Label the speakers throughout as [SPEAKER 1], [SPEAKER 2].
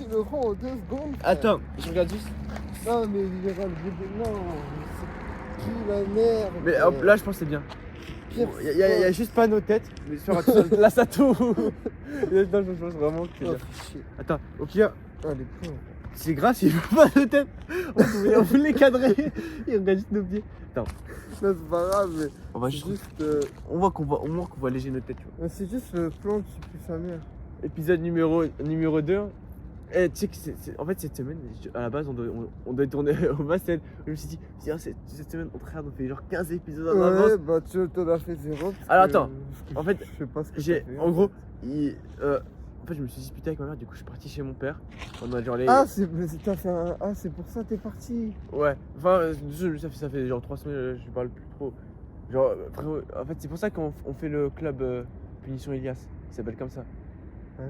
[SPEAKER 1] tu le rends en 2 secondes. Frère.
[SPEAKER 2] Attends, je regarde juste.
[SPEAKER 1] Non, mais il ira le bout de. Non, c'est qui la merde.
[SPEAKER 2] Mais hop, là, je pense que c'est bien.
[SPEAKER 1] Pire
[SPEAKER 2] Il y a juste pas nos têtes, mais sur là, ça tout. Non, je pense vraiment que c'est bien. Attends, au pire,
[SPEAKER 1] Oh, les pauvres.
[SPEAKER 2] c'est grave s'il veut pas nos têtes. On peut les cadrer. Il regarde juste nos pieds. Attends,
[SPEAKER 1] Non, c'est pas grave, mais
[SPEAKER 2] on va
[SPEAKER 1] c'est
[SPEAKER 2] juste.
[SPEAKER 1] juste.
[SPEAKER 2] On voit qu'on va léger nos têtes, tu vois.
[SPEAKER 1] Mais c'est juste le plan qui pue sa mère.
[SPEAKER 2] Épisode numéro 2. Eh, tu sais que en fait, cette semaine, à la base, on doit tourner au Massel. Je me suis dit, cette semaine, on fait genre 15 épisodes en avance.
[SPEAKER 1] Ouais, bah tu t'en as fait 0.
[SPEAKER 2] Alors, attends, en fait,
[SPEAKER 1] je sais pas ce que
[SPEAKER 2] j'ai.
[SPEAKER 1] t'as fait.
[SPEAKER 2] En gros, en fait, je me suis disputé avec ma mère, du coup, je suis parti chez mon père. On a genre les.
[SPEAKER 1] Ah, t'as fait un. Ah, c'est pour ça que t'es parti.
[SPEAKER 2] Ouais, enfin, ça fait genre 3 semaines, je parle plus trop. Genre, frérot, en fait, c'est pour ça qu'on fait le club Punition Elias. Il s'appelle comme ça.
[SPEAKER 1] Hein?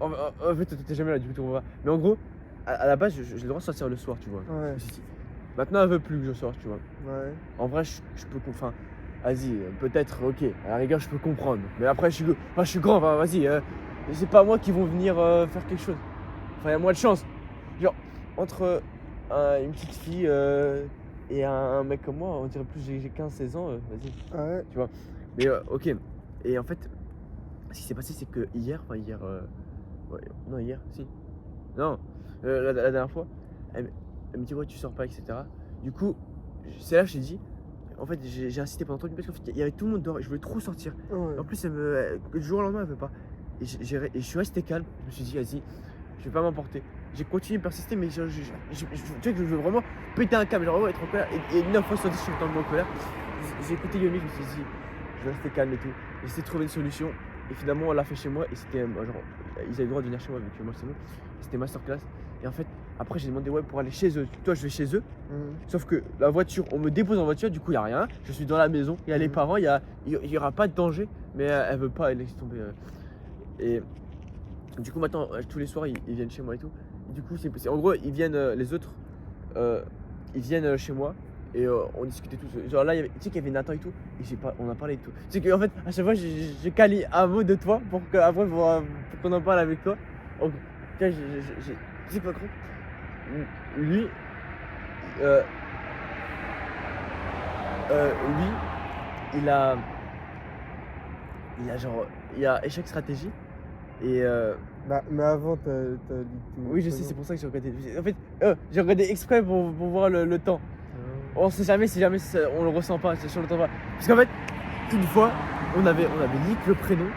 [SPEAKER 2] En fait, t'étais jamais là, du coup, on va. Mais en gros, à la base, j'ai le droit de sortir le soir, tu vois.
[SPEAKER 1] Ouais.
[SPEAKER 2] Je me suis dit, maintenant, elle veut plus que je sorte, tu vois.
[SPEAKER 1] Ouais.
[SPEAKER 2] En vrai, je peux. Enfin, vas-y, peut-être, ok, à la rigueur, je peux comprendre. Mais après, je suis grand, enfin, vas-y, c'est pas moi qui vont venir faire quelque chose. Enfin, il y a moins de chance. Genre, entre une petite fille et un mec comme moi, on dirait plus j'ai 15-16 ans, vas-y.
[SPEAKER 1] Ouais.
[SPEAKER 2] Tu vois. Mais ok. Et en fait, ce qui s'est passé, c'est que hier, ouais, non, hier, si. Non, la dernière fois, elle me dit, ouais, tu sors pas, etc. Du coup, c'est là que j'ai dit, en fait, j'ai insisté pendant 30 minutes parce qu'en fait, il y avait tout le monde dehors et je voulais trop sortir.
[SPEAKER 1] Ouais.
[SPEAKER 2] En plus, du jour au lendemain, elle veut pas. Et je suis resté calme, je me suis dit, vas-y, je vais pas m'emporter. J'ai continué de persister, mais tu sais que je veux vraiment péter un câble, genre vraiment être en colère. Et 9 fois sur 10, je suis en colère. J'ai écouté Yomi, je me suis dit, je vais rester calme et tout. J'ai essayé de trouver une solution. Et finalement, on l'a fait chez moi. Et c'était genre, ils avaient le droit de venir chez moi, vu que moi c'est bon. C'était masterclass. Et en fait, après, j'ai demandé, ouais, pour aller chez eux. Toi, je vais chez eux. Sauf que la voiture, on me dépose en voiture, du coup, il n'y a rien. Je suis dans la maison, il y a les parents, il y aura pas de danger. Mais elle veut pas, elle laisse tomber. Et du coup, maintenant, tous les soirs, ils viennent chez moi et tout. Et du coup, en gros, ils viennent, les autres, ils viennent chez moi. Et on discutait tous. Genre là, tu sais qu'il y avait Nathan et tout. Et on a parlé et tout. Tu sais qu'en fait, à chaque fois, je quali un mot de toi pour qu'on en parle avec toi. Donc, tu sais pas quoi. Lui, il a échec stratégie. Et
[SPEAKER 1] Bah, mais avant, t'as dit tout.
[SPEAKER 2] oui, je sais, c'est pour ça que j'ai regardé. En fait, j'ai regardé exprès pour voir le temps. On sait jamais si jamais on le ressent pas, c'est sur le temps pas. Parce qu'en fait, une fois, on avait leak le prénom.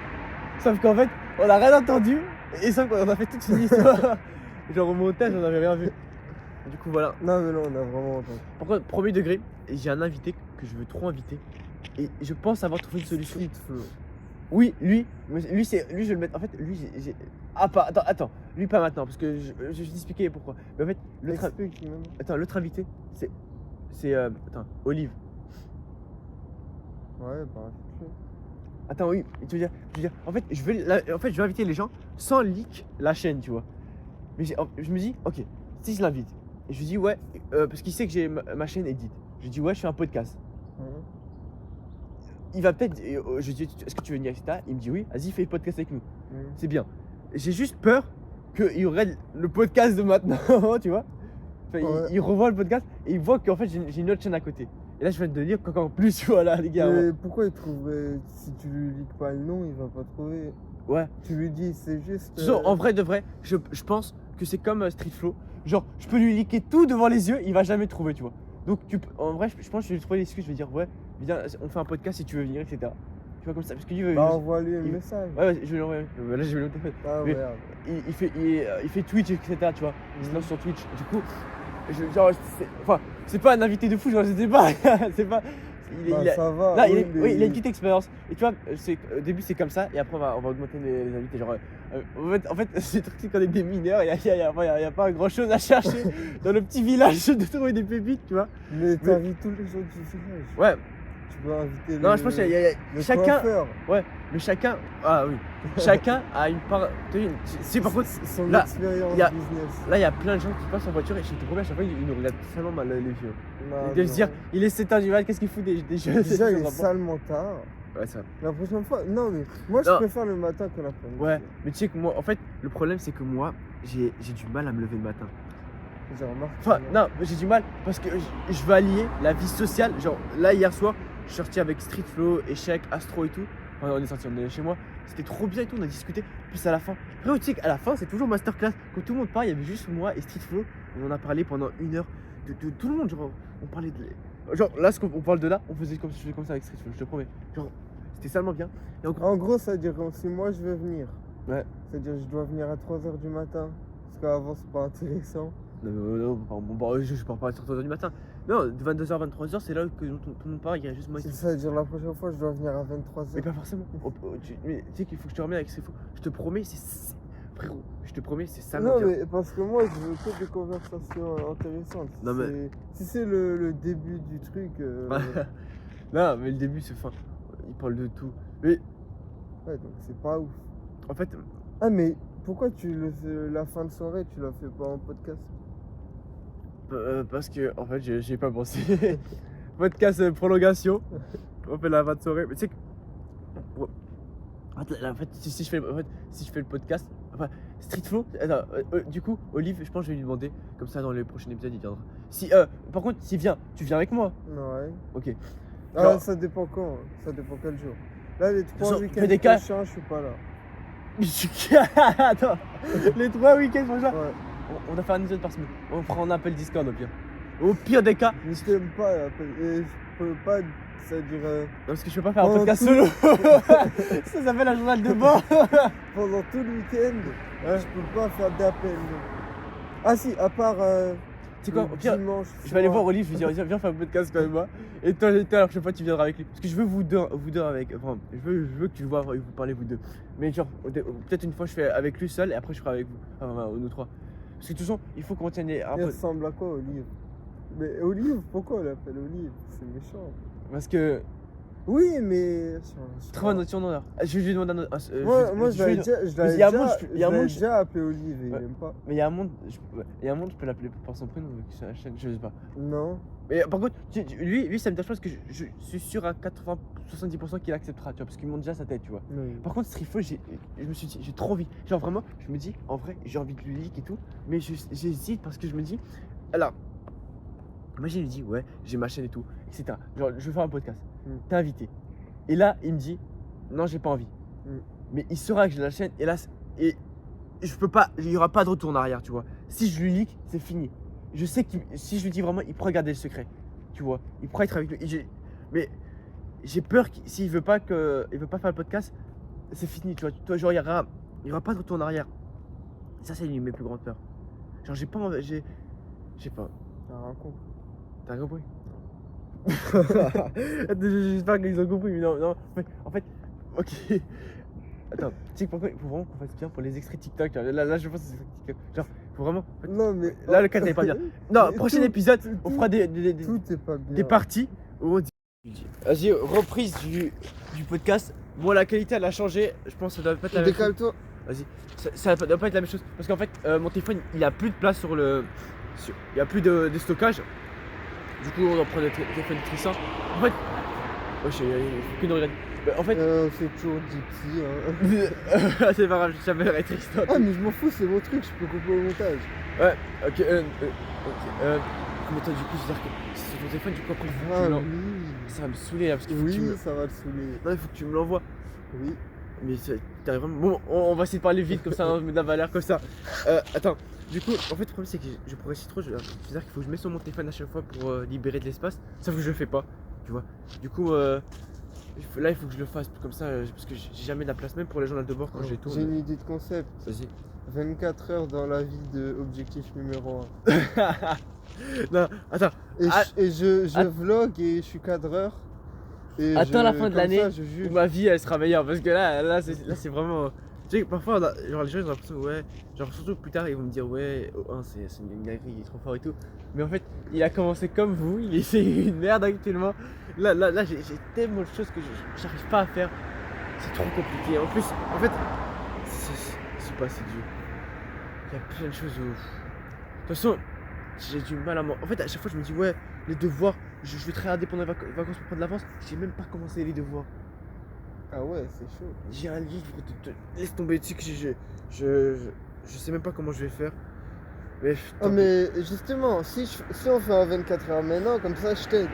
[SPEAKER 2] Sauf qu'en fait, on a rien entendu. Et sauf qu'on a fait toute une histoire. Genre au montage, on avait rien vu. Du coup, voilà.
[SPEAKER 1] Non, mais non, on a vraiment entendu.
[SPEAKER 2] Par contre, premier degré, j'ai un invité que je veux trop inviter. Et je pense avoir trouvé une solution.
[SPEAKER 1] Street Flow.
[SPEAKER 2] Oui, lui, je vais le mettre. En fait, lui, j'ai. Ah, pas. Attends. Lui, pas maintenant, parce que je vais t'expliquer pourquoi. Mais en fait,
[SPEAKER 1] Explique même.
[SPEAKER 2] attends, l'autre invité, c'est. Attends, Olive.
[SPEAKER 1] Ouais, bah, c'est
[SPEAKER 2] Attends, oui, tu veux dire, en fait, je vais inviter les gens sans leak la chaîne, tu vois. Mais je me dis, ok, si je l'invite, et je lui dis, ouais, parce qu'il sait que j'ai ma chaîne Edit. Je lui dis, ouais, je fais un podcast. Il va peut-être, je lui dis, est-ce que tu veux venir, etc. Il me dit, oui, vas-y, fais le podcast avec nous. C'est bien. J'ai juste peur qu'il regarde le podcast de maintenant, tu vois. Enfin,
[SPEAKER 1] Ouais.
[SPEAKER 2] il revoit le podcast et il voit qu'en fait, j'ai une autre chaîne à côté. Et là, je viens de dire qu'encore plus, voilà, les gars.
[SPEAKER 1] Mais pourquoi il trouverait. Si tu lui lis pas le nom, il va pas trouver.
[SPEAKER 2] Ouais.
[SPEAKER 1] Tu lui dis, c'est juste.
[SPEAKER 2] Genre, en vrai de vrai, je pense que c'est comme Street Flow. Genre, je peux lui liquer tout devant les yeux, il va jamais trouver, tu vois. Donc, en vrai, je pense que je vais lui trouver l'excuse, je vais dire, ouais, viens, on fait un podcast si tu veux venir, etc. Tu vois, comme ça, parce que lui veut.
[SPEAKER 1] Bah, envoie-lui un
[SPEAKER 2] il-
[SPEAKER 1] message.
[SPEAKER 2] Ouais, je vais lui envoyer. Là, je vais le téléphone.
[SPEAKER 1] Ah,
[SPEAKER 2] Mais-
[SPEAKER 1] merde.
[SPEAKER 2] Il fait Twitch, etc. Tu vois, il se lance sur Twitch. Du coup, c'est pas un invité de fou, genre, c'était pas. C'est pas.
[SPEAKER 1] Bah, ça va.
[SPEAKER 2] Là,
[SPEAKER 1] oui,
[SPEAKER 2] oui, il a une petite expérience. Et tu vois, au début, c'est comme ça. Et après, on va augmenter les invités. Genre, en fait c'est le truc, c'est qu'on est des mineurs. Il n'y a pas grand chose à chercher dans le petit village de trouver des pépites, tu vois.
[SPEAKER 1] Mais t'invites tous les gens du village.
[SPEAKER 2] Ouais,
[SPEAKER 1] Tu peux inviter
[SPEAKER 2] non, je pense qu'il y a
[SPEAKER 1] le
[SPEAKER 2] chacun.
[SPEAKER 1] coiffeur.
[SPEAKER 2] Ouais, mais chacun. Ah oui. Chacun a une part. Si par contre,
[SPEAKER 1] Son
[SPEAKER 2] là,
[SPEAKER 1] expérience
[SPEAKER 2] il y a-
[SPEAKER 1] business.
[SPEAKER 2] là, il y a plein de gens qui passent en voiture et je te promets, à chaque fois, ils nous regardent tellement mal, les vieux.
[SPEAKER 1] Non,
[SPEAKER 2] Ils doivent se dire, il est 7h du mat, qu'est-ce qu'il fout des jeux
[SPEAKER 1] Déjà, il est salement tard.
[SPEAKER 2] Ouais, ça.
[SPEAKER 1] La prochaine fois, non, mais moi je
[SPEAKER 2] Non.
[SPEAKER 1] préfère le matin que l'après-midi.
[SPEAKER 2] Ouais, mais tu sais que moi, en fait, le problème, c'est que moi, j'ai du mal à me lever le matin.
[SPEAKER 1] J'ai remarqué.
[SPEAKER 2] Enfin, non, j'ai du mal parce que je veux allier la vie sociale. Genre, là, hier soir, je suis sorti avec Street Flow, Échec, Astro et tout. Enfin, on est sorti, on est chez moi. C'était trop bien et tout, on a discuté. Puis à la fin, frérot, tu sais qu'à la fin, c'est toujours masterclass. Quand tout le monde parle, il y avait juste moi et Street Flow. On en a parlé pendant 1 heure de tout le monde. Genre, on parlait de. Genre, là, ce qu'on parle de là, on faisait comme, je faisais comme ça avec Street Flow, je te promets. Genre, c'était salement bien. Et encore.
[SPEAKER 1] En gros, ça veut dire que si moi je veux venir,
[SPEAKER 2] Ouais.
[SPEAKER 1] c'est-à-dire que je dois venir à 3h du matin. Parce qu'avant, c'est pas intéressant.
[SPEAKER 2] Non, je parle pas à 3h du matin. Non, de 22h, 23h, c'est là que tout le monde parle. Il y a juste moi et
[SPEAKER 1] C'est
[SPEAKER 2] Street
[SPEAKER 1] ça veut dire la prochaine fois, je dois venir à 23h.
[SPEAKER 2] Mais pas forcément. Mais tu sais qu'il faut que je te remette avec ces faux. Je te promets, frérot, je te promets, c'est ça.
[SPEAKER 1] Non, mais parce que moi, je veux que des conversations intéressantes.
[SPEAKER 2] Non, mais-
[SPEAKER 1] Si c'est le début du truc.
[SPEAKER 2] Non, mais le début, c'est fin. Il parle de tout. Mais
[SPEAKER 1] Ouais, donc c'est pas ouf.
[SPEAKER 2] en fait,
[SPEAKER 1] Ah, mais pourquoi la fin de soirée, tu la fais pas en podcast?
[SPEAKER 2] parce que, en fait, j'y ai pas pensé. Podcast prolongation. On fait la fin de soirée. Mais tu sais que. Ouais. En fait, si je fais le podcast. Enfin, Street Flow. Attends, du coup, Olive, je pense que je vais lui demander. Comme ça, dans les prochains épisodes, il viendra. Si, par contre, s'il vient, tu viens avec moi.
[SPEAKER 1] Ouais.
[SPEAKER 2] Ok.
[SPEAKER 1] Ah,
[SPEAKER 2] Genre-
[SPEAKER 1] ça dépend quand, hein. Ça dépend quel jour. Là, les 3
[SPEAKER 2] Genre,
[SPEAKER 1] week-ends
[SPEAKER 2] fais des cas-
[SPEAKER 1] prochains, je suis pas là.
[SPEAKER 2] Attends, les 3 week-ends prochains.
[SPEAKER 1] Ouais.
[SPEAKER 2] On va faire un épisode par semaine. On fera un appel Discord au pire. Au pire des cas.
[SPEAKER 1] Mais je t'aime pas, et je peux pas, c'est-à-dire
[SPEAKER 2] Non, parce que je peux pas faire un
[SPEAKER 1] Pendant
[SPEAKER 2] podcast
[SPEAKER 1] tout-
[SPEAKER 2] solo. Ça s'appelle un journal de bord.
[SPEAKER 1] pendant tout le week-end,
[SPEAKER 2] Ouais.
[SPEAKER 1] je peux pas faire d'appel. Ah si, à part
[SPEAKER 2] Tu sais quoi,
[SPEAKER 1] le
[SPEAKER 2] au pire,
[SPEAKER 1] dimanche
[SPEAKER 2] je vais aller
[SPEAKER 1] soir.
[SPEAKER 2] voir Olive, je vais dire viens faire un podcast quand même moi. Et toi, alors je sais pas, tu viendras avec lui. Parce que je veux vous deux avec. Enfin, je veux que tu le vois, vous parlez vous deux. Mais genre, peut-être une fois je fais avec lui seul et après je ferai avec vous. Enfin, nous trois. Parce que de toute façon, il faut qu'on tienne un
[SPEAKER 1] Il
[SPEAKER 2] peu.
[SPEAKER 1] ressemble à quoi, Olive? Mais Olive, pourquoi on l'appelle Olive? C'est méchant.
[SPEAKER 2] Parce que.
[SPEAKER 1] Oui, mais.
[SPEAKER 2] Très bonne notion d'honneur. Je lui demande un autre.
[SPEAKER 1] Moi, je l'avais
[SPEAKER 2] il y a un monde, il y a un monde,
[SPEAKER 1] déjà appelé Olive et il
[SPEAKER 2] Ouais.
[SPEAKER 1] aime pas.
[SPEAKER 2] Mais il y a un monde, je peux l'appeler par son prénom sur la chaîne, je sais pas.
[SPEAKER 1] Non.
[SPEAKER 2] Mais par contre, lui ça me dérange pas parce que je suis sûr à 70% qu'il acceptera, tu vois, parce qu'il monte déjà sa tête, tu vois.
[SPEAKER 1] Oui.
[SPEAKER 2] Par contre, Strifo, je me suis dit, j'ai trop envie. Genre vraiment, je me dis, en vrai, j'ai envie de lui leak et tout, mais j'hésite parce que je me dis, alors, moi j'ai lui dit, ouais, j'ai ma chaîne et tout, etc. Genre, je veux faire un podcast, t'es invité. Et là, il me dit, non, j'ai pas envie. Mais il saura que j'ai la chaîne, et là, et je peux pas, il y aura pas de retour en arrière, tu vois. Si je lui leak, c'est fini. Je sais que si je lui dis vraiment, il pourra garder le secret, tu vois. Il pourra être avec lui. Mais j'ai peur que s'il veut pas faire le podcast, c'est fini, tu vois. Toi, genre, il y aura pas de retour en arrière. Ça, c'est une de mes plus grandes peurs. Genre, j'ai pas envie, je sais pas.
[SPEAKER 1] T'as rien compris.
[SPEAKER 2] T'as compris? J'espère qu'ils ont compris, mais non. Mais en fait, ok. Attends, tu sais pourquoi il faut vraiment qu'on fasse bien pour les extraits TikTok. Là, je pense que c'est TikTok. Genre, faut vraiment. En fait,
[SPEAKER 1] Non, mais.
[SPEAKER 2] là, le cadre n'est pas bien. Non,
[SPEAKER 1] Mais
[SPEAKER 2] prochain
[SPEAKER 1] tout-
[SPEAKER 2] épisode,
[SPEAKER 1] tout-
[SPEAKER 2] on fera des
[SPEAKER 1] Tout est pas bien.
[SPEAKER 2] parties où on dit. Vas-y, reprise du podcast. Bon, la qualité elle a changé. Je pense que ça doit pas être la même chose.
[SPEAKER 1] Décale-toi.
[SPEAKER 2] Vas-y, ça doit pas être la même chose. Parce qu'en fait, mon téléphone il a plus de place sur le. Il y a plus de stockage. Du coup, on en prend le téléphone Tristan. En fait. Wesh, il faut qu'une regarde. En fait.
[SPEAKER 1] C'est toujours Gypsy. Hein.
[SPEAKER 2] C'est pas grave, j'appellerai Tristan.
[SPEAKER 1] Ah, mais je m'en fous, c'est mon truc, je peux couper au montage.
[SPEAKER 2] Ouais, ok, mais toi, du coup, c'est-à-dire que c'est sur ton téléphone, du coup, après, il faut que
[SPEAKER 1] Ah
[SPEAKER 2] tu me l'envoies.
[SPEAKER 1] oui.
[SPEAKER 2] Ça va me saouler là, parce qu'il faut que tu
[SPEAKER 1] Oui,
[SPEAKER 2] me.
[SPEAKER 1] ça va te saouler.
[SPEAKER 2] Non, il faut que tu me l'envoies.
[SPEAKER 1] Oui.
[SPEAKER 2] Mais t'as vraiment. Bon, on va essayer de parler vite, comme ça, on met de la valeur, comme ça. Attends, du coup, en fait, le problème, c'est que je progresse trop. C'est-à-dire qu'il faut que je mette sur mon téléphone à chaque fois pour libérer de l'espace. Sauf que je le fais pas, tu vois. Du coup, là, il faut que je le fasse comme ça, parce que j'ai jamais de la place, même pour les journaux de bord quand je les tourne.
[SPEAKER 1] J'ai une idée de concept.
[SPEAKER 2] Vas-y.
[SPEAKER 1] 24 heures dans la vie de objectif numéro 1.
[SPEAKER 2] Non, attends.
[SPEAKER 1] Et,
[SPEAKER 2] Ah.
[SPEAKER 1] je
[SPEAKER 2] Ah.
[SPEAKER 1] vlog et je suis cadreur. Et
[SPEAKER 2] Attends la fin de
[SPEAKER 1] comme
[SPEAKER 2] l'année
[SPEAKER 1] ça, je juge.
[SPEAKER 2] où ma vie elle sera meilleure parce que là c'est vraiment. Tu sais, parfois genre les gens ils ont l'impression ouais, genre surtout plus tard ils vont me dire ouais, O1 c'est une dinguerie, il est trop fort et tout. Mais en fait, il a commencé comme vous, c'est une merde actuellement. Là j'ai tellement de choses que j'arrive pas à faire. C'est trop compliqué. En plus, en fait, c'est pas assez dur. Il y a plein de choses où. De toute façon, j'ai du mal à m'en. En fait, à chaque fois je me dis ouais, les devoirs, je vais très regarder pendant les vacances pour prendre l'avance. J'ai même pas commencé les devoirs.
[SPEAKER 1] Ah ouais, c'est chaud.
[SPEAKER 2] J'ai un livre laisse tomber dessus que je sais même pas comment je vais faire. Mais.
[SPEAKER 1] Ah,
[SPEAKER 2] tant pis.
[SPEAKER 1] mais justement, si on fait un 24 heures maintenant, comme ça, je t'aide.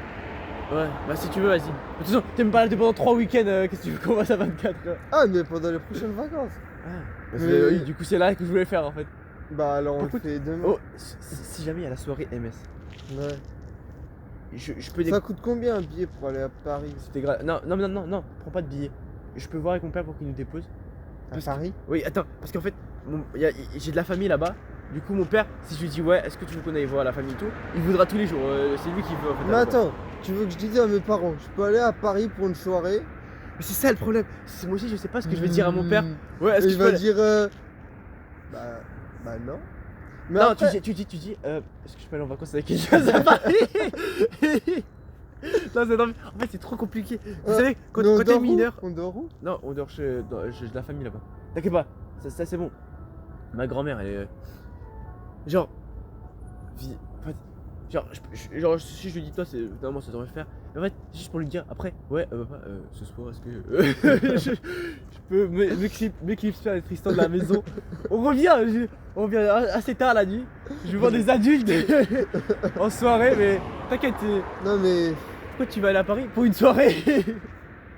[SPEAKER 2] Ouais, bah si tu veux, vas-y. De toute façon, t'es même pas là pendant 3 week-ends, qu'est-ce que tu veux qu'on fasse à 24 heures?
[SPEAKER 1] Ah, mais pendant les prochaines vacances.
[SPEAKER 2] Ah, bah,
[SPEAKER 1] Mais-
[SPEAKER 2] oui, du coup, c'est là que je voulais faire en fait.
[SPEAKER 1] Bah, alors on le
[SPEAKER 2] Écoute,
[SPEAKER 1] fait demain.
[SPEAKER 2] Oh, si jamais il y a la soirée MS,
[SPEAKER 1] Ouais.
[SPEAKER 2] je peux
[SPEAKER 1] Ça coûte combien un billet pour aller à Paris?
[SPEAKER 2] C'était grave. Non, prends pas de billet. Je peux voir avec mon père pour qu'il nous dépose.
[SPEAKER 1] À
[SPEAKER 2] Parce-
[SPEAKER 1] Paris?
[SPEAKER 2] Oui, attends, parce qu'en fait, j'ai de la famille là-bas. Du coup, mon père, si je lui dis ouais, est-ce que tu veux qu'on aille voir la famille et tout, il voudra tous les jours. C'est lui qui veut en fait.
[SPEAKER 1] Mais attends, tu veux que je dise à mes parents, je peux aller à Paris pour une soirée?
[SPEAKER 2] Mais c'est ça le problème. C'est moi aussi, je sais pas ce que je vais dire à mon père. Ouais,
[SPEAKER 1] Et
[SPEAKER 2] est-ce que
[SPEAKER 1] il
[SPEAKER 2] je peux
[SPEAKER 1] va
[SPEAKER 2] aller-
[SPEAKER 1] dire bah non. Mais
[SPEAKER 2] Non,
[SPEAKER 1] après,
[SPEAKER 2] tu dis, est-ce que je peux aller en vacances avec quelqu'un à Paris? Non, c'est normal. En fait, c'est trop compliqué. Vous savez, quand
[SPEAKER 1] mais on
[SPEAKER 2] t'es
[SPEAKER 1] dort où
[SPEAKER 2] mineur.
[SPEAKER 1] On dort où?
[SPEAKER 2] Non, on dort chez de la famille là-bas. T'inquiète pas, ça c'est bon. Ma grand-mère, elle est. Genre. En fait, genre, si je lui dis toi, c'est. Normalement, ça devrait le faire. Mais en fait, c'est juste pour lui dire après, ouais, papa, ce soir, est-ce que. je peux m'éclipser avec Tristan de la maison. On revient assez tard la nuit. Je vais voir des adultes en soirée, mais t'inquiète,
[SPEAKER 1] Non, mais
[SPEAKER 2] pourquoi tu vas aller à Paris pour une soirée?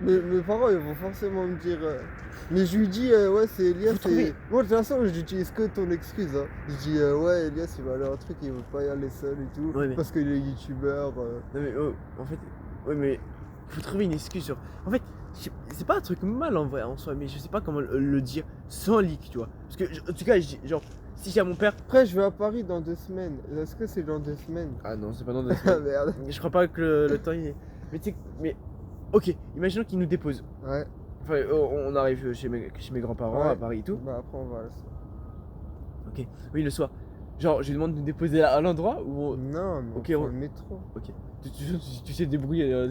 [SPEAKER 1] mes parents ils vont forcément me dire. Mais je lui dis, ouais, c'est Elias.
[SPEAKER 2] Faut trouver.
[SPEAKER 1] Moi, de toute façon, je n'utilise que ton excuse. Hein. Je dis, ouais, Elias, il va aller à un truc, il veut pas y aller seul et tout.
[SPEAKER 2] Ouais, mais-
[SPEAKER 1] Parce qu'il est youtubeur.
[SPEAKER 2] Non mais en fait, ouais mais faut trouver une excuse sur. En fait, c'est pas un truc mal en vrai en soi, mais je sais pas comment le dire sans leak, tu vois. Parce que en tout cas, je dis, genre, si j'ai à mon père.
[SPEAKER 1] Après, je vais à Paris dans 2 semaines. Est-ce que c'est dans 2 semaines?
[SPEAKER 2] Ah non, c'est pas dans 2
[SPEAKER 1] Ah
[SPEAKER 2] semaines.
[SPEAKER 1] merde.
[SPEAKER 2] Je crois pas que le temps il est. Mais tu sais, mais ok, imaginons qu'il nous dépose.
[SPEAKER 1] Ouais.
[SPEAKER 2] Enfin, on arrive chez mes grands-parents
[SPEAKER 1] Ouais.
[SPEAKER 2] à Paris et tout.
[SPEAKER 1] Bah, après, on va à la soirée.
[SPEAKER 2] Ok, oui le soir. Genre, je lui demande de nous déposer à l'endroit où on.
[SPEAKER 1] Non, mais
[SPEAKER 2] Ok,
[SPEAKER 1] on prend
[SPEAKER 2] on-
[SPEAKER 1] le métro.
[SPEAKER 2] Ok. Tu sais te débrouiller.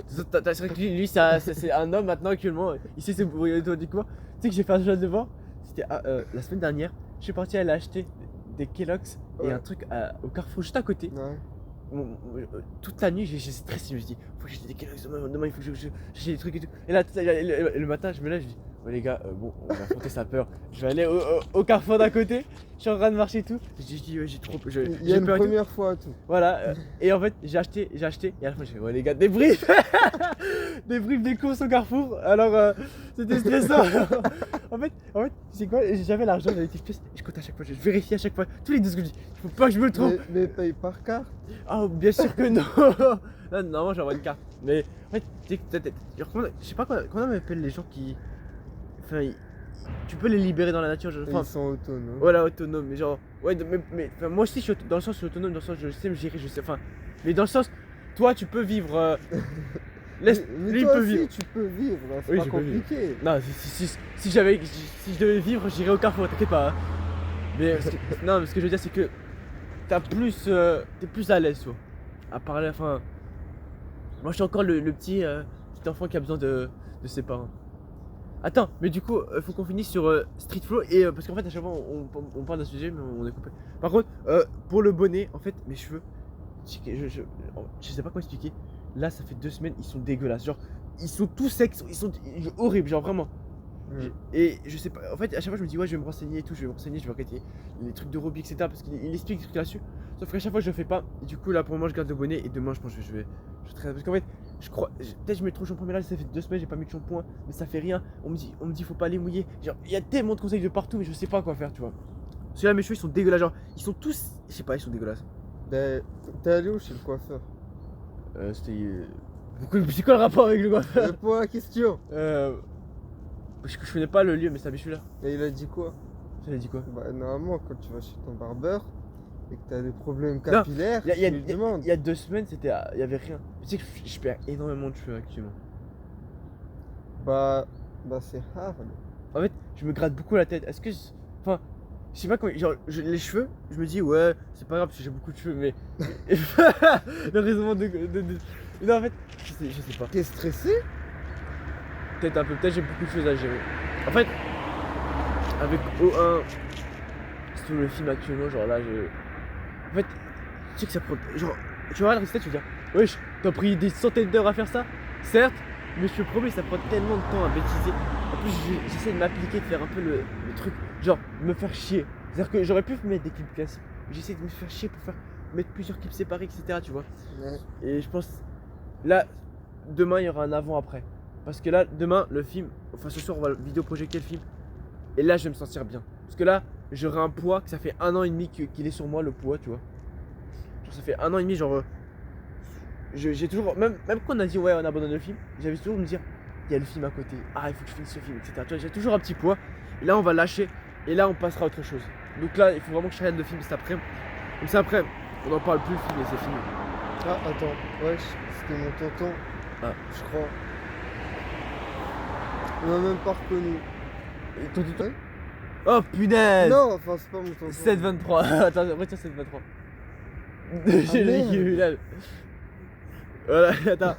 [SPEAKER 2] C'est vrai que lui c'est un homme maintenant actuellement. Il sait se débrouiller automatiquement. Tu sais que j'ai fait un jeu de devant. C'était la semaine dernière. Je suis parti aller acheter des Kellogg's et
[SPEAKER 1] Ouais.
[SPEAKER 2] un truc au Carrefour juste à côté.
[SPEAKER 1] Ouais.
[SPEAKER 2] Toute la nuit j'ai stressé. Je me suis dit, faut que j'achète des Kellogg's demain il faut que j'achète des trucs et tout. Et là, le matin, je me lève, je dis, ouais les gars, bon, on va affronter sa peur. Je vais aller au Carrefour d'à côté. Je suis en train de marcher et tout. Je dis, ouais, j'ai trop peur.
[SPEAKER 1] Il y a
[SPEAKER 2] J'ai
[SPEAKER 1] une
[SPEAKER 2] peur et tout.
[SPEAKER 1] première fois à tout.
[SPEAKER 2] Voilà, et en fait j'ai acheté, et à la fin j'ai fait ouais les gars, débrief des briefs des courses au Carrefour, alors c'était stressant. en fait, c'est quoi, j'avais l'argent, j'avais des pièces, et je compte à chaque fois, je vérifie à chaque fois, tous les 2 secondes, je dis, faut pas que je me trompe.
[SPEAKER 1] Mais paye par carte.
[SPEAKER 2] Ah bien sûr que non. Non, normalement j'envoie une carte, mais en fait, tu sais, genre, je sais pas comment on appelle les gens qui, enfin, tu peux les libérer dans la nature,
[SPEAKER 1] Et
[SPEAKER 2] enfin,
[SPEAKER 1] ils sont autonomes.
[SPEAKER 2] voilà, autonome, mais genre, ouais, mais enfin, moi aussi, dans le sens, je suis autonome, dans le sens, je sais me gérer, je sais, enfin, mais dans le sens, toi, tu peux vivre,
[SPEAKER 1] Mais
[SPEAKER 2] lui, il
[SPEAKER 1] toi
[SPEAKER 2] peut
[SPEAKER 1] aussi,
[SPEAKER 2] vivre.
[SPEAKER 1] tu peux vivre, c'est
[SPEAKER 2] Oui,
[SPEAKER 1] pas
[SPEAKER 2] je peux vivre.
[SPEAKER 1] compliqué.
[SPEAKER 2] Non, si je devais vivre, j'irais au Carrefour, t'inquiète pas. Hein. Mais, non, mais ce que je veux dire, c'est que t'es plus à l'aise, toi. À parler, enfin, moi, je suis encore le petit enfant qui a besoin de ses parents. Attends, mais du coup, faut qu'on finisse sur Street Flow et parce qu'en fait à chaque fois on parle d'un sujet mais on est coupé. Par contre, pour le bonnet, en fait mes cheveux, je sais pas comment expliquer. Là, ça fait 2 semaines, ils sont dégueulasses. Genre, ils sont tous secs, ils sont horribles, genre vraiment. Et je sais pas, en fait à chaque fois je me dis ouais je vais me renseigner et tout, je vais me renseigner, je vais regarder les trucs de Roby etc parce qu'il explique des trucs là-dessus. Sauf qu'à chaque fois je le fais pas. Et du coup là pour le moment je garde le bonnet et demain je pense que je vais traîner parce qu'en fait je crois peut-être je mets trop de shampoing mais là ça fait 2 semaines j'ai pas mis de shampoing mais ça fait rien. On me dit faut pas les mouiller. Genre il y a tellement de conseils de partout mais je sais pas quoi faire tu vois. Celui-là mes cheveux ils sont dégueulasses genre ils sont tous je sais pas ils sont dégueulasses.
[SPEAKER 1] Ben, t'es allé où chez le coiffeur?
[SPEAKER 2] C'était c'est quoi le rapport avec le coiffeur?
[SPEAKER 1] Réponds à la question.
[SPEAKER 2] Parce que je connais pas le lieu mais c'est celui-là.
[SPEAKER 1] Et il a dit quoi?
[SPEAKER 2] Ça a dit quoi?
[SPEAKER 1] Bah, normalement, quand tu vas chez ton barbeur et que t'as des problèmes capillaires, tu lui demandes.
[SPEAKER 2] Il y a 2 semaines, il y avait rien. Tu sais que je perds énormément de cheveux actuellement.
[SPEAKER 1] Bah, c'est hard.
[SPEAKER 2] En fait, je me gratte beaucoup la tête. Est-ce que. Enfin, je sais pas comment. Genre, les cheveux, je me dis, ouais, c'est pas grave parce que j'ai beaucoup de cheveux, mais. le raisonnement Non, en fait, je sais pas.
[SPEAKER 1] T'es stressé?
[SPEAKER 2] Peut-être un peu, peut-être j'ai beaucoup de choses à gérer. En fait, avec O1, sur le film actuellement, genre là, En fait, tu sais que ça prend. Genre, tu vas regarder le résultat, tu vas dire, wesh, t'as pris des centaines d'heures à faire ça, certes, mais je te promets, ça prend tellement de temps à bêtiser. En plus, j'essaie de m'appliquer, de faire un peu le truc, genre, me faire chier. C'est-à-dire que j'aurais pu mettre des clips classiques. J'essaie de me faire chier pour mettre plusieurs clips séparés, etc. Tu vois.
[SPEAKER 1] Ouais.
[SPEAKER 2] Et je pense, là, demain, il y aura un avant-après. Parce que là, demain, le film, enfin ce soir, on va vidéo projeter le film. Et là, je vais me sentir bien. Parce que là, j'aurai un poids que ça fait 1 an et demi qu'il est sur moi, le poids, tu vois. Genre, ça fait 1 an et demi, genre. J'ai toujours, même quand on a dit ouais, on abandonne le film, j'avais toujours me dire, il y a le film à côté. Ah, il faut que je finisse ce film, etc. Tu vois, j'ai toujours un petit poids. Et là, on va lâcher. Et là, on passera à autre chose. Donc là, il faut vraiment que je regarde le film cet après. Comme ça, après, on n'en parle plus, le film, et c'est fini.
[SPEAKER 1] Ah, attends. Ouais, c'était mon tonton.
[SPEAKER 2] Ah.
[SPEAKER 1] Je crois. On m'a même pas reconnu.
[SPEAKER 2] Et ton tuto.
[SPEAKER 1] Ouais.
[SPEAKER 2] Oh punaise!
[SPEAKER 1] Non, enfin, c'est pas mon tonton.
[SPEAKER 2] 723. Attends, retiens 723. J'ai le mec qui est
[SPEAKER 1] merde.
[SPEAKER 2] là. Voilà, attends.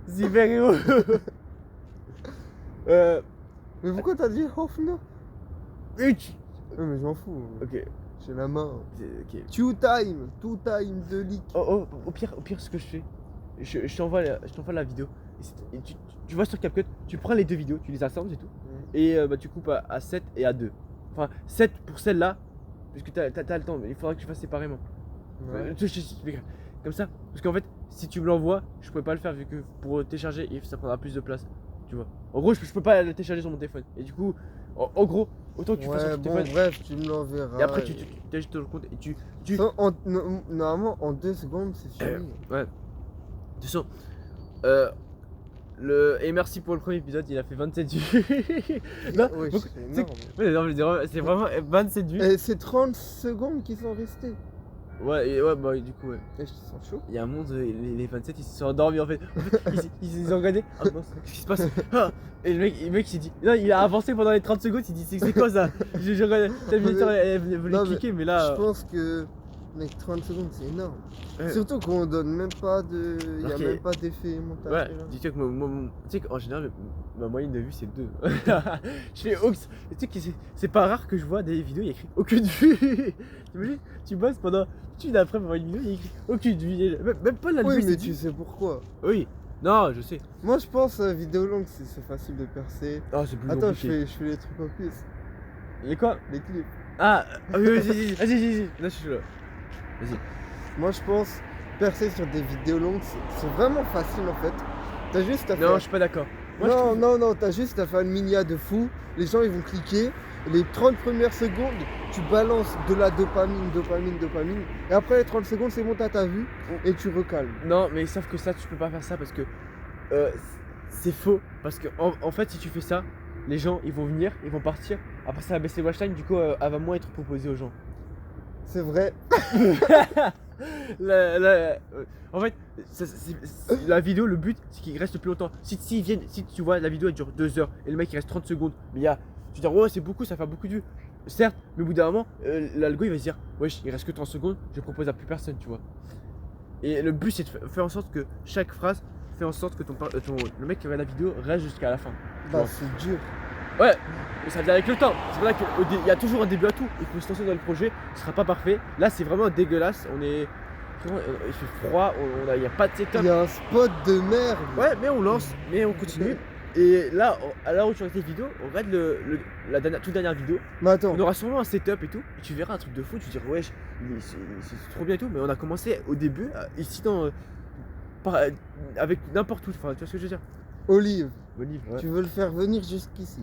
[SPEAKER 2] Super héros.
[SPEAKER 1] Mais pourquoi t'as dit Hofner?
[SPEAKER 2] Uch.
[SPEAKER 1] Ouais, mais je m'en fous.
[SPEAKER 2] Ok.
[SPEAKER 1] J'ai la main.
[SPEAKER 2] Ok.
[SPEAKER 1] Two time de leak.
[SPEAKER 2] Oh, au pire, ce que je fais, je t'envoie la vidéo. Et tu vois sur CapCut, tu prends les deux vidéos, tu les assembles et tout. Et bah, tu coupes à 7 et à 2. Enfin, 7 pour celle-là, parce que t'as le temps, mais il faudra que tu fasses séparément.
[SPEAKER 1] Ouais.
[SPEAKER 2] Je t'expliquerai. Comme ça, parce qu'en fait, si tu me l'envoies, je pourrais pas le faire vu que pour télécharger, ça prendra plus de place. Tu vois. En gros, je peux pas le télécharger sur mon téléphone. Et du coup, en gros, autant que tu fasses sur
[SPEAKER 1] Ouais,
[SPEAKER 2] ton
[SPEAKER 1] bon,
[SPEAKER 2] téléphone.
[SPEAKER 1] bref, tu me l'enverras.
[SPEAKER 2] Et après, tu t'ajoutes ton compte et tu.
[SPEAKER 1] Ça, normalement, en 2 secondes, c'est fini.
[SPEAKER 2] Ouais. De toute façon, et merci pour le premier épisode, il a fait 27 vues. Non,
[SPEAKER 1] Ouais,
[SPEAKER 2] beaucoup-
[SPEAKER 1] c'est
[SPEAKER 2] c'est-
[SPEAKER 1] énorme.
[SPEAKER 2] ouais, non, je veux dire, c'est vraiment 27 vues.
[SPEAKER 1] Et c'est 30 secondes qui sont restées.
[SPEAKER 2] Ouais, bah du coup, ouais.
[SPEAKER 1] Et je te sens chaud.
[SPEAKER 2] Il y a un monde, les 27 ils se sont endormis en fait. Ils ont regardé. Ah mince, qu'est-ce qui se passe? Ah, et le mec il s'est dit. Non, il a avancé pendant les 30 secondes, il dit c'est quoi ça? Je regardais. T'as vu, elle voulait
[SPEAKER 1] Non, mais
[SPEAKER 2] cliquer, mais là.
[SPEAKER 1] Je pense que, mec, 30 secondes, c'est énorme.
[SPEAKER 2] Ouais.
[SPEAKER 1] Surtout qu'on donne même pas de. Il y a
[SPEAKER 2] Ok.
[SPEAKER 1] même pas d'effet montage.
[SPEAKER 2] Ouais,
[SPEAKER 1] rien.
[SPEAKER 2] dis-toi que tu sais qu'en général, ma moyenne de vue c'est 2. Je fais Ox. Tu sais que c'est pas rare que je vois des vidéos, il y a écrit aucune vue. T'imagines? Tu bosses pendant. Tu après pour voir une vidéo, il y a écrit aucune vue. Même pas la
[SPEAKER 1] Oui,
[SPEAKER 2] vue,
[SPEAKER 1] mais
[SPEAKER 2] c'est
[SPEAKER 1] tu sais pourquoi.
[SPEAKER 2] Oui, non, je sais.
[SPEAKER 1] Moi, je pense vidéo longue, c'est facile de percer.
[SPEAKER 2] Ah, c'est plus
[SPEAKER 1] Attends,
[SPEAKER 2] compliqué.
[SPEAKER 1] je fais les trucs en plus.
[SPEAKER 2] Les quoi?
[SPEAKER 1] Les clips.
[SPEAKER 2] Ah, oui, vas-y. Là, je suis là. Vas-y.
[SPEAKER 1] Moi, je pense percer sur des vidéos longues, c'est vraiment facile en fait. T'as juste à faire.
[SPEAKER 2] Non, je suis pas d'accord. Moi, je trouve-
[SPEAKER 1] Non, t'as juste à faire une minia de fou. Les gens ils vont cliquer. Les 30 premières secondes, tu balances de la dopamine. Et après les 30 secondes, c'est bon, t'as vu et tu recalmes.
[SPEAKER 2] Non, mais sauf que ça, tu peux pas faire ça parce que c'est faux. Parce que en fait, si tu fais ça, les gens ils vont venir, ils vont partir. Après, ça va baisser le watch time, du coup, elle va moins être proposée aux gens.
[SPEAKER 1] C'est vrai.
[SPEAKER 2] En fait, la vidéo, le but, c'est qu'il reste plus longtemps. Si tu vois, la vidéo elle dure 2 heures et le mec il reste 30 secondes, mais il y a. Tu dis, ouais, c'est beaucoup, ça fait beaucoup de vues. Certes, mais au bout d'un moment, l'algo il va se dire, wesh, il reste que 30 secondes, je propose à plus personne, tu vois. Et le but, c'est de faire en sorte que chaque phrase fait en sorte que le mec qui regarde la vidéo reste jusqu'à la fin.
[SPEAKER 1] Bah,
[SPEAKER 2] Bon.
[SPEAKER 1] c'est dur.
[SPEAKER 2] Ouais, mais ça vient avec le temps. C'est pour ça qu'il y a toujours un début à tout. Il faut se lancer dans le projet, ce sera pas parfait. Là, c'est vraiment dégueulasse. Il fait froid, il n'y a pas de setup.
[SPEAKER 1] Il y a un spot de merde.
[SPEAKER 2] Ouais, mais on lance, mais on continue. Et là, à l'heure où tu regardes cette vidéo, on regarde la toute dernière vidéo.
[SPEAKER 1] Mais attends,
[SPEAKER 2] On aura sûrement un setup et tout. Et tu verras un truc de fou. Tu te diras, ouais, c'est trop bien et tout. Mais on a commencé au début, ici, avec n'importe où. Enfin, tu vois ce que je veux dire?
[SPEAKER 1] Olive,
[SPEAKER 2] Olive, ouais.
[SPEAKER 1] tu veux le faire venir jusqu'ici.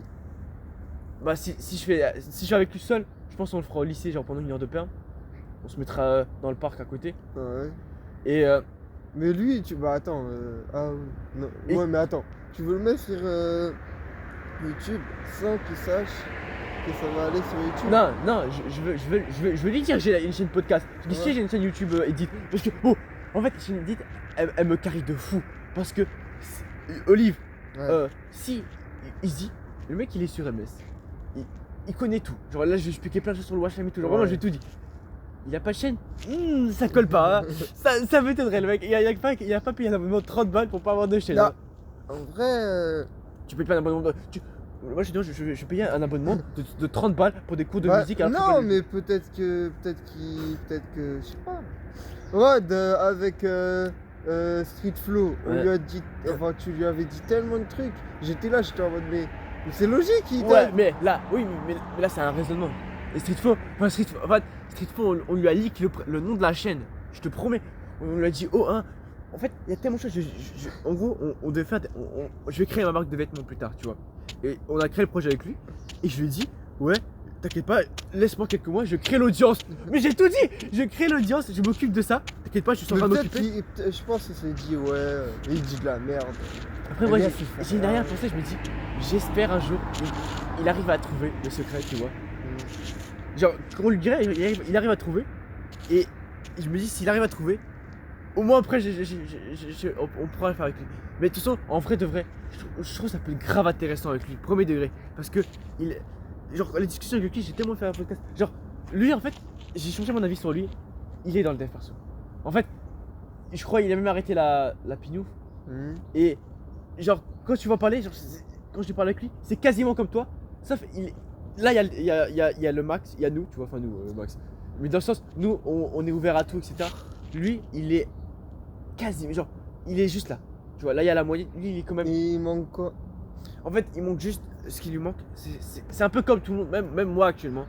[SPEAKER 2] Bah, si je suis avec lui seul, je pense qu'on le fera au lycée, genre pendant 1 heure de perm. On se mettra dans le parc à côté.
[SPEAKER 1] Ouais.
[SPEAKER 2] Et
[SPEAKER 1] Mais lui, bah attends. Ah oui. Non.
[SPEAKER 2] Et-
[SPEAKER 1] Ouais, mais attends. Tu veux le mettre sur YouTube sans qu'il sache que ça va aller sur YouTube.
[SPEAKER 2] non, je veux lui dire, j'ai une chaîne podcast. Je dis,
[SPEAKER 1] Ouais.
[SPEAKER 2] si j'ai une chaîne YouTube edit. Parce que, en fait, la chaîne edit, elle me carie de fou. Parce que, Olive,
[SPEAKER 1] Ouais.
[SPEAKER 2] si, Easy, le mec il est sur MS. Il connaît tout. Genre là, je vais expliquer plein de choses sur le Watchlime et tout. Genre vraiment,
[SPEAKER 1] Ouais.
[SPEAKER 2] j'ai tout dit. Il a pas de chaîne, ça colle pas. Hein. ça m'étonnerait, le mec. Il a pas payé un abonnement de 30 balles pour pas avoir de chaîne.
[SPEAKER 1] Non.
[SPEAKER 2] Hein.
[SPEAKER 1] En vrai.
[SPEAKER 2] Tu payes pas un abonnement de. Moi, je payais un abonnement de 30 balles pour des cours de
[SPEAKER 1] Bah,
[SPEAKER 2] musique à la
[SPEAKER 1] non,
[SPEAKER 2] Tripoli.
[SPEAKER 1] mais peut-être que, je sais pas. Ouais, avec Street Flow, on
[SPEAKER 2] Ouais.
[SPEAKER 1] lui a dit, enfin, tu lui avais dit tellement de trucs. J'étais en mode, mais c'est logique, il
[SPEAKER 2] Ouais,
[SPEAKER 1] t'a.
[SPEAKER 2] mais là, oui, mais là, c'est un raisonnement. Et Street Fo, on lui a leak le nom de la chaîne. Je te promets. On lui a dit, oh, hein. En fait, il y a tellement de choses. En gros, on devait faire. Je vais créer ma marque de vêtements plus tard, tu vois. Et on a créé le projet avec lui. Et je lui ai dit, ouais, t'inquiète pas, laisse-moi quelques mois, je crée l'audience. Mais j'ai tout dit, je crée l'audience, je m'occupe de ça. T'inquiète pas, je suis en train de m'occuper.
[SPEAKER 1] Je pense qu'il s'est dit, ouais, il dit de la merde.
[SPEAKER 2] Après, moi, j'ai rien pensé, je me dis, j'espère un jour, il arrive à trouver le secret, tu vois. Genre, quand on lui dirait, il arrive à trouver. Et je me dis, s'il arrive à trouver, au moins après, on pourra le faire avec lui. Mais de toute façon, en vrai de vrai, je trouve ça peut être grave intéressant avec lui, premier degré. Parce que, genre, les discussions avec lui, j'ai tellement fait un podcast. Genre, lui, en fait, j'ai changé mon avis sur lui. Il est dans le dev perso. En fait, je crois qu'il a même arrêté la pignouf. Et, genre, quand tu vas parler, genre, quand je parle avec lui, c'est quasiment comme toi. Sauf, là, il y a le Max, il y a nous, tu vois, enfin nous, Max. Mais dans le sens, nous, on est ouvert à tout, etc. Lui, il est quasi, genre, il est juste là. Tu vois, là, il y a la moyenne. Lui, il est quand même.
[SPEAKER 1] Et il manque quoi?
[SPEAKER 2] En fait, il manque juste ce qui lui manque. C'est un peu comme tout le monde, même moi actuellement.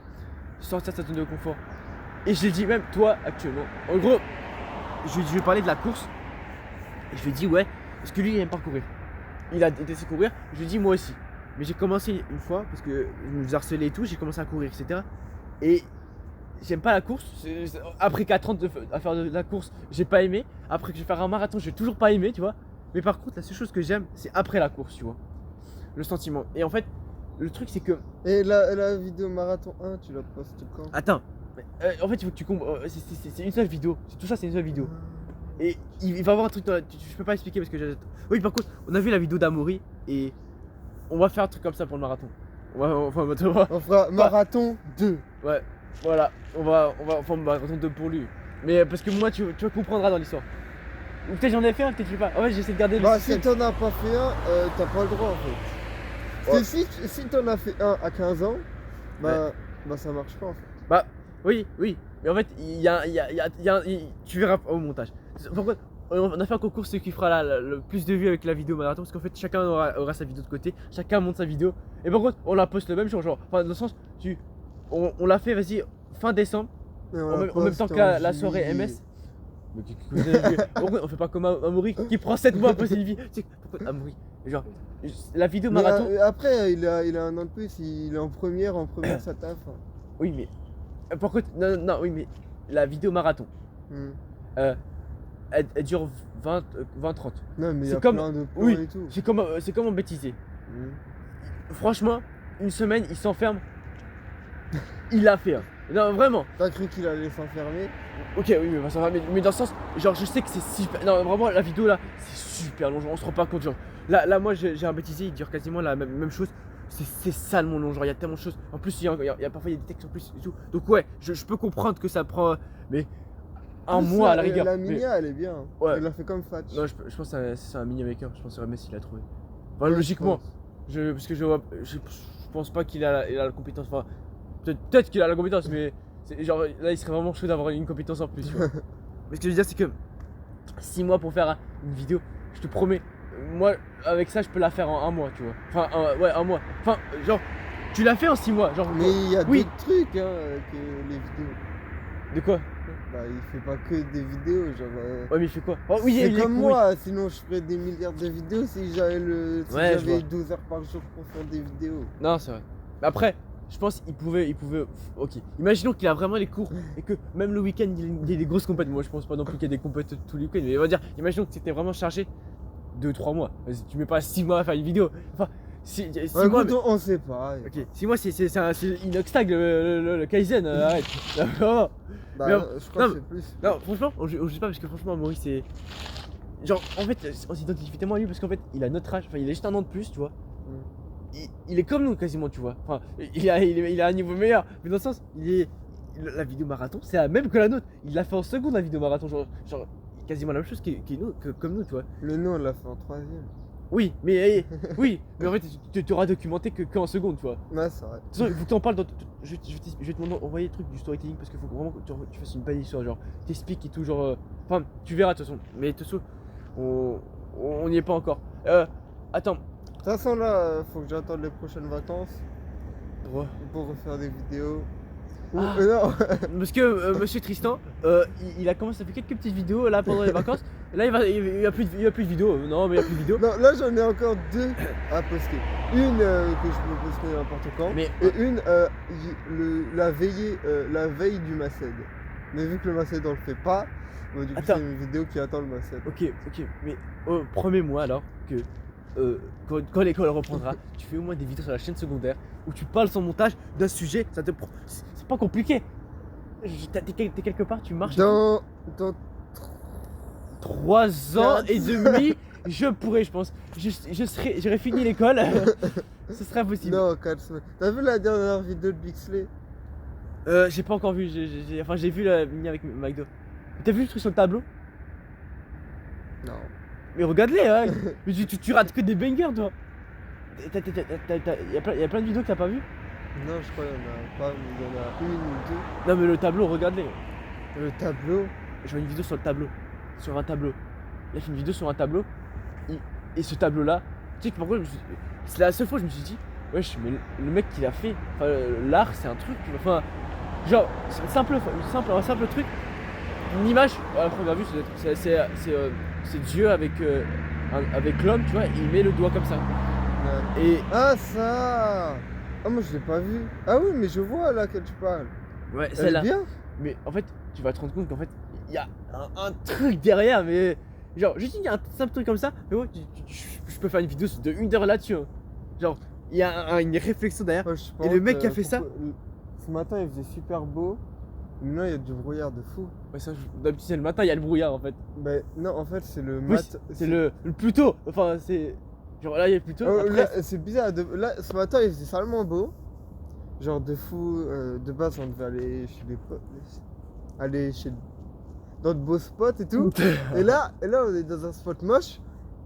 [SPEAKER 2] Sortir de sa zone de confort. Et je l'ai dit, même toi actuellement. En gros, je lui ai parlé de la course. Et je lui ai dit, ouais, parce que lui, il aime pas courir. Il a détesté courir. Je lui ai dit, moi aussi. Mais j'ai commencé une fois, parce que je nous harcelais et tout, j'ai commencé à courir, etc. Et j'aime pas la course. Après 4 ans à faire de la course, j'ai pas aimé. Après que je vais faire un marathon, j'ai toujours pas aimé, tu vois. Mais par contre, la seule chose que j'aime, c'est après la course, tu vois. Le sentiment. Et en fait, le truc, c'est que.
[SPEAKER 1] Et la vidéo marathon 1, tu la postes quand?
[SPEAKER 2] Attends. En fait, il faut que tu compres. C'est une seule vidéo. Tout ça, c'est une seule vidéo. Et il va y avoir un truc. Je peux pas expliquer parce que j'ai. Oui, par contre, on a vu la vidéo d'Amaury et on va faire un truc comme ça pour le marathon. On
[SPEAKER 1] fera marathon 2.
[SPEAKER 2] Ouais, voilà. On va faire marathon 2 pour lui. Mais parce que moi, tu comprendras dans l'histoire. Ou peut-être j'en ai fait un, peut-être je sais pas. Ouais, j'essaie de garder le
[SPEAKER 1] Bah,
[SPEAKER 2] système.
[SPEAKER 1] si t'en as pas fait un, t'as pas le droit en fait.
[SPEAKER 2] Ouais.
[SPEAKER 1] Parce que si t'en as fait un à 15 ans, bah ça marche pas en fait.
[SPEAKER 2] Bah, oui. Mais en fait, tu verras au montage. Pourquoi on a fait un concours, celui qui fera le plus de vues avec la vidéo marathon. Parce qu'en fait, chacun aura sa vidéo de côté. Chacun monte sa vidéo. Et par contre, on la poste le même jour. Genre, enfin, dans le sens, on l'a fait, vas-y, fin décembre. En même temps que la soirée MS. Mais on fait pas comme Amaury qui prend 7 mois à poser une vie. Tu sais, pourquoi Amaury? Genre, la vidéo marathon.
[SPEAKER 1] Après, il a un an de plus, il est en première ça taffe.
[SPEAKER 2] Oui, mais. Pourquoi non, oui, mais la vidéo marathon, elle dure 20-30.
[SPEAKER 1] Non, mais il y a
[SPEAKER 2] comme,
[SPEAKER 1] plein de points et tout.
[SPEAKER 2] C'est comme en bêtisé. Franchement, une semaine, il s'enferme. Il l'a fait. Hein. Non, vraiment.
[SPEAKER 1] T'as cru qu'il allait s'enfermer?
[SPEAKER 2] Ok, oui, mais, mais dans le sens, genre, je sais que c'est super. Non, vraiment, la vidéo là, c'est super long. Genre, on se rend pas compte. Genre, là moi, j'ai un bêtisé, il dure quasiment la même chose. C'est salement long. Genre, il y a tellement de choses. En plus, parfois, il y a des textes en plus et tout. Donc, ouais, je peux comprendre que ça prend. Mais un mois à la rigueur.
[SPEAKER 1] La Minia, elle est bien.
[SPEAKER 2] Ouais.
[SPEAKER 1] Elle l'a fait comme Fatch.
[SPEAKER 2] Non, je pense que c'est un mini maker. Je pense que Messi l'a trouvé. Enfin, logiquement. Parce que je pense pas qu'il a la compétence. Enfin, peut-être qu'il a la compétence, mais genre là, il serait vraiment chaud d'avoir une compétence en plus. Tu vois. Mais ce que je veux dire, c'est que 6 mois pour faire une vidéo, je te promets, moi, avec ça, je peux la faire en un mois, tu vois. Enfin, un mois. Enfin, genre, tu l'as fait en 6 mois. Genre,
[SPEAKER 1] mais il y a d'autres trucs que les vidéos.
[SPEAKER 2] De quoi?
[SPEAKER 1] Bah, il fait pas que des vidéos, genre.
[SPEAKER 2] Ouais, mais il fait quoi? Oh, oui,
[SPEAKER 1] c'est comme moi, sinon je ferais des milliards de vidéos si j'avais 12 heures par jour pour faire des vidéos.
[SPEAKER 2] Non, c'est vrai. Mais après, je pense qu'il pouvait. Ok. Imaginons qu'il a vraiment les cours et que même le week-end il y a des grosses compètes. Moi, je pense pas non plus qu'il y ait des compètes tous les week-ends. Mais on va dire, imaginons que c'était vraiment chargé 2-3 mois. Tu mets pas 6 mois à faire une vidéo. Enfin, 6 mois.
[SPEAKER 1] Écoute, on sait pas.
[SPEAKER 2] Ok, 6 mois, c'est Inoxtag, le Kaizen. Arrête. Vraiment.
[SPEAKER 1] Bah, je crois que c'est plus.
[SPEAKER 2] Non, franchement, on juge pas parce que franchement, Maurice, c'est. Genre, en fait, on s'identifie tellement à lui parce qu'en fait, il a notre âge. Enfin, il a juste un an de plus, tu vois. Il est comme nous quasiment, tu vois. Enfin, il a un niveau meilleur. Mais dans le sens, la vidéo marathon, c'est la même que la nôtre. Il l'a fait en seconde, la vidéo marathon. Genre quasiment la même chose comme nous, tu vois.
[SPEAKER 1] Le nom, on l'a fait en 3ème.
[SPEAKER 2] Oui, mais en fait, tu auras documenté qu'en seconde, tu vois.
[SPEAKER 1] Ouais, c'est vrai.
[SPEAKER 2] De toute façon, il faut que t'en parles. Je vais te envoyer le truc du storytelling parce qu'il faut vraiment que tu fasses une belle histoire. Genre, t'expliques et tout. Genre, enfin, tu verras de toute façon. Mais de toute façon, on n'y est pas encore. Attends.
[SPEAKER 1] De toute façon, là, faut que j'attende les prochaines vacances
[SPEAKER 2] Ouais.
[SPEAKER 1] pour refaire des vidéos.
[SPEAKER 2] Ah.
[SPEAKER 1] Non.
[SPEAKER 2] Parce que monsieur Tristan, il a commencé à faire quelques petites vidéos là pendant les vacances. Et là, il y a plus de vidéos. Non, mais il y a plus de vidéos.
[SPEAKER 1] Non, là j'en ai encore 2 à poster. Une que je peux poster n'importe quand.
[SPEAKER 2] Mais
[SPEAKER 1] Et une la veille du Maced. Mais vu que le Maced on le fait pas, du coup
[SPEAKER 2] Attends.
[SPEAKER 1] c'est une vidéo qui attend le Maced.
[SPEAKER 2] ok, mais promets-moi alors que quand l'école reprendra, tu fais au moins des vidéos sur la chaîne secondaire où tu parles sans montage d'un sujet. Ça te c'est pas compliqué. T'es quelque part, tu marches.
[SPEAKER 1] Dans
[SPEAKER 2] 3 ans et demi, je pourrais, je pense. J'aurais fini l'école. Ce serait possible.
[SPEAKER 1] Non, 4 semaines. T'as vu la dernière vidéo de Bixley?
[SPEAKER 2] J'ai pas encore vu. J'ai vu la mini avec McDo. T'as vu le truc sur le tableau?
[SPEAKER 1] Non.
[SPEAKER 2] Mais regarde-les, hein. Mais tu rates que des bangers, toi. Y'a plein de vidéos que t'as pas vu?
[SPEAKER 1] Non, je crois qu'il y en a pas, il y en a une ou 2.
[SPEAKER 2] Non, mais le tableau, regarde-les.
[SPEAKER 1] Le tableau.
[SPEAKER 2] Je vois une vidéo sur le tableau. Sur un tableau. Il a fait une vidéo sur un tableau. Et ce tableau-là, tu sais que pourquoi c'est la seule fois que je me suis dit, wesh, mais le mec qui l'a fait, enfin, l'art, c'est un truc. Enfin, genre, c'est un simple truc. Une image, à la première vue, c'est Dieu avec l'homme, tu vois, et il met le doigt comme ça.
[SPEAKER 1] Ouais.
[SPEAKER 2] Et
[SPEAKER 1] Ah, ça. Ah, moi je l'ai pas vu. Ah oui, mais je vois là que tu parles.
[SPEAKER 2] ouais,
[SPEAKER 1] Elle est
[SPEAKER 2] celle-là.
[SPEAKER 1] bien.
[SPEAKER 2] Mais en fait, tu vas te rendre compte qu'en fait, il y a un truc derrière, mais genre, juste il y a un simple truc comme ça, mais ouais, je peux faire une vidéo de 1 heure là-dessus. Hein. Genre, il y a une réflexion derrière.
[SPEAKER 1] Ouais, je
[SPEAKER 2] Et le
[SPEAKER 1] pense,
[SPEAKER 2] mec qui a fait ça.
[SPEAKER 1] Ce matin il faisait super beau. Maintenant il y a du brouillard de fou.
[SPEAKER 2] Ouais, ça, d'habitude, c'est le matin, il y a le brouillard en fait.
[SPEAKER 1] Ben non, en fait c'est le
[SPEAKER 2] Oui,
[SPEAKER 1] mat.
[SPEAKER 2] c'est le plus tôt. Enfin, c'est. Genre là, il y a plus tôt.
[SPEAKER 1] Oh,
[SPEAKER 2] Après,
[SPEAKER 1] là, c'est bizarre. Là, ce matin il faisait salement beau. Genre de fou. De base on devait aller chez les potes. Aller chez. Dans de beaux spots et tout. et là on est dans un spot moche.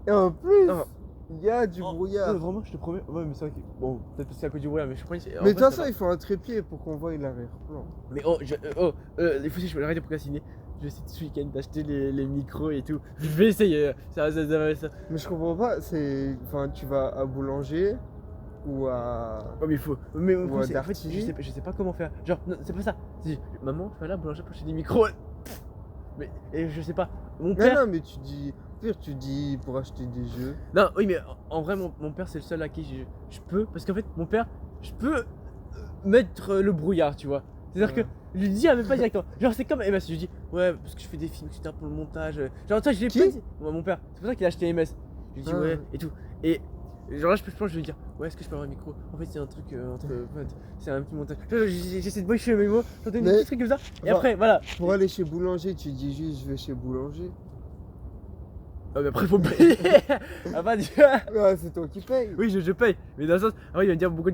[SPEAKER 1] Et en plus,
[SPEAKER 2] Ah.
[SPEAKER 1] il y a du
[SPEAKER 2] Oh,
[SPEAKER 1] brouillard.
[SPEAKER 2] ouais, vraiment, je te promets. Ouais, mais c'est vrai que. Bon, peut-être que c'est à cause du brouillard, mais je crois que c'est.
[SPEAKER 1] Mais de toute façon, il faut un trépied pour qu'on voit l'arrière-plan.
[SPEAKER 2] Mais il faut que je vais arrêter de procrastiner. Je vais essayer ce week-end d'acheter les micros et tout. Je vais essayer. Ça.
[SPEAKER 1] Mais je comprends pas, c'est. Enfin, tu vas à boulanger ou à.
[SPEAKER 2] Oh, mais il faut. Mais
[SPEAKER 1] Ou à
[SPEAKER 2] en fait,
[SPEAKER 1] Darty.
[SPEAKER 2] je sais pas comment faire. Genre, non, c'est pas ça. C'est maman, tu vas là, boulanger pour acheter des micros. Mais et je sais pas. Mon
[SPEAKER 1] Non,
[SPEAKER 2] père.
[SPEAKER 1] non, mais tu dis. Pire, tu dis pour acheter des jeux.
[SPEAKER 2] Non, oui, mais en vrai, mon père, c'est le seul à qui je peux. Parce qu'en fait, mon père, je peux mettre le brouillard, tu vois. C'est-à-dire
[SPEAKER 1] Ouais.
[SPEAKER 2] que je lui dis, ah, mais pas directement. Genre, c'est comme MS. Je lui dis, ouais, parce que je fais des films, etc. pour le montage. Genre, ça, je l'ai
[SPEAKER 1] Qui
[SPEAKER 2] pas dit. Ouais, mon père. C'est pour ça qu'il a acheté MS. Je lui dis,
[SPEAKER 1] Ah.
[SPEAKER 2] ouais, et tout. Et genre là, je pense que je vais lui dire, ouais, est-ce que je peux avoir un micro? En fait, c'est un truc entre potes. C'est un petit montage. J'essaie de boyer mes mots, j'entends des
[SPEAKER 1] Mais-
[SPEAKER 2] petits trucs comme ça. Et
[SPEAKER 1] Enfin,
[SPEAKER 2] après, voilà.
[SPEAKER 1] Pour aller chez boulanger, tu dis juste je vais chez boulanger.
[SPEAKER 2] Ah, mais après, faut payer. Ah, bah,
[SPEAKER 1] Ah, c'est toi qui paye.
[SPEAKER 2] oui, je paye. Mais dans le sens, après, il va me dire pourquoi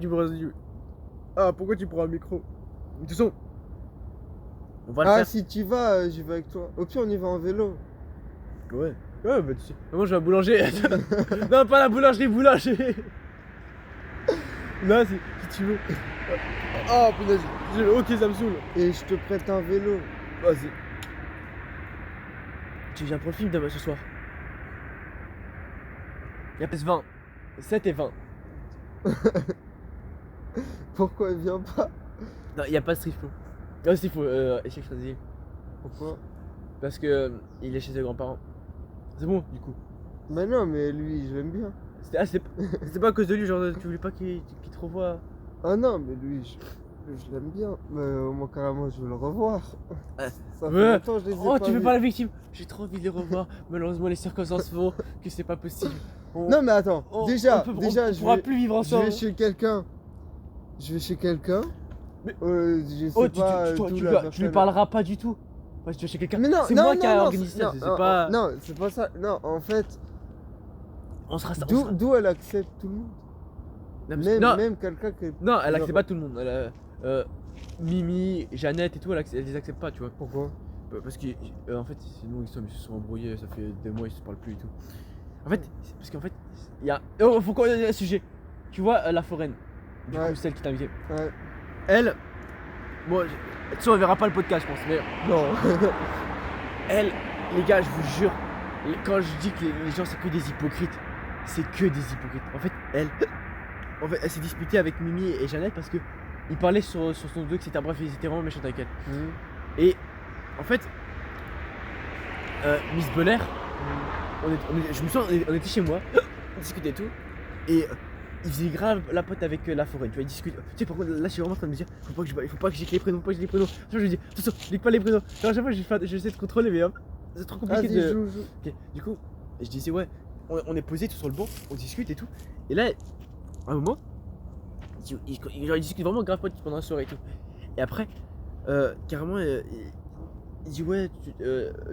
[SPEAKER 2] tu prends un micro? De toute façon, on va le
[SPEAKER 1] Ah,
[SPEAKER 2] faire.
[SPEAKER 1] si tu vas, j'y vais avec toi. Au pire, on y va en vélo.
[SPEAKER 2] Ouais. Ouais, bah tu sais. Moi, je vais à boulanger. Non, pas la boulangerie, boulanger. Non, si tu veux. Oh, punaise. Ok, ça me saoule.
[SPEAKER 1] Et je te prête un vélo.
[SPEAKER 2] Vas-y. Tu viens pour le film demain ce soir? Il y a plus 20. 7 et 20.
[SPEAKER 1] Pourquoi il vient pas?
[SPEAKER 2] Non, il n'y a pas de street flow. Ah, si, il faut échec stratégique.
[SPEAKER 1] Pourquoi?
[SPEAKER 2] Parce que il est chez ses grands-parents. C'est bon, du coup.
[SPEAKER 1] Mais non, mais lui, je l'aime bien.
[SPEAKER 2] C'était pas à cause de lui, genre tu voulais pas qu'il te revoie.
[SPEAKER 1] Ah non, mais lui, je l'aime bien. Mais moi, carrément, je veux le revoir.
[SPEAKER 2] Ouais.
[SPEAKER 1] Ça fait
[SPEAKER 2] Ouais.
[SPEAKER 1] longtemps que je les ai
[SPEAKER 2] Oh,
[SPEAKER 1] pas
[SPEAKER 2] tu veux
[SPEAKER 1] vus.
[SPEAKER 2] pas la victime? J'ai trop envie de les revoir. Malheureusement, les circonstances font que c'est pas possible.
[SPEAKER 1] Non, mais attends, déjà,
[SPEAKER 2] on
[SPEAKER 1] je
[SPEAKER 2] pourra
[SPEAKER 1] vais,
[SPEAKER 2] plus vivre
[SPEAKER 1] je
[SPEAKER 2] ensemble.
[SPEAKER 1] vais chez quelqu'un. Je vais chez quelqu'un.
[SPEAKER 2] Mais-
[SPEAKER 1] Je sais
[SPEAKER 2] Oh,
[SPEAKER 1] pas.
[SPEAKER 2] tu
[SPEAKER 1] d'où
[SPEAKER 2] lui
[SPEAKER 1] la
[SPEAKER 2] lui
[SPEAKER 1] personne-
[SPEAKER 2] parleras pas du tout. Ouais, si tu vas chez quelqu'un.
[SPEAKER 1] Mais non,
[SPEAKER 2] c'est
[SPEAKER 1] non,
[SPEAKER 2] moi
[SPEAKER 1] non,
[SPEAKER 2] qui a
[SPEAKER 1] non,
[SPEAKER 2] organisé ça.
[SPEAKER 1] non,
[SPEAKER 2] C'est
[SPEAKER 1] non,
[SPEAKER 2] pas.
[SPEAKER 1] Non, c'est pas ça. Non, en fait,
[SPEAKER 2] On sera.
[SPEAKER 1] d'où elle accepte tout le monde.
[SPEAKER 2] Non, parce que-
[SPEAKER 1] Même quelqu'un qui est.
[SPEAKER 2] non, elle
[SPEAKER 1] genre-
[SPEAKER 2] accepte pas tout le monde. Mimi, Jeannette et tout, elle les accepte pas, tu vois.
[SPEAKER 1] Pourquoi?
[SPEAKER 2] Parce que en fait, c'est nous ils se sont embrouillés, ça fait 2 mois ils se parlent plus et tout. En fait, parce qu'en fait, il y a. Oh, faut qu'on ait un sujet. Tu vois la foraine, du
[SPEAKER 1] Ouais.
[SPEAKER 2] coup celle qui t'a invité.
[SPEAKER 1] Ouais.
[SPEAKER 2] Elle, bon, de toute façon, elle verra pas le podcast, je pense, mais
[SPEAKER 1] Non.
[SPEAKER 2] elle, les gars, je vous jure, quand je dis que les gens c'est que des hypocrites, c'est que des hypocrites. En fait, elle s'est disputée avec Mimi et Jeannette parce que il parlait sur son dos, etc. Bref, ils étaient vraiment méchants avec elle.
[SPEAKER 1] Mhm.
[SPEAKER 2] Et en fait, Miss Belair, je me souviens, on était chez moi, on discutait et tout, et il faisait grave la pote avec la forêt, tu vois, il discute. Tu sais, par contre, là, je suis vraiment en train de me dire, il faut pas que j'ai les prénoms, faut pas que j'ai les prénoms. Je lui dis, attention, lis pas les prénoms. Genre, à chaque fois, j'essaie de contrôler, mais c'est trop compliqué
[SPEAKER 1] Vas-y,
[SPEAKER 2] de.
[SPEAKER 1] joue.
[SPEAKER 2] Ok, du coup, je disais, ouais, on est posé tout sur le banc, on discute et tout, et là, à un moment, il discute vraiment grave pote pendant la soirée et tout. Et après, carrément, il dit ouais,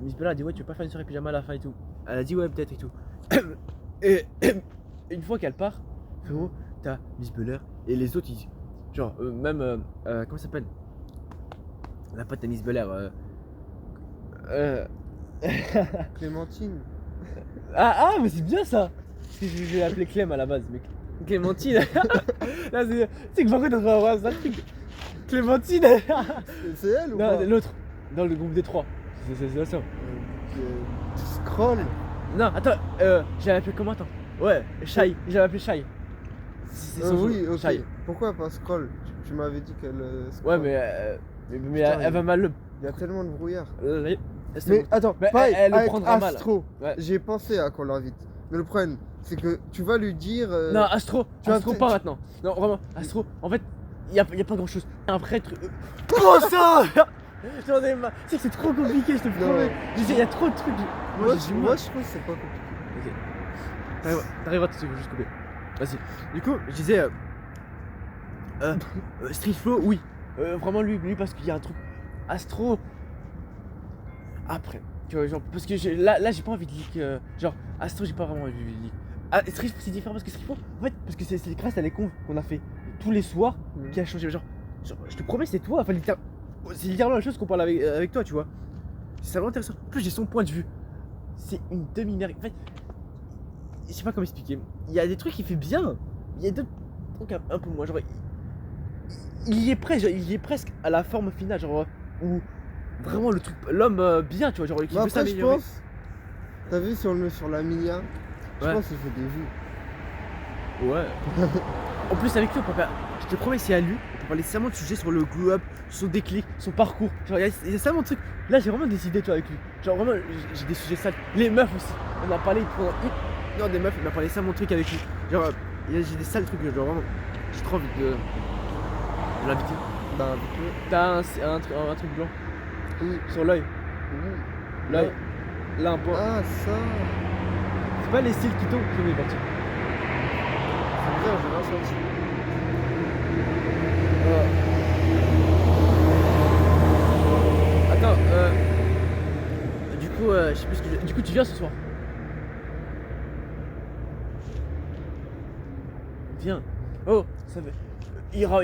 [SPEAKER 2] Miss Bella a dit ouais, tu veux pas faire une soirée pyjama à la fin et tout. Elle a dit ouais, peut-être et tout. Et une fois qu'elle part, frérot, t'as Miss Bella et les autres, ils, genre, même, comment ça s'appelle, la pote de Miss Bella,
[SPEAKER 1] Clémentine.
[SPEAKER 2] mais c'est bien ça. Parce que je vais l'appeler Clem à la base, mais Clémentine. Là, c'est que par contre, on va avoir ça truc. Clémentine.
[SPEAKER 1] C'est elle ou
[SPEAKER 2] Non,
[SPEAKER 1] pas
[SPEAKER 2] l'autre, dans le groupe des trois. C'est ça.
[SPEAKER 1] Scroll.
[SPEAKER 2] Non, attends, j'avais appelé comment, attends. Ouais, Shai, j'avais appelé Shai. C'est son
[SPEAKER 1] Oui,
[SPEAKER 2] nom,
[SPEAKER 1] ok.
[SPEAKER 2] Shai.
[SPEAKER 1] Pourquoi pas scroll? Tu m'avais dit qu'elle
[SPEAKER 2] Ouais,
[SPEAKER 1] scroll.
[SPEAKER 2] mais
[SPEAKER 1] Putain,
[SPEAKER 2] elle va mal le.
[SPEAKER 1] Il y a tellement de brouillard.
[SPEAKER 2] C'est
[SPEAKER 1] Mais
[SPEAKER 2] bon.
[SPEAKER 1] attends,
[SPEAKER 2] Mais
[SPEAKER 1] pareil,
[SPEAKER 2] elle le
[SPEAKER 1] avec
[SPEAKER 2] prendra mal.
[SPEAKER 1] Astro,
[SPEAKER 2] Ouais.
[SPEAKER 1] j'ai pensé à qu'on l'invite. Mais le problème, c'est que tu vas lui dire.
[SPEAKER 2] Non, Astro,
[SPEAKER 1] tu vas
[SPEAKER 2] Astro
[SPEAKER 1] peut-être-
[SPEAKER 2] pas maintenant. Non, vraiment, Astro, en fait, y a pas grand chose. Un vrai truc. Comment ça? J'en ai marre. Tu sais que c'est trop compliqué, je te
[SPEAKER 1] Non.
[SPEAKER 2] promets. Je disais, y a trop de trucs.
[SPEAKER 1] Moi,
[SPEAKER 2] j'ai du
[SPEAKER 1] moi,
[SPEAKER 2] mal.
[SPEAKER 1] je trouve que c'est pas compliqué.
[SPEAKER 2] Ok. T'arriveras tout de suite, faut juste couper. Vas-y. Du coup, je disais. Street Flow, oui. Vraiment lui parce qu'il y a un truc. Astro. Après. Tu vois, genre, parce que là j'ai pas envie de leak. Genre, Astro, j'ai pas vraiment envie de leak. Ah, Street Flow, c'est différent parce que Street Flow, en fait, parce que c'est grâce à les confs qu'on a fait tous les soirs qui a changé. Genre, je te promets, c'est toi. Enfin, c'est littéralement la chose qu'on parle avec toi, tu vois. C'est vraiment intéressant. En plus, j'ai son point de vue. C'est une demi-mergue. En fait, je sais pas comment expliquer. Il y a des trucs qu'il fait bien. Il y a d'autres trucs un peu moins. Genre, il y est presque, il y est presque à la forme finale, genre où vraiment le truc, l'homme bien, tu vois, genre qui
[SPEAKER 1] Mais
[SPEAKER 2] veut
[SPEAKER 1] après, je
[SPEAKER 2] s'améliorer.
[SPEAKER 1] pense. T'as vu sur la Mia, je
[SPEAKER 2] Ouais.
[SPEAKER 1] pense qu'il fait des vues.
[SPEAKER 2] Ouais. En plus avec lui, je te promets, c'est à lui. On peut parler seulement de sujets sur le glow up, son déclic, son parcours. Genre, il y a seulement de trucs. Là, j'ai vraiment des idées, tu vois, avec lui. Genre, vraiment, j'ai des sujets sales. Les meufs aussi. On a parlé pendant une heure des meufs. Il m'a parlé seulement de trucs avec lui. Genre, j'ai des sales trucs. Genre, vraiment, j'ai trop envie de l'inviter.
[SPEAKER 1] Bah, avec lui.
[SPEAKER 2] T'as un truc blanc
[SPEAKER 1] Oui.
[SPEAKER 2] sur l'œil.
[SPEAKER 1] Oui.
[SPEAKER 2] L'œil. Là, un point.
[SPEAKER 1] Ah, ça.
[SPEAKER 2] C'est pas les styles qui tombent qui est parti.
[SPEAKER 1] C'est bizarre, j'ai rien senti.
[SPEAKER 2] Attends, du coup, je sais plus ce que du coup, tu viens ce soir. Viens. Oh, ça fait. Il ira.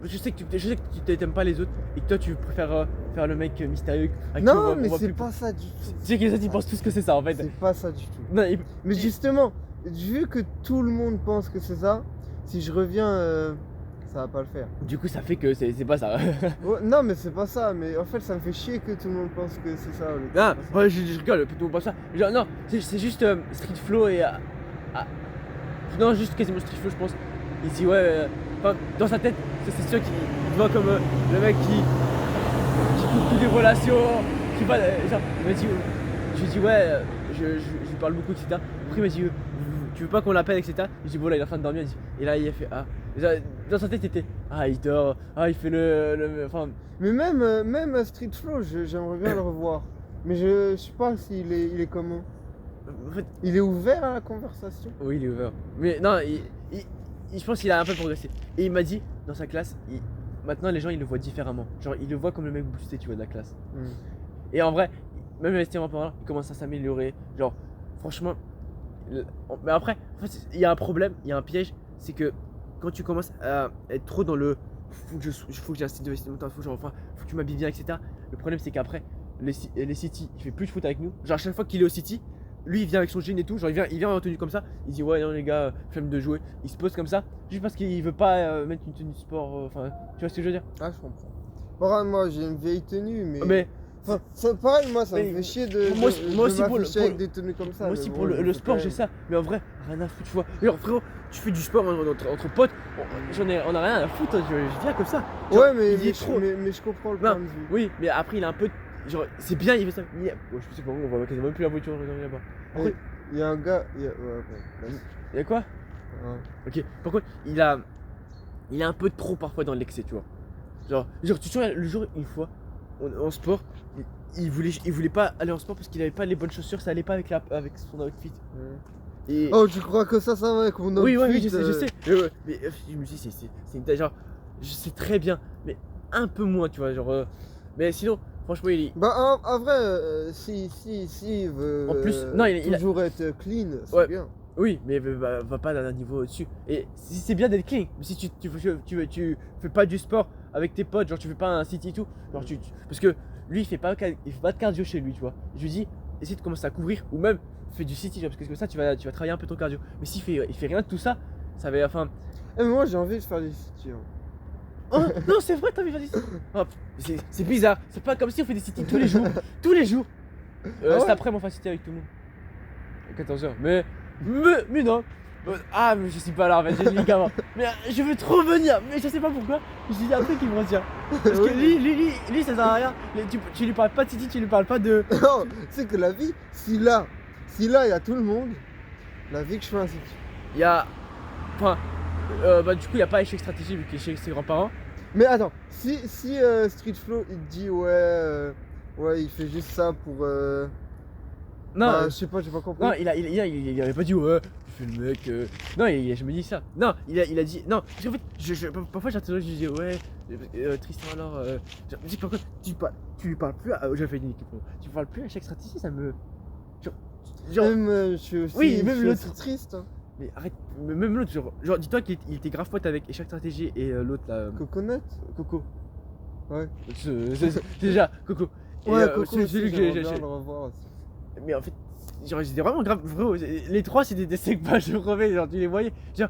[SPEAKER 2] Je sais que tu t'aimes pas les autres et que toi tu préfères faire le mec mystérieux. avec qui on
[SPEAKER 1] Non,
[SPEAKER 2] voit-
[SPEAKER 1] mais
[SPEAKER 2] on voit
[SPEAKER 1] c'est
[SPEAKER 2] plus-
[SPEAKER 1] pas ça du tout.
[SPEAKER 2] Tu sais que les autres ils pensent tous que c'est ça en fait.
[SPEAKER 1] C'est pas ça du tout.
[SPEAKER 2] Non,
[SPEAKER 1] Mais justement, vu que tout le monde pense que c'est ça, si je reviens, ça va pas le faire.
[SPEAKER 2] du coup, ça fait que c'est pas ça.
[SPEAKER 1] Ouais, non, mais c'est pas ça. Mais en fait, ça me fait chier que tout le monde pense que c'est ça.
[SPEAKER 2] Ah, ouais, je rigole, plutôt pas ça. Genre, non, c'est juste Street Flow et. Non, juste quasiment Street Flow, je pense. Il dit, ouais, enfin, dans sa tête, c'est sûr qu'il te voit comme le mec qui coupe toutes les relations. Qui va, genre, il m'a dit, je lui ai dit, ouais, je lui parle beaucoup, etc. Après, il m'a dit, tu veux pas qu'on l'appelle, etc. Je dis, voilà, il est en train de dormir. Et là, il a fait, ah. Et genre, dans sa tête, il était, ah, il dort, ah, il fait enfin,
[SPEAKER 1] Mais même Street Flow, j'aimerais bien le revoir. Mais je sais pas s'il est, il est comment.
[SPEAKER 2] en fait,
[SPEAKER 1] Il est ouvert à la conversation.
[SPEAKER 2] oui, il est ouvert. Mais non, je pense qu'il a un peu progressé. Et il m'a dit, dans sa classe, maintenant les gens ils le voient différemment. Genre, ils le voient comme le mec boosté, tu vois, de la classe. Et en vrai, même investir par là, il commence à s'améliorer. Genre, franchement. Mais après, en fait, il y a un problème, il y a un piège. C'est que quand tu commences à être trop dans le faut que j'ai un style de vestimentaire, faut que tu m'habilles bien, etc. Le problème, c'est qu'après, les City, il fait plus de foot avec nous. Genre, à chaque fois qu'il est au City, lui il vient avec son jean et tout. Genre, il vient en tenue comme ça. Il dit, ouais, non, les gars, flemme de jouer. Il se pose comme ça, juste parce qu'il veut pas mettre une tenue de sport. Enfin, tu vois ce que je veux dire?
[SPEAKER 1] Ah, je comprends. Bon, moi, j'ai une vieille tenue, mais.
[SPEAKER 2] Mais
[SPEAKER 1] Enfin, ça, pareil, moi, ça
[SPEAKER 2] Mais
[SPEAKER 1] me fait chier de,
[SPEAKER 2] moi
[SPEAKER 1] de,
[SPEAKER 2] moi
[SPEAKER 1] de
[SPEAKER 2] aussi, pour le-
[SPEAKER 1] m'afficher
[SPEAKER 2] pour
[SPEAKER 1] avec des tenues comme ça.
[SPEAKER 2] Moi
[SPEAKER 1] mais
[SPEAKER 2] aussi
[SPEAKER 1] bon,
[SPEAKER 2] pour
[SPEAKER 1] je
[SPEAKER 2] le
[SPEAKER 1] fais
[SPEAKER 2] sport
[SPEAKER 1] quand
[SPEAKER 2] j'ai
[SPEAKER 1] même.
[SPEAKER 2] ça, mais en vrai rien à foutre tu vois. Genre frérot, tu fais du sport entre potes, on a rien à foutre, je viens comme ça. Genre,
[SPEAKER 1] Ouais, mais,
[SPEAKER 2] il est trop.
[SPEAKER 1] mais je comprends le
[SPEAKER 2] Non,
[SPEAKER 1] point de vue.
[SPEAKER 2] oui, mais après il a un peu. Genre c'est bien, il fait ça. Ouais, je sais pas, on voit quasiment même plus la voiture là-bas. Par contre,
[SPEAKER 1] Il y a un gars. Ouais, bon, laisse.
[SPEAKER 2] il y a quoi?
[SPEAKER 1] Ouais.
[SPEAKER 2] Ok, par contre, il est un peu trop parfois dans l'excès, tu vois. Genre tu te souviens, le jour, une fois, en sport, il voulait pas aller en sport parce qu'il avait pas les bonnes chaussures, ça allait pas avec son outfit. Et...
[SPEAKER 1] Oh, tu crois que ça va avec mon
[SPEAKER 2] oui,
[SPEAKER 1] outfit,
[SPEAKER 2] je sais. Mais je me dis, c'est une taille, genre, je sais très bien, mais un peu moins, tu vois, genre. Mais sinon, franchement, il est.
[SPEAKER 1] Bah, en vrai, si il veut
[SPEAKER 2] En plus, non, il a-
[SPEAKER 1] toujours être clean, c'est
[SPEAKER 2] Ouais.
[SPEAKER 1] bien.
[SPEAKER 2] Oui, mais va pas d'un niveau au-dessus. Et si c'est bien d'être clean, mais si tu fais pas du sport avec tes potes, genre tu fais pas un city et tout, genre parce que lui il fait pas de cardio chez lui, tu vois. Je lui dis, essaye de commencer à courir ou même fais du city, genre, parce que comme ça tu vas travailler un peu ton cardio. Mais s'il fait rien de tout ça, ça va. Enfin.
[SPEAKER 1] Eh, mais moi, j'ai envie de faire des city.
[SPEAKER 2] Oh non, c'est vrai, t'as envie de faire des city. Oh, c'est bizarre, c'est pas comme si on fait des city tous les jours. Tous les jours.
[SPEAKER 1] ouais.
[SPEAKER 2] Cet après, on fait city avec tout le monde. À 14h. Mais non. Ah, mais je suis pas là en fait, j'ai dit gamin. Mais je veux trop venir, mais je sais pas pourquoi. J'ai dit un truc qui me retient. Parce que lui, ça sert à rien. Tu lui parles pas de City, tu lui parles pas de.
[SPEAKER 1] Non, c'est que la vie, si là, il y a tout le monde, la vie que je fais un city.
[SPEAKER 2] Il y a. Enfin. Bah, du coup, il y a pas échec stratégie vu qu'il est chez ses grands-parents.
[SPEAKER 1] Mais attends, si Street Flow, il te dit, ouais, il fait juste ça pour.
[SPEAKER 2] Non,
[SPEAKER 1] Bah, je sais pas, j'ai pas compris.
[SPEAKER 2] non, il avait pas dit ouais, tu fais le mec. Non, il a jamais dit ça. Non, il a dit. Non, parce qu'en fait, parfois j'entends, je dis ouais, Tristan alors. Je me dis pourquoi tu lui parles plus. J'ai fait une équipe. Tu parles plus à chaque stratégie, ça me. Genre.
[SPEAKER 1] Même, je suis aussi,
[SPEAKER 2] Oui,
[SPEAKER 1] je
[SPEAKER 2] même
[SPEAKER 1] suis
[SPEAKER 2] l'autre.
[SPEAKER 1] aussi triste. Hein.
[SPEAKER 2] Mais arrête, même l'autre, genre dis-toi qu'il était grave pote avec chaque stratégie et l'autre là.
[SPEAKER 1] Coconut.
[SPEAKER 2] Coco.
[SPEAKER 1] Ouais.
[SPEAKER 2] C'est déjà, Coco. Et,
[SPEAKER 1] Ouais, Coco,
[SPEAKER 2] celui
[SPEAKER 1] aussi,
[SPEAKER 2] que
[SPEAKER 1] j'aimerais
[SPEAKER 2] j'ai.
[SPEAKER 1] bien le revoir aussi.
[SPEAKER 2] Mais en fait, genre j'étais vraiment grave, frérot, les trois c'était des secs pas de brevet, genre tu les voyais, genre,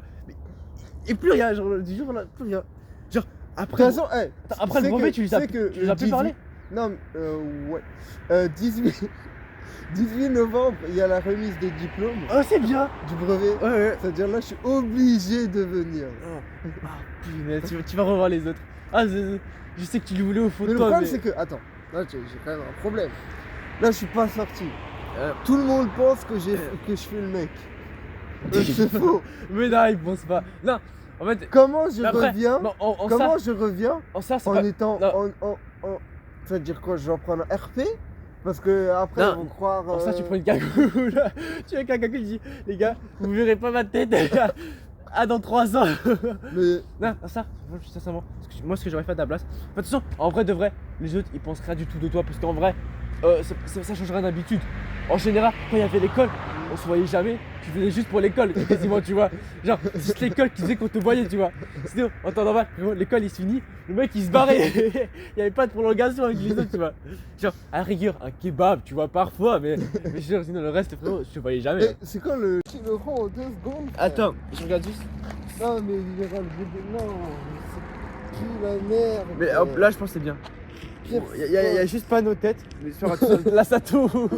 [SPEAKER 2] et plus rien, genre du jour là, plus rien. Genre,
[SPEAKER 1] De
[SPEAKER 2] après,
[SPEAKER 1] toute façon, hey,
[SPEAKER 2] après le
[SPEAKER 1] sais
[SPEAKER 2] brevet,
[SPEAKER 1] que-
[SPEAKER 2] tu les
[SPEAKER 1] sais
[SPEAKER 2] as
[SPEAKER 1] que
[SPEAKER 2] plus parlé.
[SPEAKER 1] Non, ouais. 18 novembre, il y a la remise des diplômes
[SPEAKER 2] Oh, c'est bien.
[SPEAKER 1] du brevet.
[SPEAKER 2] Ouais.
[SPEAKER 1] C'est-à-dire là, je suis obligé de venir.
[SPEAKER 2] Ah, punaise, tu vas revoir les autres. Ah, je sais que tu le voulais au fond
[SPEAKER 1] Mais
[SPEAKER 2] de
[SPEAKER 1] le
[SPEAKER 2] toi,
[SPEAKER 1] problème, c'est que, attends, là, j'ai quand même un problème. Là, je suis pas sorti. Tout le monde pense que je suis le mec. C'est faux.
[SPEAKER 2] Mais non, ils pensent pas. Non, en fait,
[SPEAKER 1] Comment je
[SPEAKER 2] mais après,
[SPEAKER 1] reviens
[SPEAKER 2] non, en
[SPEAKER 1] Comment
[SPEAKER 2] ça,
[SPEAKER 1] je reviens
[SPEAKER 2] en ça, c'est
[SPEAKER 1] en
[SPEAKER 2] pas.
[SPEAKER 1] étant
[SPEAKER 2] non.
[SPEAKER 1] c'est-à-dire quoi, je vais en prendre un RP parce que après
[SPEAKER 2] Non,
[SPEAKER 1] ils vont croire.
[SPEAKER 2] En ça, tu prends une cagoule. Tu as quelqu'un qui dit, les gars, vous verrez pas ma tête. Ah, dans 3 ans.
[SPEAKER 1] Mais
[SPEAKER 2] Non, ça, sincèrement, moi ce que j'aurais fait à ta place. De toute façon, en vrai de vrai, les autres ils pensent rien du tout de toi parce qu'en vrai, ça change rien d'habitude. En général, quand il y avait l'école, on se voyait jamais, tu venais juste pour l'école, quasiment, tu vois. Genre, c'est juste l'école qui faisait qu'on te voyait, tu vois. Sinon, en temps normal, frérot, l'école il se finit, le mec il se barrait. Il y avait pas de prolongation avec les autres, tu vois. Genre, à la rigueur, un kebab, tu vois, parfois, mais genre, sinon le reste, frérot, je te voyais jamais.
[SPEAKER 1] eh, c'est quand le le rond en 2 secondes frère.
[SPEAKER 2] Attends, je regarde juste.
[SPEAKER 1] Non mais il ira le bout de. Non, c'est qui la merde.
[SPEAKER 2] Mais hop, là, je pense que c'est bien.
[SPEAKER 1] Pire
[SPEAKER 2] Il y a juste pas nos têtes, mais sur la Sato. Non,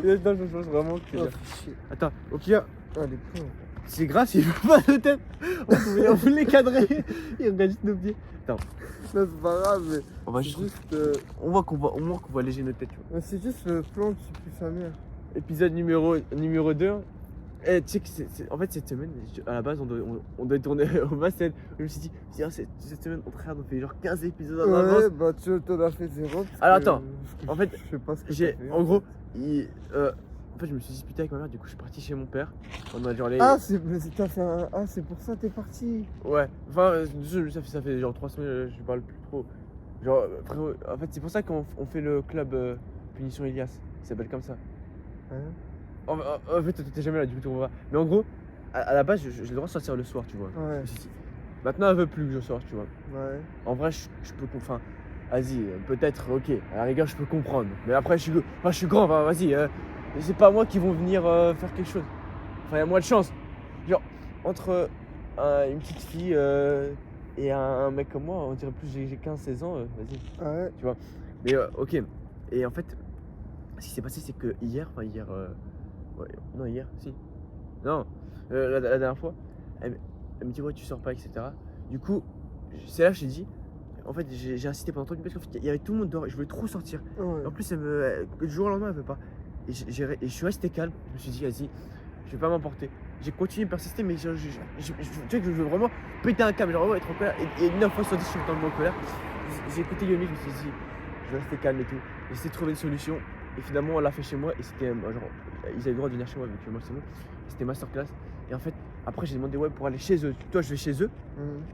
[SPEAKER 2] je pense vraiment que c'est
[SPEAKER 1] Oh,
[SPEAKER 2] bien.
[SPEAKER 1] chier.
[SPEAKER 2] Attends, au pire,
[SPEAKER 1] Ah, les pauvres.
[SPEAKER 2] c'est grave s'il veut pas nos têtes. On peut les cadrer. Il regarde juste nos pieds.
[SPEAKER 1] Non, c'est pas grave, mais
[SPEAKER 2] On va
[SPEAKER 1] c'est
[SPEAKER 2] juste.
[SPEAKER 1] juste.
[SPEAKER 2] On voit qu'on va alléger nos têtes, tu vois.
[SPEAKER 1] Mais c'est juste le plan qui pue sa mère.
[SPEAKER 2] Épisode numéro 2. Eh, tu sais que en fait, cette semaine, à la base, on doit tourner au Massel. Je me suis dit, tiens, cette semaine, on fait genre 15 épisodes en avance.
[SPEAKER 1] Ouais, bah tu t'en as fait 0.
[SPEAKER 2] Alors, attends. En fait,
[SPEAKER 1] je sais pas ce que
[SPEAKER 2] J'ai,
[SPEAKER 1] t'as fait.
[SPEAKER 2] en gros, en fait, je me suis disputé avec ma mère, du coup, je suis parti chez mon père. On a genre les.
[SPEAKER 1] Ah, t'as fait un. Ah, c'est pour ça que t'es parti.
[SPEAKER 2] Ouais, enfin, ça fait genre 3 semaines, je parle plus trop. Genre, frérot, en fait, c'est pour ça qu'on fait le club Punition Elias. Il s'appelle comme ça.
[SPEAKER 1] Hein
[SPEAKER 2] En fait, t'étais jamais là, du coup, tu vois. Mais en gros, à la base, j'ai le droit de sortir le soir, tu vois.
[SPEAKER 1] Ouais.
[SPEAKER 2] Je me suis dit, maintenant, elle veut plus que je sorte, tu vois.
[SPEAKER 1] Ouais.
[SPEAKER 2] En vrai, je peux comprendre. Vas-y, peut-être, ok, à la rigueur, je peux comprendre. Mais après, je suis grand, enfin, vas-y, c'est pas moi qui vont venir faire quelque chose. Enfin, il y a moins de chance. Genre, entre une petite fille et un mec comme moi, on dirait plus j'ai 15-16 ans, vas-y.
[SPEAKER 1] Ouais.
[SPEAKER 2] Mais ok. Et en fait, ce qui s'est passé, c'est que hier, ouais, non, hier, si. Non, la dernière fois, elle me dit, ouais, tu sors pas, etc. Du coup, c'est là que je t'ai dit, en fait, j'ai insisté pendant 30 minutes parce qu'en fait, il y avait tout le monde dehors et je voulais trop sortir.
[SPEAKER 1] Ouais.
[SPEAKER 2] En plus, du jour au lendemain, elle veut pas. Et je suis resté calme. Je me suis dit, vas-y, je vais pas m'emporter. J'ai continué de persister, mais tu sais que je veux vraiment péter un câble, genre vraiment être en colère. Et 9 fois sur 10, je suis dans le mot colère. J'ai écouté Yomi, je me suis dit, je vais rester calme et tout. J'essaie de trouver une solution. Et finalement, on l'a fait chez moi. Et c'était genre, ils avaient le droit de venir chez moi, vu que moi, c'est bon. C'était masterclass. Et en fait, après, j'ai demandé, ouais, pour aller chez eux. Toi, je vais chez eux.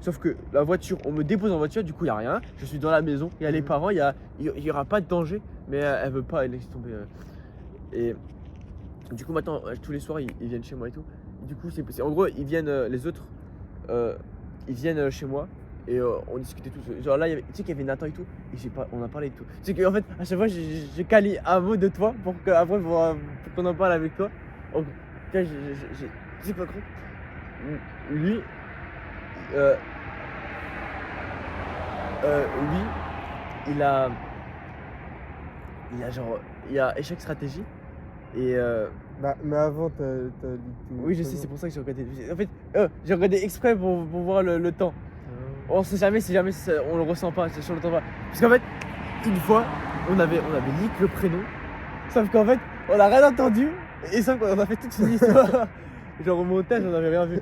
[SPEAKER 2] Sauf que la voiture, on me dépose en voiture, du coup, il n'y a rien. Je suis dans la maison, il y a les parents, il y aura pas de danger. Mais elle veut pas, elle laisse tomber. Et du coup, maintenant, tous les soirs, ils viennent chez moi et tout. Du coup, en gros, ils viennent, les autres, ils viennent chez moi et on discutait tous. Genre là, tu sais qu'il y avait Nathan et tout, et on a parlé et tout. Tu sais qu'en fait, à chaque fois, j'ai calé un mot de toi pour qu'on en parle avec toi. Donc, tu sais pas quoi. Lui, il a échec stratégie et
[SPEAKER 1] Bah, mais avant, t'as dit tout.
[SPEAKER 2] oui, je sais, c'est pour ça que j'ai regardé. En fait, j'ai regardé exprès pour voir le temps. On sait jamais si jamais on le ressent pas, sur le temps pas. Parce qu'en fait, une fois, on avait leak le prénom, sauf qu'en fait, on a rien entendu, et sauf qu'on a fait toute une histoire. Genre au montage, on avait rien vu.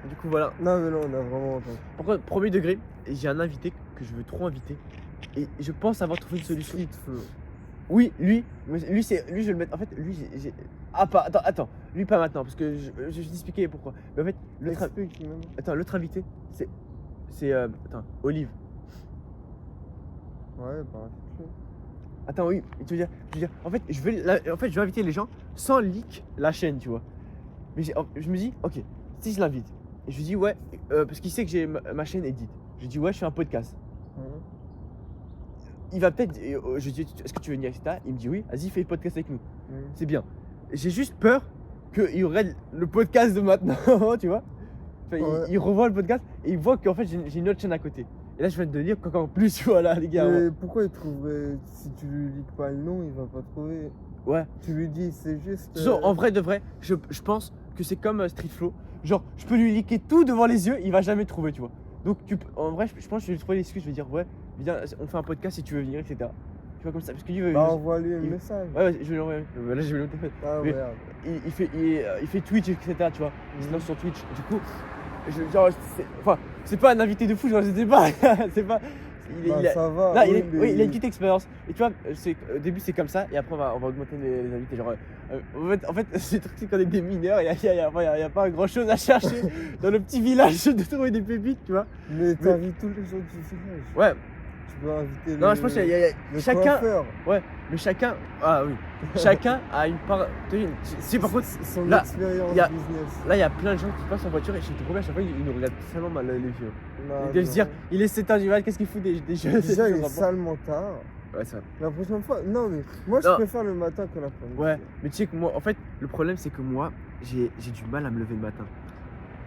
[SPEAKER 2] Du coup, voilà.
[SPEAKER 1] Non, mais non, on a vraiment entendu.
[SPEAKER 2] Par contre, premier degré, j'ai un invité que je veux trop inviter, et je pense avoir trouvé une solution. Oui, lui, je vais le mettre. En fait, lui, j'ai. Ah, pas. Attends, lui, pas maintenant, parce que je vais t'expliquer pourquoi. Mais en fait, l'autre invité, c'est. Attends, Olive.
[SPEAKER 1] Ouais, bah, c'est sûr.
[SPEAKER 2] Attends, oui, tu veux dire. En fait, je vais inviter les gens sans leak la chaîne, tu vois. Mais je me dis, ok, si je l'invite, et je lui dis, ouais, parce qu'il sait que j'ai ma chaîne Edit. Je lui dis, ouais, je fais un podcast. Il va peut-être. Je lui dis, est-ce que tu veux venir, etc. Il me dit, oui, vas-y, fais le podcast avec nous. C'est bien. J'ai juste peur qu'il regarde le podcast de maintenant, tu vois. Enfin,
[SPEAKER 1] Ouais.
[SPEAKER 2] il revoit le podcast et il voit qu'en fait j'ai une autre chaîne à côté. Et là je viens de dire qu'encore plus, voilà les gars.
[SPEAKER 1] Mais pourquoi il trouverait. Si tu lui lis pas le nom, il va pas trouver.
[SPEAKER 2] Ouais.
[SPEAKER 1] Tu lui dis, c'est juste.
[SPEAKER 2] Genre, en vrai de vrai, je pense que c'est comme Street Flow. Genre, je peux lui liker tout devant les yeux, il va jamais trouver, tu vois. Donc, en vrai, je pense que je vais lui trouver l'excuse. Je vais dire, ouais, viens, on fait un podcast si tu veux venir, etc. Tu vois, comme ça. Parce que lui veut.
[SPEAKER 1] Bah, envoie-lui un message.
[SPEAKER 2] Ouais, je vais lui envoyer. Là, je vais le téléphone.
[SPEAKER 1] Ah,
[SPEAKER 2] Mais
[SPEAKER 1] merde.
[SPEAKER 2] il fait Twitch, etc. Tu vois. Il se lance sur Twitch. Du coup, c'est pas un invité de fou, genre, je sais pas. C'est pas.
[SPEAKER 1] Ça va.
[SPEAKER 2] Là,
[SPEAKER 1] oui,
[SPEAKER 2] il a une petite expérience. Et tu vois, au début c'est comme ça, et après on va augmenter les invités. Genre, en fait c'est le truc, c'est qu'on est des mineurs, il y a pas grand chose à chercher dans le petit village de trouver des pépites, tu vois.
[SPEAKER 1] Mais t'invites tous les gens du village.
[SPEAKER 2] Ouais,
[SPEAKER 1] Tu peux inviter
[SPEAKER 2] non, je pense qu'il y a
[SPEAKER 1] le
[SPEAKER 2] chacun.
[SPEAKER 1] coiffeur.
[SPEAKER 2] Ouais, mais chacun. Ah oui, chacun a une part. Si par contre,
[SPEAKER 1] Son
[SPEAKER 2] là,
[SPEAKER 1] expérience
[SPEAKER 2] il y a-
[SPEAKER 1] business.
[SPEAKER 2] là il y a plein de gens qui passent en voiture et je te promets, à chaque fois ils nous regardent tellement mal les vieux.
[SPEAKER 1] Non,
[SPEAKER 2] Ils doivent se dire, il est 7h du mat, qu'est-ce qu'il fout des jeux
[SPEAKER 1] Déjà, il est salement tard.
[SPEAKER 2] Ouais, ça.
[SPEAKER 1] La prochaine fois, non, mais moi je
[SPEAKER 2] Non.
[SPEAKER 1] préfère le matin que l'après-midi.
[SPEAKER 2] Ouais, mais tu sais que moi, en fait, le problème c'est que moi, j'ai du mal à me lever le matin.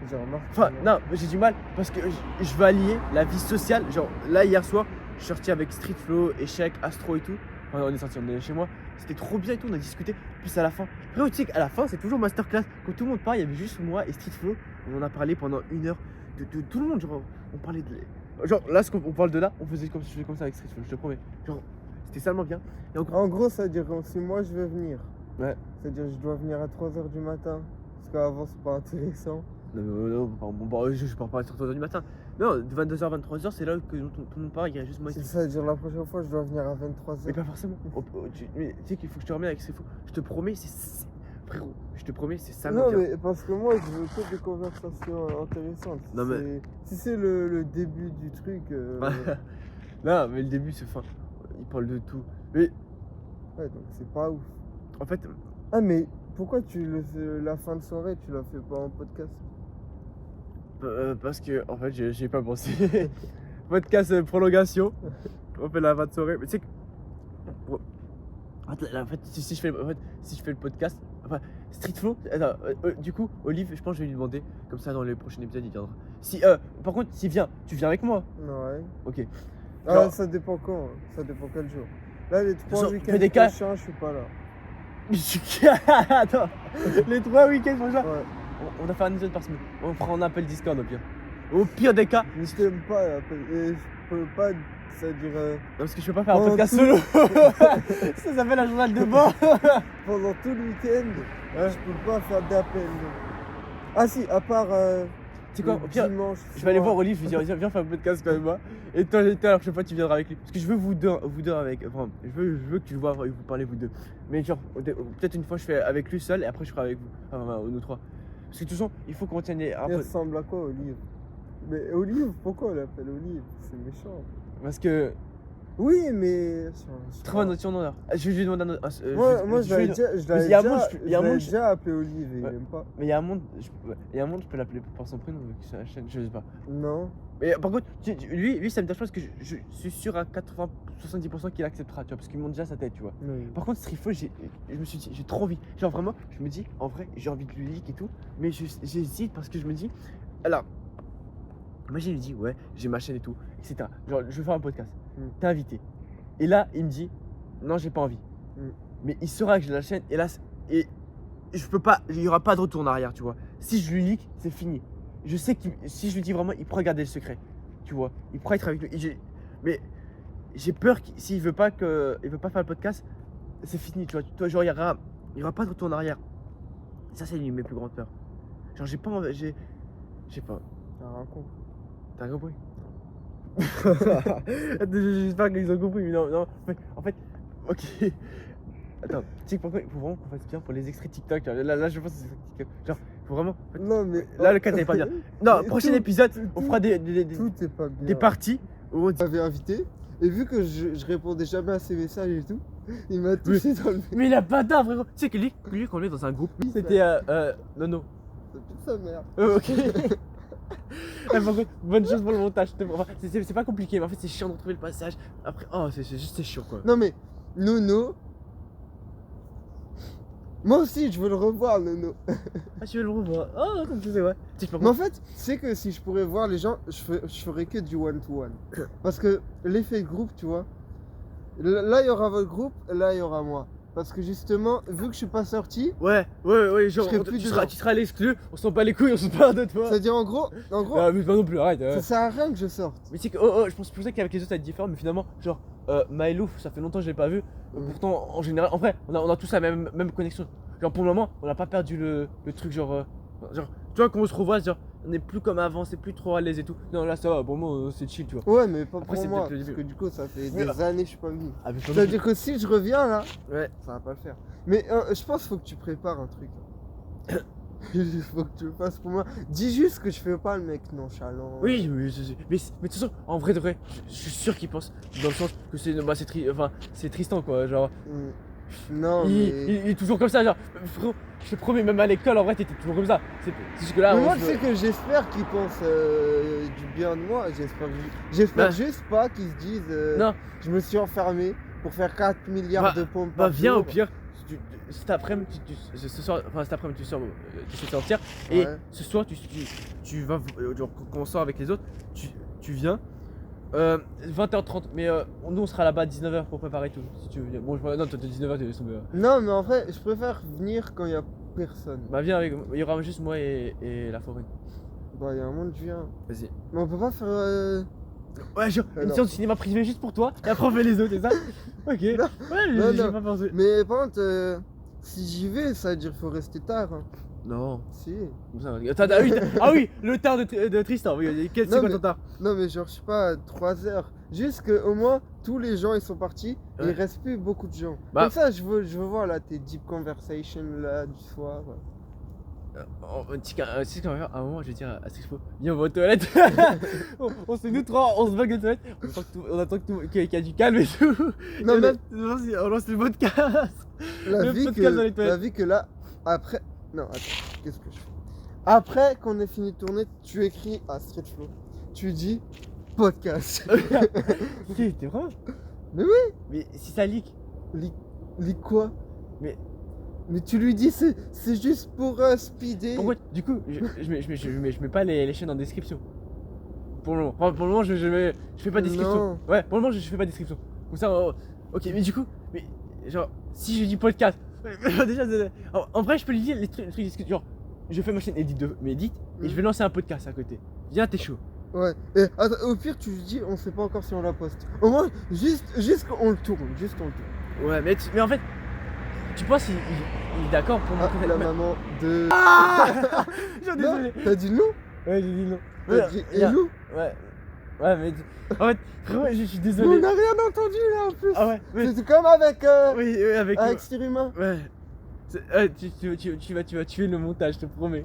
[SPEAKER 1] J'ai remarqué.
[SPEAKER 2] Enfin, non, j'ai du mal parce que je veux allier la vie sociale. Genre, là, hier soir, je suis sorti avec Street Flow, Échec, Astro et tout. Enfin, on est sorti, on est chez moi. C'était trop bien et tout, on a discuté. Puis à la fin, frérot, tu sais qu'à la fin, c'est toujours masterclass. Quand tout le monde parle, il y avait juste moi et Street Flow. On en a parlé pendant 1 heure de tout le monde. Genre, on parlait de. Genre, là, ce qu'on parle de là, on faisait comme, je faisais comme ça avec Street Flow, je te promets. Genre, c'était salement bien. Et encore.
[SPEAKER 1] En gros, ça veut dire que si moi je veux venir,
[SPEAKER 2] Ouais.
[SPEAKER 1] c'est-à-dire que je dois venir à 3h du matin. Parce qu'avant, c'est pas intéressant.
[SPEAKER 2] Non, mais non, je pars pas à 3h du matin. Non, de 22h, 23h, c'est là que tout le monde part. Il y a juste moi et
[SPEAKER 1] C'est
[SPEAKER 2] Street
[SPEAKER 1] ça, veut dire la prochaine fois, je dois venir à 23h.
[SPEAKER 2] Mais pas forcément. Mais tu sais qu'il faut que je te remette avec ces faux. Je te promets, frérot, je te promets, c'est ça.
[SPEAKER 1] Non, mais parce que moi, je veux que des conversations intéressantes.
[SPEAKER 2] Non, mais-
[SPEAKER 1] Si c'est le début du truc.
[SPEAKER 2] Non, mais le début, c'est fin. Il parle de tout. Mais
[SPEAKER 1] Ouais, donc c'est pas ouf.
[SPEAKER 2] en fait,
[SPEAKER 1] Ah, mais pourquoi la fin de soirée, tu la fais pas en podcast?
[SPEAKER 2] parce que, en fait, j'ai pas pensé. Podcast prolongation. On fait la fin de soirée. Mais tu sais que. En fait, si je fais le podcast. Enfin, Street Flow. Attends, du coup, Olive, je pense que je vais lui demander. Comme ça, dans les prochains épisodes, il viendra. Par contre, s'il vient, tu viens avec moi.
[SPEAKER 1] Ouais.
[SPEAKER 2] Ok.
[SPEAKER 1] Ah,
[SPEAKER 2] Genre-
[SPEAKER 1] ça dépend quand, ça dépend quel jour. Là, les 3
[SPEAKER 2] Genre,
[SPEAKER 1] week-ends
[SPEAKER 2] PDK.
[SPEAKER 1] prochains, je suis pas là.
[SPEAKER 2] Attends, les 3 week-ends prochains.
[SPEAKER 1] Ouais.
[SPEAKER 2] On va faire un épisode par semaine. On prend un appel Discord au pire. Au pire des cas.
[SPEAKER 1] Mais je t'aime pas, et je peux pas, c'est-à-dire
[SPEAKER 2] Non, parce que je peux pas faire un
[SPEAKER 1] Pendant
[SPEAKER 2] podcast
[SPEAKER 1] tout-
[SPEAKER 2] solo. Ça s'appelle un journal de bord.
[SPEAKER 1] pendant tout le week-end,
[SPEAKER 2] Ouais.
[SPEAKER 1] je peux pas faire d'appel. non. Ah si, à part
[SPEAKER 2] C'est quoi,
[SPEAKER 1] le
[SPEAKER 2] au pire,
[SPEAKER 1] dimanche
[SPEAKER 2] je vais aller
[SPEAKER 1] soir.
[SPEAKER 2] voir Olive, je vais dire viens faire un podcast quand même moi. Et toi, la prochaine fois tu viendras avec lui. Parce que je veux vous deux avec. Enfin, je veux que tu le vois et vous parlez vous deux. Mais genre, peut-être une fois je fais avec lui seul et après je ferai avec vous. Enfin, nous trois. Parce que de toute façon, il faut qu'on tienne un
[SPEAKER 1] Il
[SPEAKER 2] peu.
[SPEAKER 1] ressemble à quoi, Olive? Mais Olive, pourquoi on l'appelle Olive? C'est méchant.
[SPEAKER 2] Parce que.
[SPEAKER 1] Oui, mais.
[SPEAKER 2] Très bonne notion d'honneur. Je lui demande un autre.
[SPEAKER 1] Moi, je l'avais déjà,
[SPEAKER 2] il y a un monde, il y a un monde,
[SPEAKER 1] déjà appelé Olive et il
[SPEAKER 2] Ouais.
[SPEAKER 1] aime pas.
[SPEAKER 2] Mais il y a un monde, je peux l'appeler par son prénom sur la chaîne, je sais pas.
[SPEAKER 1] Non.
[SPEAKER 2] Mais par contre, lui ça me dérange pas parce que je suis sûr à 70% qu'il acceptera, tu vois, parce qu'il monte déjà sa tête, tu vois.
[SPEAKER 1] Oui.
[SPEAKER 2] Par contre, Strifo, je me suis dit, j'ai trop envie. Genre vraiment, je me dis, en vrai, j'ai envie de lui leak et tout, mais j'hésite parce que je me dis, alors, moi j'ai lui dit, ouais, j'ai ma chaîne et tout, etc. Genre, je veux faire un podcast, t'es invité. Et là, il me dit, non, j'ai pas envie. Mais il saura que j'ai la chaîne, et là, et je peux pas, il y aura pas de retour en arrière, tu vois. Si je lui leak, c'est fini. Je sais que si je lui dis vraiment, il pourra garder le secret, tu vois. Il pourra être avec lui. Mais j'ai peur que s'il veut pas faire le podcast, c'est fini, tu vois. Genre, il y aura pas de retour en arrière. Ça, c'est une de mes plus grandes peurs. Genre, j'ai pas envie, je sais pas.
[SPEAKER 1] T'as rien compris.
[SPEAKER 2] T'as compris? J'espère qu'ils ont compris, mais non. Mais en fait, ok. Attends, tu sais pourquoi il faut vraiment qu'on fasse bien pour les extraits TikTok. Là, je pense que c'est TikTok. Genre, faut vraiment.
[SPEAKER 1] Non, mais.
[SPEAKER 2] Là, le cadre n'est pas bien. Non,
[SPEAKER 1] Mais
[SPEAKER 2] prochain
[SPEAKER 1] tout-
[SPEAKER 2] épisode,
[SPEAKER 1] tout-
[SPEAKER 2] on fera des
[SPEAKER 1] Tout est pas bien.
[SPEAKER 2] parties où on dit.
[SPEAKER 1] Il m'avait invité, et vu que je répondais jamais à ses messages et tout, il m'a touché dans le.
[SPEAKER 2] Mais il a pas d'art, frérot. Tu sais que lui, quand on est dans un groupe,
[SPEAKER 1] Oui,
[SPEAKER 2] c'était. Non.
[SPEAKER 1] Ça pue sa mère.
[SPEAKER 2] Ok. Par contre, bonne chose pour le montage. Enfin, c'est pas compliqué, mais en fait, c'est chiant de retrouver le passage. Après, oh, c'est chiant quoi.
[SPEAKER 1] Non, mais. Nono. Moi aussi, je veux le revoir, Nono.
[SPEAKER 2] Ah, tu veux le revoir? Oh, comme tu sais, ouais. Tu sais que par
[SPEAKER 1] Mais en
[SPEAKER 2] contre,
[SPEAKER 1] fait, c'est que si je pourrais voir les gens, je ferais que du one-to-one. Parce que l'effet groupe, tu vois. Là, il y aura votre groupe, là, il y aura moi. Parce que justement, vu que je suis pas sorti,
[SPEAKER 2] ouais, genre,
[SPEAKER 1] Je serais plus dedans.
[SPEAKER 2] tu seras à l'exclu, on s'en bat les couilles, on se parle de toi.
[SPEAKER 1] c'est-à-dire en gros,
[SPEAKER 2] Ah, mais pas non plus, arrête.
[SPEAKER 1] ça sert à rien que je sorte.
[SPEAKER 2] Mais tu sais que, je pense pour ça qu'avec les autres ça va être différent, mais finalement, genre, Maëlouf, ça fait longtemps que je l'ai pas vu. Pourtant, en général, en vrai, on a tous la même connexion. Genre, pour le moment, on n'a pas perdu le truc, genre, tu vois, quand on se revoit, genre, on n'est plus comme avant, c'est plus trop à l'aise et tout. Non, là, ça va, pour moi, c'est chill, tu vois.
[SPEAKER 1] Ouais, mais pas
[SPEAKER 2] Après,
[SPEAKER 1] pour
[SPEAKER 2] c'est
[SPEAKER 1] moi.
[SPEAKER 2] peut-être le
[SPEAKER 1] Parce
[SPEAKER 2] début.
[SPEAKER 1] que du coup, ça fait
[SPEAKER 2] Mais
[SPEAKER 1] des années que je suis pas venu.
[SPEAKER 2] Ah, mais
[SPEAKER 1] Ça veut dire que si je reviens là,
[SPEAKER 2] Ouais.
[SPEAKER 1] ça va pas le faire. Mais je pense qu'il faut que tu prépares un truc. Il faut que tu le fasses pour moi. Dis juste que je fais pas le mec nonchalant.
[SPEAKER 2] Oui, mais de toute façon, en vrai de vrai, je suis sûr qu'il pense dans le sens que c'est Tristan quoi, genre.
[SPEAKER 1] Non,
[SPEAKER 2] il,
[SPEAKER 1] mais.
[SPEAKER 2] il est toujours comme ça, genre, frérot, je te promets, même à l'école, en vrai, t'étais toujours comme ça. C'est juste que là,
[SPEAKER 1] Mais
[SPEAKER 2] on
[SPEAKER 1] moi,
[SPEAKER 2] se-
[SPEAKER 1] tu sais que j'espère qu'ils pensent du bien de moi. J'espère
[SPEAKER 2] Bah.
[SPEAKER 1] juste pas qu'ils se disent
[SPEAKER 2] Non,
[SPEAKER 1] je me suis enfermé pour faire 4 milliards de pompes
[SPEAKER 2] bah
[SPEAKER 1] par
[SPEAKER 2] viens
[SPEAKER 1] jour.
[SPEAKER 2] au pire, cet après-midi, ce soir, enfin cet après-midi, tu sais sortir, et
[SPEAKER 1] Ouais.
[SPEAKER 2] ce soir, tu vas, genre, quand on sort avec les autres, tu viens. 20h30, mais nous on sera là-bas à 19h pour préparer tout. Si tu veux. Bon, non, toi, 19h, tu laisses tomber.
[SPEAKER 1] Non, mais en vrai, je préfère venir quand il y a personne.
[SPEAKER 2] Bah, viens avec, il y aura juste moi et la forêt.
[SPEAKER 1] Bah, il y a un monde, je viens.
[SPEAKER 2] Vas-y.
[SPEAKER 1] Mais on peut pas faire.
[SPEAKER 2] Ouais, genre, une
[SPEAKER 1] non.
[SPEAKER 2] séance de cinéma privée juste pour toi, et après on fait les autres, c'est ça? Ok.
[SPEAKER 1] Non.
[SPEAKER 2] Ouais,
[SPEAKER 1] Non,
[SPEAKER 2] j'ai
[SPEAKER 1] non.
[SPEAKER 2] pas pensé.
[SPEAKER 1] Mais par contre, si j'y vais, ça veut dire qu'il faut rester tard. Hein.
[SPEAKER 2] Non.
[SPEAKER 1] Si.
[SPEAKER 2] Comme ça, attends, ah oui, le tard de Tristan, oui, c'est
[SPEAKER 1] Non,
[SPEAKER 2] quoi
[SPEAKER 1] mais-
[SPEAKER 2] ton tard?
[SPEAKER 1] Non, mais genre, je sais pas, 3 heures. Juste que au moins, tous les gens ils sont partis et
[SPEAKER 2] Ouais.
[SPEAKER 1] il reste plus beaucoup de gens.
[SPEAKER 2] Bah.
[SPEAKER 1] Comme ça, je veux voir là tes deep conversations là du soir.
[SPEAKER 2] Tu sais qu'on va faire, à un moment, je vais dire à Sexpo, viens, on va aux toilettes. on se fait nous trois, on se bug aux toilettes, on attend qu'il y a du calme et tout.
[SPEAKER 1] Non,
[SPEAKER 2] Et
[SPEAKER 1] mais
[SPEAKER 2] on lance le podcast.
[SPEAKER 1] la
[SPEAKER 2] le
[SPEAKER 1] vie,
[SPEAKER 2] podcast dans les
[SPEAKER 1] que,
[SPEAKER 2] toilettes.
[SPEAKER 1] la vie que là, après. Non, attends, qu'est-ce que je fais? Après qu'on ait fini de tourner, tu écris à Street Flow. Tu dis podcast.
[SPEAKER 2] T'es vraiment?
[SPEAKER 1] Mais oui.
[SPEAKER 2] Mais si ça leak.
[SPEAKER 1] Lis quoi?
[SPEAKER 2] Mais-
[SPEAKER 1] Mais tu lui dis c'est juste pour speeder.
[SPEAKER 2] Pourquoi? Du coup, je mets pas les chaînes en description. Pour le moment. Enfin, pour le moment, je fais pas de description.
[SPEAKER 1] Non.
[SPEAKER 2] Ouais, pour le moment, je fais pas de description. Comme ça, Ok, mais du coup, mais genre, si je dis podcast, déjà, en vrai, je peux lui dire les trucs, genre, je fais ma chaîne edit mais edit, et je vais lancer un podcast à côté. Viens, t'es chaud.
[SPEAKER 1] Ouais. Et attends, au pire, tu lui dis, on sait pas encore si on la poste. Au moins, juste qu'on le tourne. Juste qu'on le tourne.
[SPEAKER 2] Ouais, mais en fait, tu penses qu'il est d'accord pour
[SPEAKER 1] Ah,
[SPEAKER 2] montrer
[SPEAKER 1] la maman de.
[SPEAKER 2] Genre,
[SPEAKER 1] Non,
[SPEAKER 2] désolé.
[SPEAKER 1] t'as dit non?
[SPEAKER 2] Ouais, j'ai dit non.
[SPEAKER 1] T'as dit
[SPEAKER 2] y a-
[SPEAKER 1] hello?
[SPEAKER 2] Ouais. Ouais, mais en fait, frérot, je suis
[SPEAKER 1] Mais
[SPEAKER 2] désolé.
[SPEAKER 1] on n'a rien entendu là en plus.
[SPEAKER 2] Ah ouais, mais
[SPEAKER 1] C'est comme avec.
[SPEAKER 2] oui, oui, avec
[SPEAKER 1] Sirima.
[SPEAKER 2] ouais. Tu vas tuer le montage, je te promets.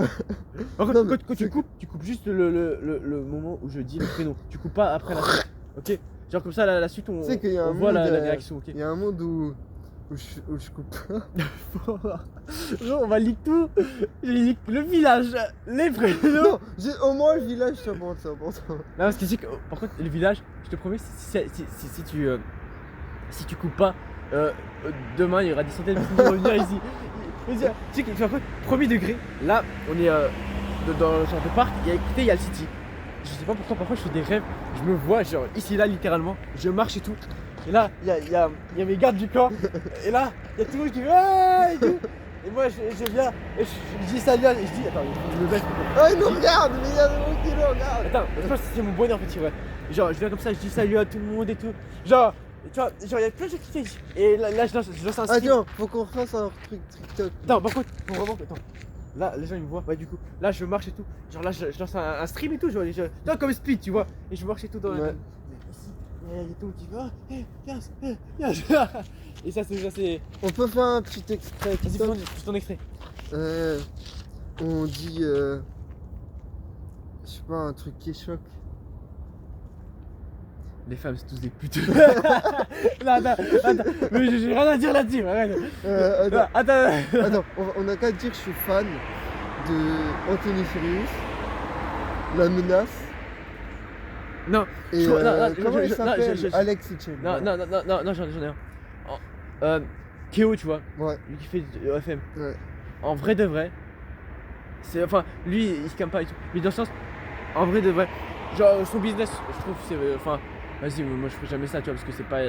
[SPEAKER 2] Par
[SPEAKER 1] Non,
[SPEAKER 2] contre,
[SPEAKER 1] mais
[SPEAKER 2] quand tu coupes, tu coupes juste le moment où je dis le prénom. Tu coupes pas après la suite. Ok? Genre comme ça, la suite, on,
[SPEAKER 1] Tu sais qu'il y a
[SPEAKER 2] on
[SPEAKER 1] un
[SPEAKER 2] voit
[SPEAKER 1] monde,
[SPEAKER 2] la réaction. Ok?
[SPEAKER 1] Il y a un monde où je coupe pas.
[SPEAKER 2] Genre, on va leak tout. J'ai leak le village, les prénoms.
[SPEAKER 1] Non, au moins le village, c'est important.
[SPEAKER 2] Non, parce que tu sais que, par contre, le village, je te promets, si tu coupes pas, demain il y aura des centaines de personnes qui vont venir ici. Tu sais que, par contre, premier degré, là, on est dans le genre de parc, et à côté, il y a le city. Je sais pas pourquoi, parfois je fais des rêves, je me vois, genre ici, là, littéralement, je marche et tout. Et là, il y a mes gardes du corps, et là, il y a tout le monde qui fait ouais, et tout. Et moi, je viens, et je dis salut, et je dis, attends, je me baisse.
[SPEAKER 1] Ah, il nous regarde, mais il y a des gens qui nous regardent.
[SPEAKER 2] Attends, je pense que c'est mon bonheur en fait, ouais. Genre, je viens comme ça, je dis salut à tout le monde et tout. Genre, tu vois, genre, il y a plein de gens qui disent. Et là je lance un stream.
[SPEAKER 1] Attends, faut qu'on refasse un truc TikTok.
[SPEAKER 2] Attends, par contre, faut vraiment que. Attends. Là, les gens ils me voient, ouais, du coup. Là, je marche et tout. Genre, là, je lance un stream et tout. Genre, tu vois, comme Speed, tu vois. Et je marche et tout dans
[SPEAKER 1] Ouais.
[SPEAKER 2] ici. Il y a tout le monde qui va. Viens. Et ça, c'est.
[SPEAKER 1] On peut faire un petit extrait
[SPEAKER 2] Vas-y,
[SPEAKER 1] TikTok.
[SPEAKER 2] fais ton extrait.
[SPEAKER 1] On dit. Je sais pas, un truc qui choque.
[SPEAKER 2] Les femmes, c'est tous des putes. Attends. Mais j'ai rien à dire là-dessus, arrête. Attends.
[SPEAKER 1] Attends, on a qu'à dire que je suis fan de Anthony Furious, La Menace.
[SPEAKER 2] Non.
[SPEAKER 1] Et comment il s'appelle
[SPEAKER 2] je-
[SPEAKER 1] Alex Hitchen.
[SPEAKER 2] Non, j'en ai un. Kéo, tu vois,
[SPEAKER 1] Ouais,
[SPEAKER 2] lui qui fait du FM.
[SPEAKER 1] ouais.
[SPEAKER 2] En vrai de vrai, c'est. Enfin, lui, il se calme pas et tout. Mais dans le sens, en vrai de vrai, genre son business, je trouve, c'est. Enfin, vas-y, moi je ferai jamais ça, tu vois, parce que c'est pas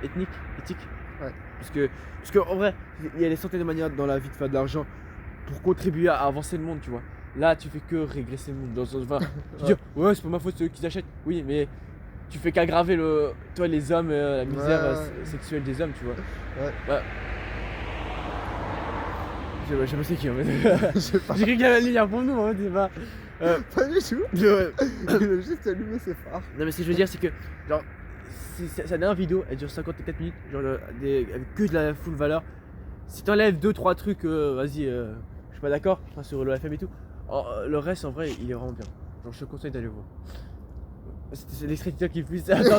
[SPEAKER 2] éthique.
[SPEAKER 1] Ouais.
[SPEAKER 2] Parce que en vrai, il y a des centaines de manières dans la vie de faire de l'argent pour contribuer à avancer le monde, tu vois. Là, tu fais que régresser le monde. Dans le sens, enfin, tu dis, ouais, c'est pas ma faute, c'est eux qui achètent. Oui, mais tu fais qu'aggraver toi, les hommes, la misère
[SPEAKER 1] Ouais.
[SPEAKER 2] sexuelle des hommes, tu vois.
[SPEAKER 1] Ouais.
[SPEAKER 2] Bah. Je sais pas c'est qui en fait.
[SPEAKER 1] Je sais pas.
[SPEAKER 2] J'ai cru qu'il y avait un lien pour nous en fait, c'est pas.
[SPEAKER 1] Pas du tout.
[SPEAKER 2] Ouais.
[SPEAKER 1] Il a juste allumé ses phares.
[SPEAKER 2] Non, mais ce que je veux dire, c'est que, genre, sa dernière vidéo, elle dure 54 minutes, genre, avec que de la full valeur. Si t'enlèves 2-3 trucs, vas-y, je suis pas d'accord, enfin, sur le FM et tout. Le reste, en vrai, il est vraiment bien. Genre, je te conseille d'aller voir. C'est l'extrait TikTok qui plus. Attends,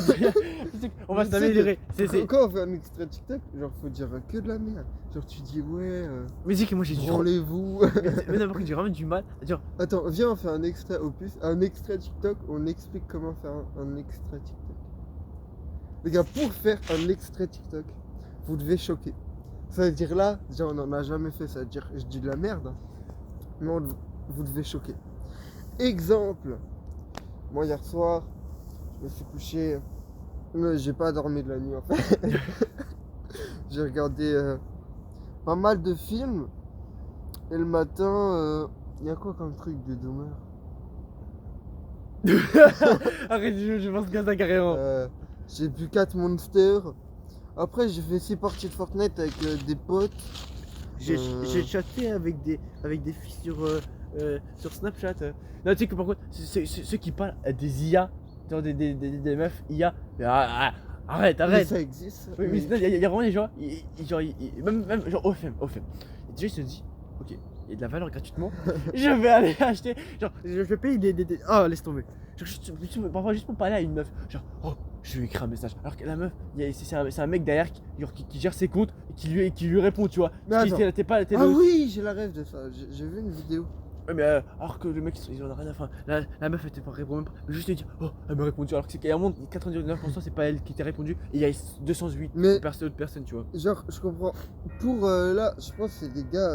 [SPEAKER 2] on va
[SPEAKER 1] Tu sais
[SPEAKER 2] s'améliorer.
[SPEAKER 1] que Quand on fait un extrait TikTok, genre faut dire que de la merde. Genre tu dis ouais,
[SPEAKER 2] Mais dis que moi j'ai du
[SPEAKER 1] branlez-vous.
[SPEAKER 2] Mais non, par contre, j'ai vraiment du mal à dire.
[SPEAKER 1] Attends, viens on fait un extrait au plus. Un extrait TikTok, on explique comment faire un extrait TikTok. Les gars, pour faire un extrait TikTok, vous devez choquer. Ça veut dire là, déjà on n'en a jamais fait, ça veut dire je dis de la merde. Hein. Mais vous devez choquer. Exemple, moi hier soir, je me suis couché, mais j'ai pas dormi de la nuit en fait. J'ai regardé pas mal de films et le matin, il y a quoi comme truc de dommage?
[SPEAKER 2] Arrête, je pense que ça carrément.
[SPEAKER 1] J'ai bu 4 Monsters. Après, j'ai fait 6 parties de Fortnite avec des potes.
[SPEAKER 2] J'ai chatté avec des filles sur Snapchat. Non, tu sais que par contre, ceux qui parlent à des IA, genre des meufs IA, mais arrête.
[SPEAKER 1] Mais ça existe.
[SPEAKER 2] Oui, mais il y a vraiment des gens, même genre au FM. Déjà, ils se disent, ok, il y a de la valeur gratuitement, je vais aller acheter, genre, je vais payer des. Oh, laisse tomber. Genre, parfois, juste pour parler à une meuf, genre, oh, je lui écris un message. Alors que la meuf, c'est un mec derrière qui gère ses comptes et qui lui répond, tu vois.
[SPEAKER 1] Mais
[SPEAKER 2] Parce
[SPEAKER 1] attends.
[SPEAKER 2] t'es
[SPEAKER 1] Ah oui, j'ai la rêve de ça. J'ai vu une vidéo.
[SPEAKER 2] Ouais, mais alors que le mec, ils en ont rien à faire. La meuf, elle te répond même pas. Mais juste, elle dit, oh, elle m'a répondu. Alors que c'est qu'il y a un monde, 99%, c'est pas elle qui t'a répondu. Et il y a 208
[SPEAKER 1] Mais-
[SPEAKER 2] autres personnes, tu vois.
[SPEAKER 1] Genre, je comprends. Pour là, je pense que c'est des gars.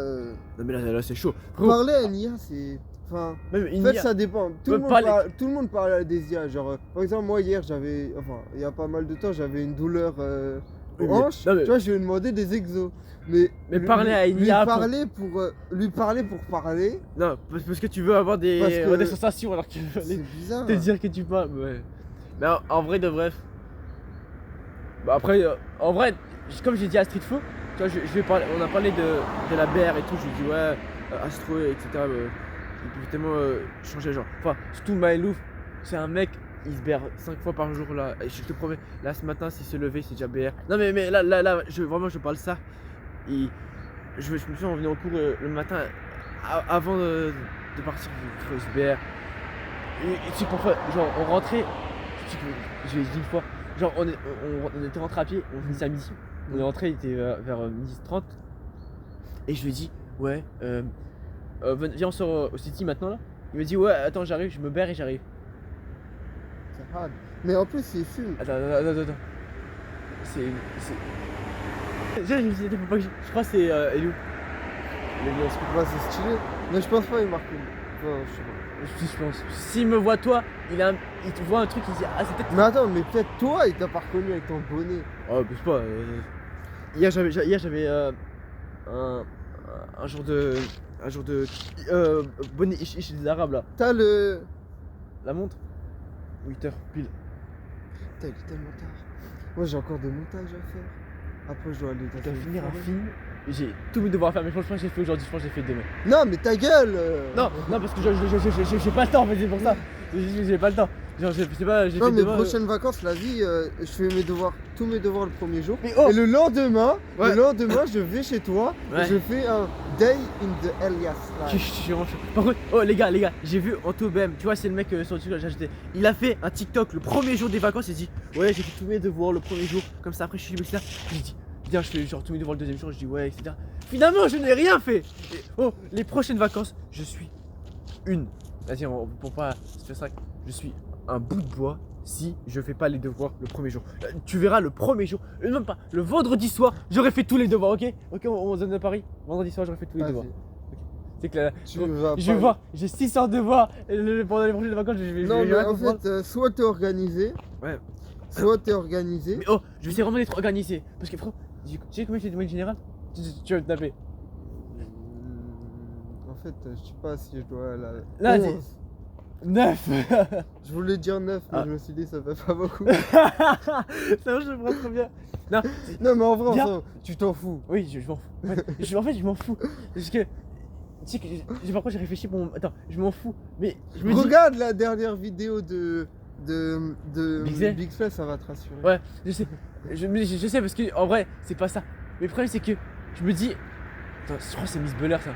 [SPEAKER 2] Non, mais là c'est chaud. Frérot,
[SPEAKER 1] Parler à une IA, c'est. Enfin.
[SPEAKER 2] même
[SPEAKER 1] En
[SPEAKER 2] une
[SPEAKER 1] fait,
[SPEAKER 2] IA.
[SPEAKER 1] ça dépend. Tout
[SPEAKER 2] Ouais,
[SPEAKER 1] le monde parle à des IA. Genre, par exemple, moi hier, j'avais. Enfin, il y a pas mal de temps, j'avais une douleur hanches,
[SPEAKER 2] non, mais-
[SPEAKER 1] tu vois, je vais lui demander des exos. Mais
[SPEAKER 2] parler à une IA pour-
[SPEAKER 1] lui parler pour parler,
[SPEAKER 2] Non, parce que tu veux avoir
[SPEAKER 1] Parce que-
[SPEAKER 2] des sensations alors qu'il veut
[SPEAKER 1] c'est bizarre.
[SPEAKER 2] te dire que tu parles. Ouais. Mais en vrai de bref. Bah après, en vrai, comme j'ai dit à Street Fo, tu vois, je vais parler, on a parlé de la BR et tout, je lui ai dit ouais, Astro, etc. Il peut tellement changer genre. Enfin, surtout Maëlouf, c'est un mec, il se BR 5 fois par jour là. Et je te promets, là ce matin, s'il s'est levé, c'est déjà BR. Non mais là, vraiment, je parle ça. Et je me suis envenu en cours le matin avant de partir, je se BR. Et tu sais parfois, genre on rentrait, je l'ai dit une fois, genre on était rentré à pied, on finissait à midi. On est rentré, il était vers midi 30. Et je lui ai dit, ouais, viens on sort au City maintenant là. Il me dit, ouais, attends, j'arrive, je me berre et j'arrive.
[SPEAKER 1] C'est hard. Mais en plus, il fume.
[SPEAKER 2] Attends. C'est. Je me suis dit, faut pas que je crois que c'est Elou. Il est venu en scooter.
[SPEAKER 1] Ouais, c'est stylé. Mais je pense pas il marque une. Non, je sais pas.
[SPEAKER 2] Je pense. S'il me voit toi, il te voit un truc, il dit, ah c'est peut-être.
[SPEAKER 1] Mais attends, mais peut-être toi, il t'a pas reconnu avec ton bonnet.
[SPEAKER 2] Oh, je sais pas. Hier j'avais un jour de. Bonnet chez les Arabes là.
[SPEAKER 1] T'as le.
[SPEAKER 2] La montre 8h pile.
[SPEAKER 1] Putain, il est tellement tard. Moi, j'ai encore des montages à faire. Après, je dois aller dans
[SPEAKER 2] Je dois
[SPEAKER 1] une
[SPEAKER 2] finir un
[SPEAKER 1] forêt.
[SPEAKER 2] film. J'ai tous mes devoirs à faire, mais je pense pas que j'ai fait aujourd'hui, je pense que j'ai fait demain.
[SPEAKER 1] Non, mais ta gueule
[SPEAKER 2] Non, parce que j'ai pas le temps, mais c'est pour ça. J'ai pas le temps. Genre, je sais pas, j'ai
[SPEAKER 1] Non,
[SPEAKER 2] fait
[SPEAKER 1] mais
[SPEAKER 2] demain.
[SPEAKER 1] prochaines vacances, la vie, je fais mes devoirs, tous mes devoirs le premier jour.
[SPEAKER 2] Mais oh
[SPEAKER 1] Et le lendemain,
[SPEAKER 2] Ouais.
[SPEAKER 1] je vais chez toi
[SPEAKER 2] Ouais.
[SPEAKER 1] et je fais un day in the Elias
[SPEAKER 2] Je
[SPEAKER 1] life.
[SPEAKER 2] suis vraiment chaud. Par contre, oh les gars, j'ai vu Anto BM, tu vois, c'est le mec sur le TikTok que j'ai acheté. Il a fait un TikTok le premier jour des vacances, il dit ouais, j'ai fait tous mes devoirs le premier jour, comme ça après je suis chez là. J'ai dit, viens, je fais genre tous mes devoirs le deuxième jour, je dis ouais, etc. Finalement, je n'ai rien fait. Et, oh, les prochaines vacances, je suis vas-y, pour pas se faire ça, je suis un bout de bois si je fais pas les devoirs le premier jour. Tu verras le premier jour, même pas, le vendredi soir, j'aurai fait tous les devoirs, ok? Ok, on se donne à Paris, vendredi soir, j'aurai fait tous les
[SPEAKER 1] Vas-y.
[SPEAKER 2] devoirs. C'est que là,
[SPEAKER 1] Tu vas
[SPEAKER 2] je vais
[SPEAKER 1] pas-
[SPEAKER 2] voir, j'ai 600 devoirs et pendant les prochaines vacances, je vais
[SPEAKER 1] Non,
[SPEAKER 2] je
[SPEAKER 1] mais
[SPEAKER 2] vais
[SPEAKER 1] en
[SPEAKER 2] comprendre.
[SPEAKER 1] fait, soit t'es organisé,
[SPEAKER 2] Ouais.
[SPEAKER 1] soit t'es organisé.
[SPEAKER 2] Mais oh, je vais essayer vraiment d'être organisé. Parce que frérot, tu sais combien j'ai de moyenne générale? Tu vas me taper.
[SPEAKER 1] En fait, je sais pas si je dois la.
[SPEAKER 2] Là,
[SPEAKER 1] 11.
[SPEAKER 2] 9.
[SPEAKER 1] Je voulais dire 9, mais
[SPEAKER 2] Ah.
[SPEAKER 1] je me suis dit ça fait pas beaucoup.
[SPEAKER 2] Ça va, je me prends trop bien. Non,
[SPEAKER 1] Non, mais en vrai,
[SPEAKER 2] Viens.
[SPEAKER 1] tu t'en fous.
[SPEAKER 2] oui, je m'en fous. En fait, je m'en fous. Parce que, tu sais que, par contre, j'ai réfléchi pour mon. Attends, je m'en fous. Mais je me dis.
[SPEAKER 1] Regarde la dernière vidéo de
[SPEAKER 2] Big Zay.
[SPEAKER 1] Big Zay, ça va te rassurer.
[SPEAKER 2] Ouais, je sais. Je sais parce que, en vrai, c'est pas ça. Mais le problème, c'est que je me dis. Attends, je crois que c'est Miss Buller ça.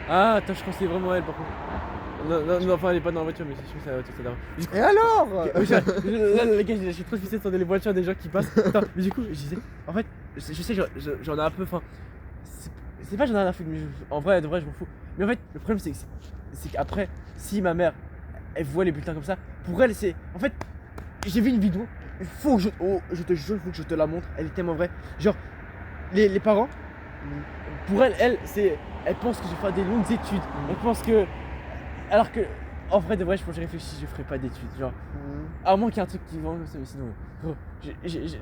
[SPEAKER 2] Ah, attends, je crois que c'est vraiment elle par contre. Non, enfin, elle est pas dans la voiture, mais c'est sûr que c'est la voiture, c'est là. Du coup,
[SPEAKER 1] Et alors
[SPEAKER 2] là, les gars, je suis trop spécial sur les voitures des gens qui passent. Attends, mais du coup, je disais, en fait, je sais, j'en ai un peu faim. C'est pas j'en ai rien à foutre, mais en vrai, de vrai, je m'en fous. Mais en fait, le problème, c'est qu'après, si ma mère, elle voit les bulletins comme ça, pour elle, c'est. En fait, j'ai vu une vidéo, il faut que je. Oh, je te jure, il faut que je te la montre, elle est tellement vraie. Genre, les parents, pour elle, c'est. Elle pense que je vais faire des longues études. Elle pense que. Alors que, en vrai, de vrai, je pense que je réfléchis, je ferai pas d'études. Genre, à moins qu'il y ait un truc qui vend comme ça, mais sinon. Gros,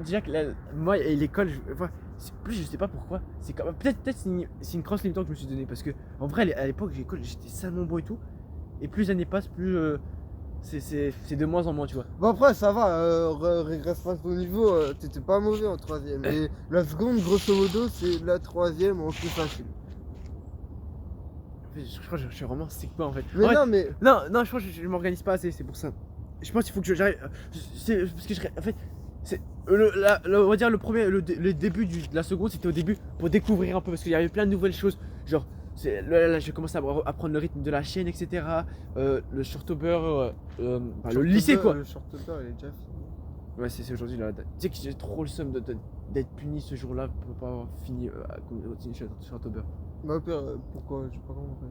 [SPEAKER 2] déjà que moi et l'école, enfin, plus je sais pas pourquoi. C'est comme peut-être c'est une crosse limitante que je me suis donnée parce que en vrai à l'époque l'école j'étais salement beau et tout. Et plus les années passent, plus c'est de moins en moins, tu vois.
[SPEAKER 1] Bon après ça va, régresse pas ton niveau, t'étais pas mauvais en troisième. Et la seconde grosso modo c'est la troisième en plus facile.
[SPEAKER 2] Je crois que je suis vraiment sick en fait.
[SPEAKER 1] Mais
[SPEAKER 2] En fait,
[SPEAKER 1] non mais
[SPEAKER 2] non, je pense que je m'organise pas assez, c'est pour ça. Je pense qu'il faut que j'arrive. C'est parce que en fait, c'est on va dire le début de la seconde, c'était au début pour découvrir un peu parce qu'il y avait plein de nouvelles choses. Genre, là j'ai commencé à prendre le rythme de la chaîne, etc. Le shortober, le lycée quoi.
[SPEAKER 1] Le shortstopper il est déjà fini.
[SPEAKER 2] Ouais, c'est aujourd'hui là. Tu sais que j'ai trop le seum d'être puni ce jour-là pour pas avoir fini à continuer shortober.
[SPEAKER 1] Bah père, pourquoi j'ai pas compris.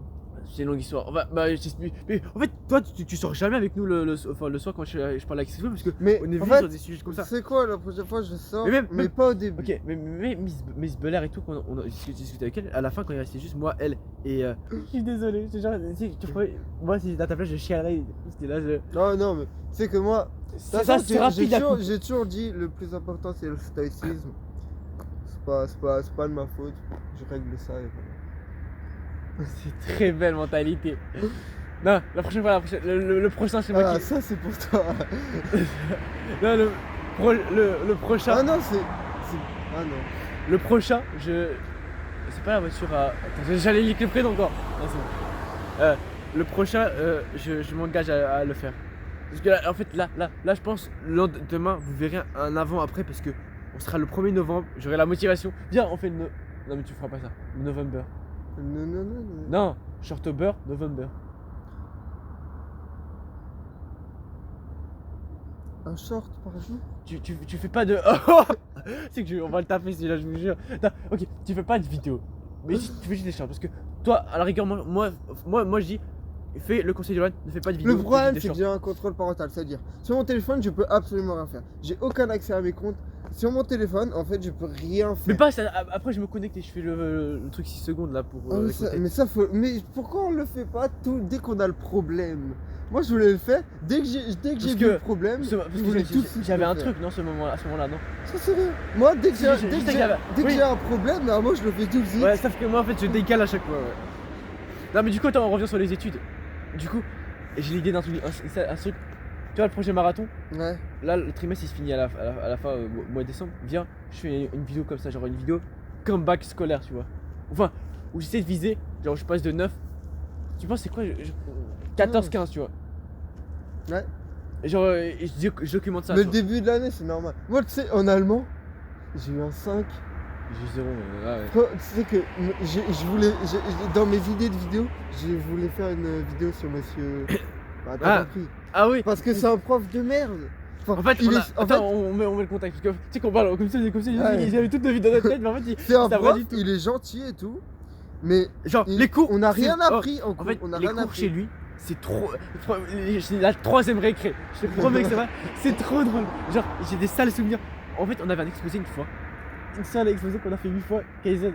[SPEAKER 2] C'est une longue histoire. Je t'explique. Mais en fait, toi, tu sors jamais avec nous le soir quand je parle avec Sylvain parce que
[SPEAKER 1] Mais
[SPEAKER 2] on est
[SPEAKER 1] en
[SPEAKER 2] venu
[SPEAKER 1] fait,
[SPEAKER 2] sur des sujets comme ça.
[SPEAKER 1] c'est quoi la prochaine fois je sors,
[SPEAKER 2] Mais
[SPEAKER 1] mais,
[SPEAKER 2] même-
[SPEAKER 1] pas au début.
[SPEAKER 2] Ok, mais Miss Belair et tout, quand on a discuté avec elle, à la fin, quand il restait juste moi, elle et. Je suis désolé, c'est genre, moi, si j'étais à ta place, je chialerais. C'était là,
[SPEAKER 1] Non mais c'est que moi, de toute
[SPEAKER 2] ça,
[SPEAKER 1] façon,
[SPEAKER 2] c'est rapide à coup.
[SPEAKER 1] j'ai toujours dit le plus important c'est le stoïcisme. c'est pas de ma faute. Je règle ça et voilà.
[SPEAKER 3] C'est très belle mentalité. Non, la prochaine fois, le prochain, c'est moi
[SPEAKER 1] Ah,
[SPEAKER 3] qui.
[SPEAKER 1] ça c'est pour toi.
[SPEAKER 3] Non, le prochain.
[SPEAKER 1] Ah non, Ah non.
[SPEAKER 3] Le prochain, c'est pas la voiture à. Attends, j'allais lire le prénom encore. Non, c'est bon. Le prochain, je m'engage à le faire. Parce que là, en fait, là, je pense, demain, vous verrez un avant-après parce que on sera le 1er novembre, j'aurai la motivation. Viens, on fait le. Non, mais tu feras pas ça. Le November.
[SPEAKER 1] Non.
[SPEAKER 3] Non, Shortober, November.
[SPEAKER 1] Un short par jour?
[SPEAKER 3] Tu fais pas de. C'est que on va le taper celui-là, je vous jure. Non, ok, tu fais pas de vidéo. Mais tu fais juste des shorts. Parce que toi, à la rigueur, moi je dis, fais le conseil de Loan, ne fais pas de vidéo.
[SPEAKER 1] Le problème, c'est que
[SPEAKER 3] shorts.
[SPEAKER 1] j'ai un contrôle parental. C'est-à-dire, sur mon téléphone, je peux absolument rien faire. J'ai aucun accès à mes comptes. Sur mon téléphone, en fait, je peux rien faire.
[SPEAKER 3] Mais pas ça, après je me connecte et je fais le truc 6 secondes là pour.
[SPEAKER 1] Ah, mais ça faut. Mais pourquoi on le fait pas dès qu'on a le problème? Moi, je voulais le faire dès que j'ai vu le problème.
[SPEAKER 3] Parce
[SPEAKER 1] je
[SPEAKER 3] que
[SPEAKER 1] voulais tout de suite
[SPEAKER 3] j'avais
[SPEAKER 1] le
[SPEAKER 3] un
[SPEAKER 1] faire.
[SPEAKER 3] truc, non, à ce moment-là, non.
[SPEAKER 1] Ça c'est vrai. Moi, dès que
[SPEAKER 3] Si,
[SPEAKER 1] j'ai
[SPEAKER 3] je sais qu'il y avait-
[SPEAKER 1] dès que
[SPEAKER 3] oui.
[SPEAKER 1] j'ai un problème, moi je le fais tout de suite.
[SPEAKER 3] Ouais, sauf que moi en fait je décale à chaque fois, ouais. Non, mais du coup, attends, on revient sur les études. Du coup, j'ai l'idée d'un truc, un truc. Tu vois, le projet marathon,
[SPEAKER 1] Ouais.
[SPEAKER 3] là le trimestre il se finit à la fin, mois de décembre. Viens, je fais une vidéo comme ça, genre une vidéo comeback scolaire, tu vois. Enfin, où j'essaie de viser, genre je passe de 9. Tu penses c'est quoi 14-15, tu vois.
[SPEAKER 1] Ouais.
[SPEAKER 3] Et genre, je documente ça.
[SPEAKER 1] Le
[SPEAKER 3] tu vois.
[SPEAKER 1] début de l'année, c'est normal. Moi, tu sais, en allemand, j'ai eu un 5.
[SPEAKER 3] J'ai 0, mais ouais.
[SPEAKER 1] Toi, tu sais que je voulais. Dans mes idées de vidéo, je voulais faire une vidéo sur monsieur. Bah, t'as compris.
[SPEAKER 3] Ah oui.
[SPEAKER 1] Parce que c'est un prof de merde. Enfin,
[SPEAKER 3] En fait,
[SPEAKER 1] il
[SPEAKER 3] on, a-
[SPEAKER 1] est- en
[SPEAKER 3] attends, on met le contact. Parce que tu sais qu'on parle comme ça,
[SPEAKER 1] Ouais.
[SPEAKER 3] ils avaient toutes nos vies dans notre tête, mais en fait,
[SPEAKER 1] c'est un
[SPEAKER 3] ça va
[SPEAKER 1] prof,
[SPEAKER 3] du tout.
[SPEAKER 1] il est gentil et tout. Mais
[SPEAKER 3] Genre,
[SPEAKER 1] il-
[SPEAKER 3] les cours.
[SPEAKER 1] on n'a
[SPEAKER 3] c'est-
[SPEAKER 1] rien
[SPEAKER 3] oh,
[SPEAKER 1] appris en
[SPEAKER 3] En
[SPEAKER 1] cours.
[SPEAKER 3] fait,
[SPEAKER 1] On n'a
[SPEAKER 3] les
[SPEAKER 1] rien
[SPEAKER 3] cours
[SPEAKER 1] appris.
[SPEAKER 3] chez lui, c'est trop. C'est la 3ème récré. Je te promets que c'est vrai. C'est trop drôle. Genre, j'ai des sales souvenirs. En fait, on avait un exposé une fois. Une salle exposé qu'on a fait 8 fois. Kaizen.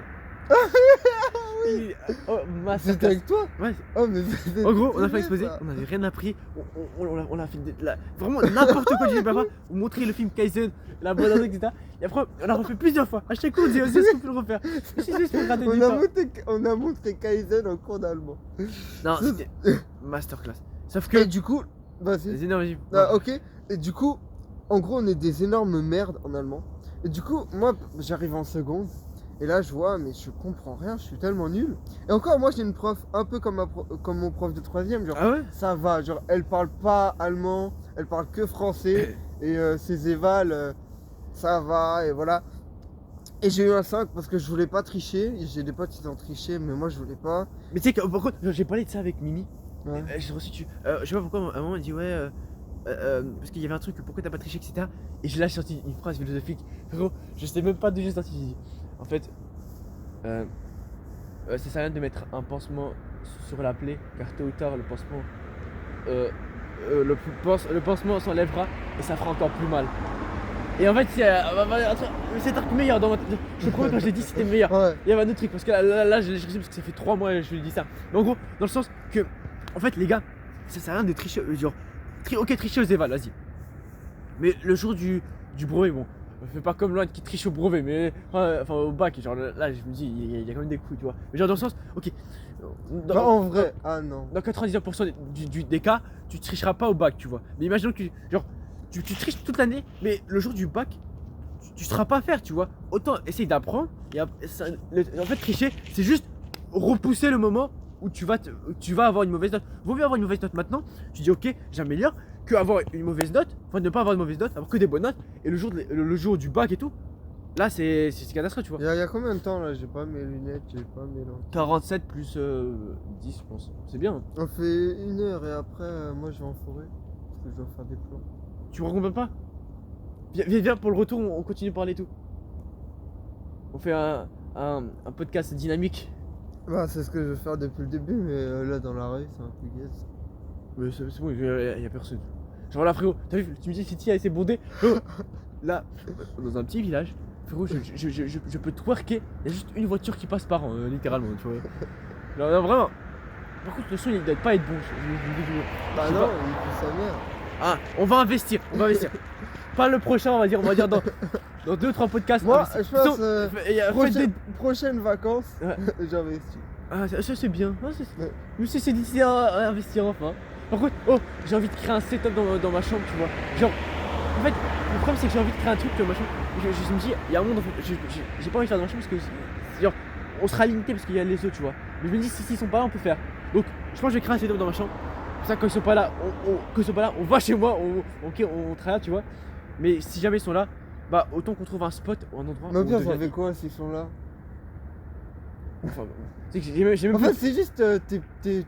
[SPEAKER 3] Et- Oh,
[SPEAKER 1] C'était
[SPEAKER 3] masterclass.
[SPEAKER 1] avec toi?
[SPEAKER 3] Ouais.
[SPEAKER 1] Oh, mais c'était
[SPEAKER 3] En gros, on a
[SPEAKER 1] stylé,
[SPEAKER 3] fait exposer,
[SPEAKER 1] ça.
[SPEAKER 3] on avait rien appris, on a fait vraiment n'importe quoi du Japon, on montrait le film Kaizen, la bonne année, etc. Et après, on a refait plusieurs fois. À chaque fois, on disait, est-ce qu'on peut le refaire? Si, juste pour gratter du temps.
[SPEAKER 1] On a montré Kaizen en cours d'allemand.
[SPEAKER 3] Non,
[SPEAKER 1] Ça,
[SPEAKER 3] c'était masterclass. Sauf que.
[SPEAKER 1] Et du coup, vas-y.
[SPEAKER 3] Vas-y, non, vas-y.
[SPEAKER 1] Ah, ok. Et du coup, en gros, on est des énormes merdes en allemand. Et du coup, moi, j'arrive en seconde. Et là, je vois, mais je comprends rien, je suis tellement nul. Et encore, moi, j'ai une prof un peu comme, comme mon prof de 3ème. Genre,
[SPEAKER 3] Ah ouais?
[SPEAKER 1] ça va. Genre, elle parle pas allemand, elle parle que français. Et ses évals, ça va. Et voilà. Et j'ai eu un 5 parce que je voulais pas tricher. J'ai des potes qui ont triché, mais moi, je voulais pas.
[SPEAKER 3] Mais tu sais que, par contre, j'ai parlé de ça avec Mimi.
[SPEAKER 1] Ouais.
[SPEAKER 3] J'ai reçu, je sais pas pourquoi, à un moment, elle dit, ouais, parce qu'il y avait un truc, pourquoi t'as pas triché, etc. Et j'ai là sorti une phrase philosophique. Frérot, je sais même pas d'où j'ai sorti. J'ai dit, en fait, ça sert à rien de mettre un pansement sur la plaie, car tôt ou tard, le pansement, le pansement s'enlèvera et ça fera encore plus mal. Et en fait, c'est un truc meilleur dans ma tête. Je te promets, quand je l'ai dit, c'était meilleur.
[SPEAKER 1] Ouais.
[SPEAKER 3] Il y avait un autre truc, parce que là je l'ai cherché parce que ça fait 3 mois que je lui dis ça. Mais en gros, dans le sens que, en fait, les gars, ça sert à rien de tricher, genre, ok, tricher aux évals, vas-y. Mais le jour du brevet, bon, on fait pas comme l'autre qui triche au brevet, mais enfin au bac, genre là, je me dis, il y a quand même des coups, tu vois. Mais genre, dans le sens, ok,
[SPEAKER 1] Bah, en vrai, ah non.
[SPEAKER 3] dans 99% des cas, tu tricheras pas au bac, tu vois. Mais imaginons que tu triches toute l'année, mais le jour du bac, tu seras pas à faire, tu vois. Autant essayer d'apprendre. Et en fait, tricher, c'est juste repousser le moment où tu vas avoir une mauvaise note. Vaut mieux avoir une mauvaise note maintenant, tu dis ok, j'améliore, que avoir une mauvaise note, enfin ne pas avoir une mauvaise note, avoir que des bonnes notes, et le jour du bac et tout, là c'est catastrophe, tu vois.
[SPEAKER 1] Il y a combien de temps là? J'ai pas mes lunettes, j'ai pas mes lampes.
[SPEAKER 3] 47 plus 10, je pense. C'est bien.
[SPEAKER 1] On fait 1 heure et après, moi je vais en forêt. Parce que je dois faire des plans.
[SPEAKER 3] Tu me recomptes pas? Viens, pour le retour, on continue de parler et tout. On fait un podcast dynamique.
[SPEAKER 1] Bah, c'est ce que je veux faire depuis le début, mais là dans la rue, c'est un peu guess.
[SPEAKER 3] Mais c'est bon, y a personne. Genre là, frérot, t'as vu, tu me dis que City a été bondé. Frérot, là, dans un petit village, frérot, je peux twerker. Il y a juste une voiture qui passe par an, littéralement, tu vois. Non, vraiment. Par contre, le son, il doit pas être bon.
[SPEAKER 1] Bah
[SPEAKER 3] Je sais
[SPEAKER 1] non,
[SPEAKER 3] pas.
[SPEAKER 1] il pue sa mère.
[SPEAKER 3] Ah, on va investir. Pas le prochain, on va dire dans dans 2-3 podcasts.
[SPEAKER 1] Moi,
[SPEAKER 3] investis.
[SPEAKER 1] je pense,
[SPEAKER 3] Sinon, faites des-
[SPEAKER 1] prochaines vacances,
[SPEAKER 3] Ouais.
[SPEAKER 1] j'investis.
[SPEAKER 3] Ah, ça c'est bien. Ah,
[SPEAKER 1] Ouais.
[SPEAKER 3] Je me suis décidé à investir enfin. Par contre, oh, j'ai envie de créer un setup dans ma chambre, tu vois. Genre, en fait, le problème c'est que j'ai envie de créer un truc dans ma chambre. Je me dis, il y a un monde, en fait, j'ai pas envie de faire dans ma chambre parce que, genre, on sera limité parce qu'il y a les autres, tu vois. Mais je me dis, si ils sont pas là, on peut faire. Donc, je pense que je vais créer un setup dans ma chambre. Pour ça, quand ils sont pas là, on va chez moi, on travaille, tu vois. Mais si jamais ils sont là, bah autant qu'on trouve un spot ou un endroit.
[SPEAKER 1] Mais au
[SPEAKER 3] où on
[SPEAKER 1] pire, ça
[SPEAKER 3] devient-
[SPEAKER 1] fait quoi s'ils sont là?
[SPEAKER 3] Enfin, tu sais que j'ai même
[SPEAKER 1] En
[SPEAKER 3] plus-
[SPEAKER 1] fait, c'est juste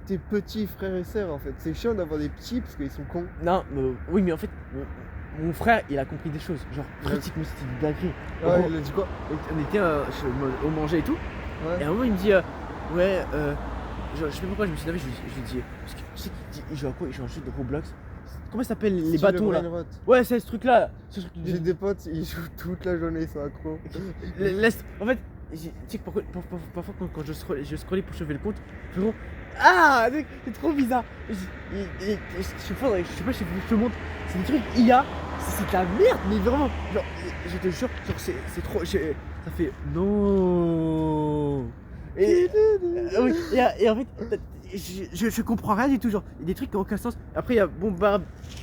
[SPEAKER 1] tes petits frères et sœurs en fait. C'est chiant d'avoir des petits parce qu'ils sont cons.
[SPEAKER 3] Non, oui, mais en fait, mon frère, il a compris des choses. Genre, critique, mais c'était une dinguerie.
[SPEAKER 1] Ouais,
[SPEAKER 3] Gros,
[SPEAKER 1] il a dit quoi?
[SPEAKER 3] on était au manger et tout. Et
[SPEAKER 1] Ouais.
[SPEAKER 3] à un moment, il me dit, ouais, genre, je sais pas pourquoi, je me suis levé, je lui dis, parce que tu sais qu'il joue à quoi? Il joue à un jeu de Roblox. Comment ça s'appelle les
[SPEAKER 1] Style
[SPEAKER 3] bâtons là?
[SPEAKER 1] brain rot.
[SPEAKER 3] Ouais, c'est ce truc là. Ce truc
[SPEAKER 1] J'ai des potes, ils jouent toute la journée, ils sont accros.
[SPEAKER 3] Laisse. En fait, tu sais que parfois quand je scrollais pour chauffer le compte, frérot. Ah, c'est trop bizarre. Je sais pas, je te montre. C'est des trucs IA. C'est de la merde, mais vraiment. Genre, je te jure, genre, c'est trop. Ça fait non. Et, oui, et en fait, je comprends rien du tout. Genre, il y a des trucs qui n'ont aucun sens. Après, il y a. Bon, bah.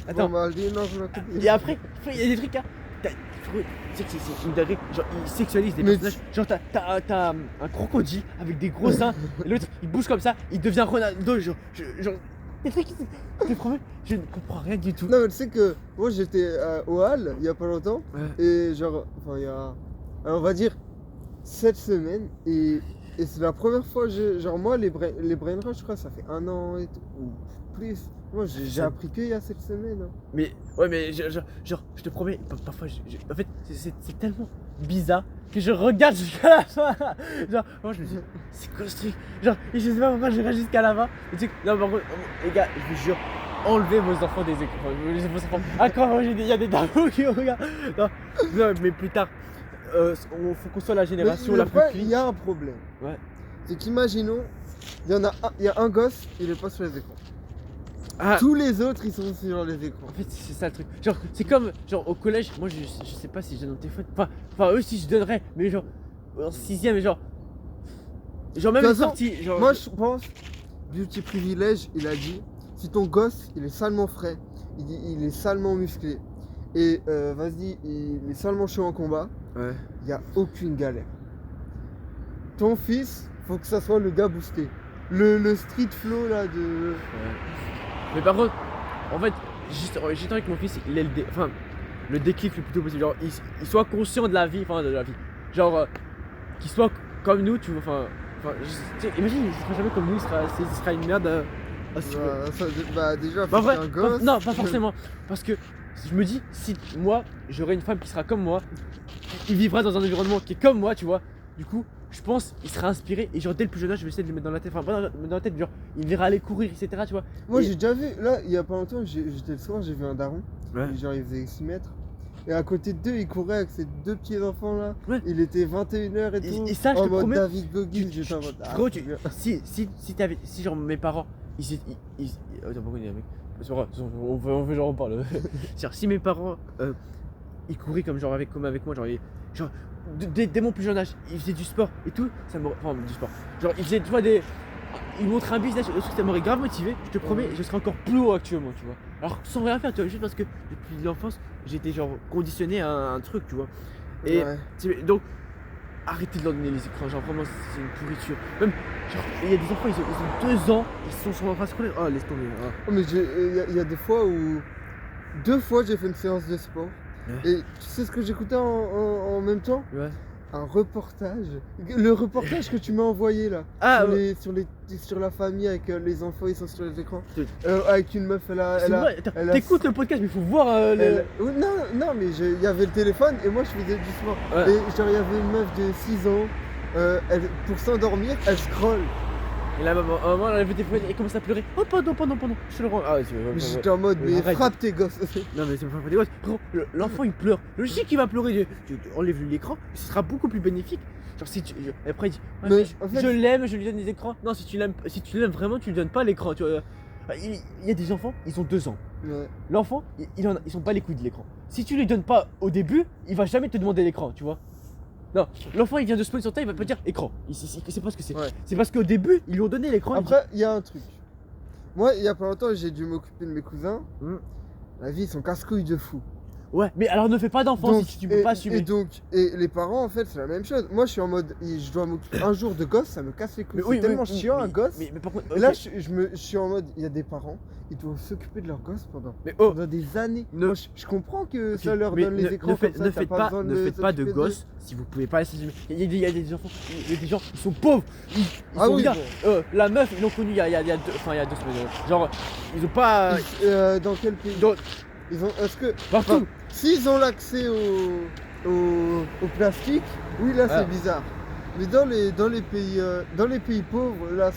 [SPEAKER 3] Attends.
[SPEAKER 1] Bon, bah, dis non, je l'ai compris.
[SPEAKER 3] Et après, il y a des trucs, hein. Tu sais que c'est une dinguerie. Genre, ils sexualisent des
[SPEAKER 1] Mais
[SPEAKER 3] personnages. Genre, t'as un crocodile avec des gros seins. Et l'autre, il bouge comme ça. Il devient Ronaldo. Genre, des trucs, je te promets, je ne comprends rien du tout.
[SPEAKER 1] Non, mais tu sais que moi j'étais au Hall il y a pas longtemps.
[SPEAKER 3] Ouais.
[SPEAKER 1] Et genre, enfin, il y a. Alors, on va dire 7 semaines. Et c'est la première fois, genre, moi, les brain rot, je crois, ça fait 1 an et tout. Ou plus. Moi, j'ai
[SPEAKER 3] Ça-
[SPEAKER 1] appris qu'il y a cette semaine. Hein.
[SPEAKER 3] Mais, ouais, mais genre, je te promets, parfois, en fait, c'est tellement bizarre que je regarde jusqu'à la fin. Genre, moi, je me dis, c'est quoi ce truc? Genre, et je sais pas pourquoi je regarde jusqu'à la fin. Mais tu sais que, non, par contre, les gars, je vous jure, enlevez vos enfants des écrans. Vos enfants. Ah, quand il y a des darons qui regardent. Non, mais plus tard, faut qu'on soit la génération
[SPEAKER 1] Mais
[SPEAKER 3] la
[SPEAKER 1] le
[SPEAKER 3] plus
[SPEAKER 1] problème, il
[SPEAKER 3] clean.
[SPEAKER 1] y a un problème.
[SPEAKER 3] Ouais.
[SPEAKER 1] C'est qu'imaginons, il y a un gosse, il est pas sur les écrans.
[SPEAKER 3] Ah,
[SPEAKER 1] Tous les autres, ils sont sur les écrans.
[SPEAKER 3] en fait, c'est ça le truc. Genre, c'est comme, genre, au collège, moi, je sais pas si je donne mon téléphone. Enfin, eux, si je donnerais, mais genre, en 6ème, mais genre. Genre, même
[SPEAKER 1] De
[SPEAKER 3] les
[SPEAKER 1] toute façon,
[SPEAKER 3] sorties. Genre,
[SPEAKER 1] Moi, je pense, Beauty Privilège, il a dit, si ton gosse, il est salement frais, il est salement musclé, et vas-y, il est salement chaud en combat,
[SPEAKER 3] Ouais.
[SPEAKER 1] il n'y a aucune galère. Ton fils, faut que ça soit le gars boosté. Le street flow là de.
[SPEAKER 3] Mais par contre, en fait, j'ai envie que mon fils, il ait le déclic le plus tôt possible. Genre, il soit conscient de la vie, enfin, de la vie. Genre, qu'il soit comme nous, tu vois. Tu sais, imagine, il sera jamais comme nous, il sera une merde à se
[SPEAKER 1] Déjà,
[SPEAKER 3] Bah,
[SPEAKER 1] faut
[SPEAKER 3] vrai,
[SPEAKER 1] qu'un gosse.
[SPEAKER 3] non, pas forcément. Parce que je me dis, si moi, j'aurais une femme qui sera comme moi, il vivra dans un environnement qui est comme moi, tu vois. Du coup, je pense il sera inspiré. Et genre, dès le plus jeune âge, je vais essayer de le mettre dans la tête. Enfin, pas dans la tête, genre, il verra aller courir, etc. Tu vois.
[SPEAKER 1] Moi,
[SPEAKER 3] Et-
[SPEAKER 1] j'ai déjà vu, là, il y a pas longtemps, j'étais le soir, j'ai vu un daron.
[SPEAKER 3] Ouais.
[SPEAKER 1] Genre, il faisait 6 mètres. Et à côté d'eux, il courait avec ses 2 petits enfants là.
[SPEAKER 3] Ouais.
[SPEAKER 1] Il était 21h et tout.
[SPEAKER 3] Et ça, je
[SPEAKER 1] en
[SPEAKER 3] te
[SPEAKER 1] mode
[SPEAKER 3] promets,
[SPEAKER 1] David Goggins, j'étais en mode.
[SPEAKER 3] Gros,
[SPEAKER 1] c'est bien.
[SPEAKER 3] si genre mes parents, attends, pourquoi il y a un mec? C'est pas grave, on veut genre on parle. C'est-à-dire, si mes parents, ils couraient comme avec moi, genre dès mon plus jeune âge, ils faisaient du sport et tout, ça m'aurait, enfin du sport. Genre ils faisaient, tu vois, ils montraient un business, le truc, ça m'aurait grave motivé. Je te promets, je serais encore plus haut actuellement, tu vois. Alors sans rien faire, tu vois, juste parce que depuis l'enfance, j'étais genre conditionné à un truc, tu vois. Et
[SPEAKER 1] Ouais.
[SPEAKER 3] donc, arrêtez de leur donner les écrans, genre vraiment c'est une pourriture. Même, genre, il y a des enfants, ils ont 2 ans, ils sont sur l'enfant scolaire. Oh, laisse tomber. Ah.
[SPEAKER 1] Oh, mais il y a des fois où. 2 fois, j'ai fait une séance de sport.
[SPEAKER 3] Ouais.
[SPEAKER 1] Et tu sais ce que j'écoutais en même temps?
[SPEAKER 3] Ouais.
[SPEAKER 1] Un reportage. Le reportage que tu m'as envoyé là.
[SPEAKER 3] Ah,
[SPEAKER 1] Sur la famille avec les enfants, ils sont sur les écrans.
[SPEAKER 3] C'est-
[SPEAKER 1] Avec une meuf,
[SPEAKER 3] c'est vrai, attends,
[SPEAKER 1] elle a-
[SPEAKER 3] t'écoutes le podcast, mais il faut voir
[SPEAKER 1] Oh, non, mais il y avait le téléphone et moi je faisais du sport.
[SPEAKER 3] Ouais.
[SPEAKER 1] Et genre, il y avait une meuf de 6 ans, pour s'endormir, elle scrolle.
[SPEAKER 3] Et la maman, elle a vu tes téléphone et commence à pleurer. Oh, pardon, je te le rends. Ah, tu
[SPEAKER 1] Mais j'étais en mode, mais
[SPEAKER 3] Arrête.
[SPEAKER 1] frappe tes gosses.
[SPEAKER 3] Non, mais c'est pas des gosses. Gros, l'enfant il pleure. Logique qu'il va pleurer. Tu enlèves l'écran, ce sera beaucoup plus bénéfique. Genre, si tu. Après, il dit ouais,
[SPEAKER 1] Mais
[SPEAKER 3] mais
[SPEAKER 1] en fait-
[SPEAKER 3] je l'aime, je lui donne des écrans. Non, si tu l'aimes vraiment, tu lui donnes pas l'écran. Tu vois. y a des enfants, ils ont 2 ans.
[SPEAKER 1] Ouais.
[SPEAKER 3] L'enfant, ils sont pas les couilles de l'écran. Si tu lui donnes pas au début, il va jamais te demander l'écran, tu vois. Non, l'enfant il vient de se poser sur ta, il va pas dire écran. C'est pas ce que c'est.
[SPEAKER 1] Ouais.
[SPEAKER 3] C'est parce qu'au début, ils lui ont donné l'écran.
[SPEAKER 1] Après, il y a un truc. Moi, il y a pas longtemps, j'ai dû m'occuper de mes cousins.
[SPEAKER 3] Hmm.
[SPEAKER 1] La vie, ils sont casse-couilles de fou.
[SPEAKER 3] Ouais, mais alors ne fais pas d'enfant
[SPEAKER 1] Donc,
[SPEAKER 3] si tu peux pas assumer.
[SPEAKER 1] Et les parents, en fait, c'est la même chose. Moi, je suis en mode, je dois m'occuper un jour de gosse, ça me casse les couilles.
[SPEAKER 3] Mais oui,
[SPEAKER 1] C'est tellement chiant, un
[SPEAKER 3] mais-
[SPEAKER 1] gosse.
[SPEAKER 3] Mais par contre,
[SPEAKER 1] Et là,
[SPEAKER 3] ok.
[SPEAKER 1] je suis en mode, il y a des parents, ils doivent s'occuper de leur gosse
[SPEAKER 3] Mais oh,
[SPEAKER 1] pendant des années.
[SPEAKER 3] Ne-
[SPEAKER 1] Moi, je comprends que
[SPEAKER 3] ok,
[SPEAKER 1] ça leur
[SPEAKER 3] mais
[SPEAKER 1] donne les écrans comme ça,
[SPEAKER 3] ne
[SPEAKER 1] t'as
[SPEAKER 3] faites
[SPEAKER 1] pas
[SPEAKER 3] pas,
[SPEAKER 1] besoin
[SPEAKER 3] ne
[SPEAKER 1] de
[SPEAKER 3] faites pas de
[SPEAKER 1] s'occuper
[SPEAKER 3] gosses si vous pouvez pas laisser. Il y a des enfants, il y a des gens, ils sont pauvres. Ils
[SPEAKER 1] Ah
[SPEAKER 3] sont
[SPEAKER 1] oui,
[SPEAKER 3] bien.
[SPEAKER 1] bon.
[SPEAKER 3] La meuf, ils l'ont connue il y a 2 semaines. Genre, ils ont pas.
[SPEAKER 1] Dans quel pays
[SPEAKER 3] Dans-
[SPEAKER 1] Ils ont, est-ce que,
[SPEAKER 3] Partout.
[SPEAKER 1] enfin, s'ils ont l'accès au plastique, oui, là,
[SPEAKER 3] Ah.
[SPEAKER 1] c'est bizarre. Mais dans les pays pauvres, là,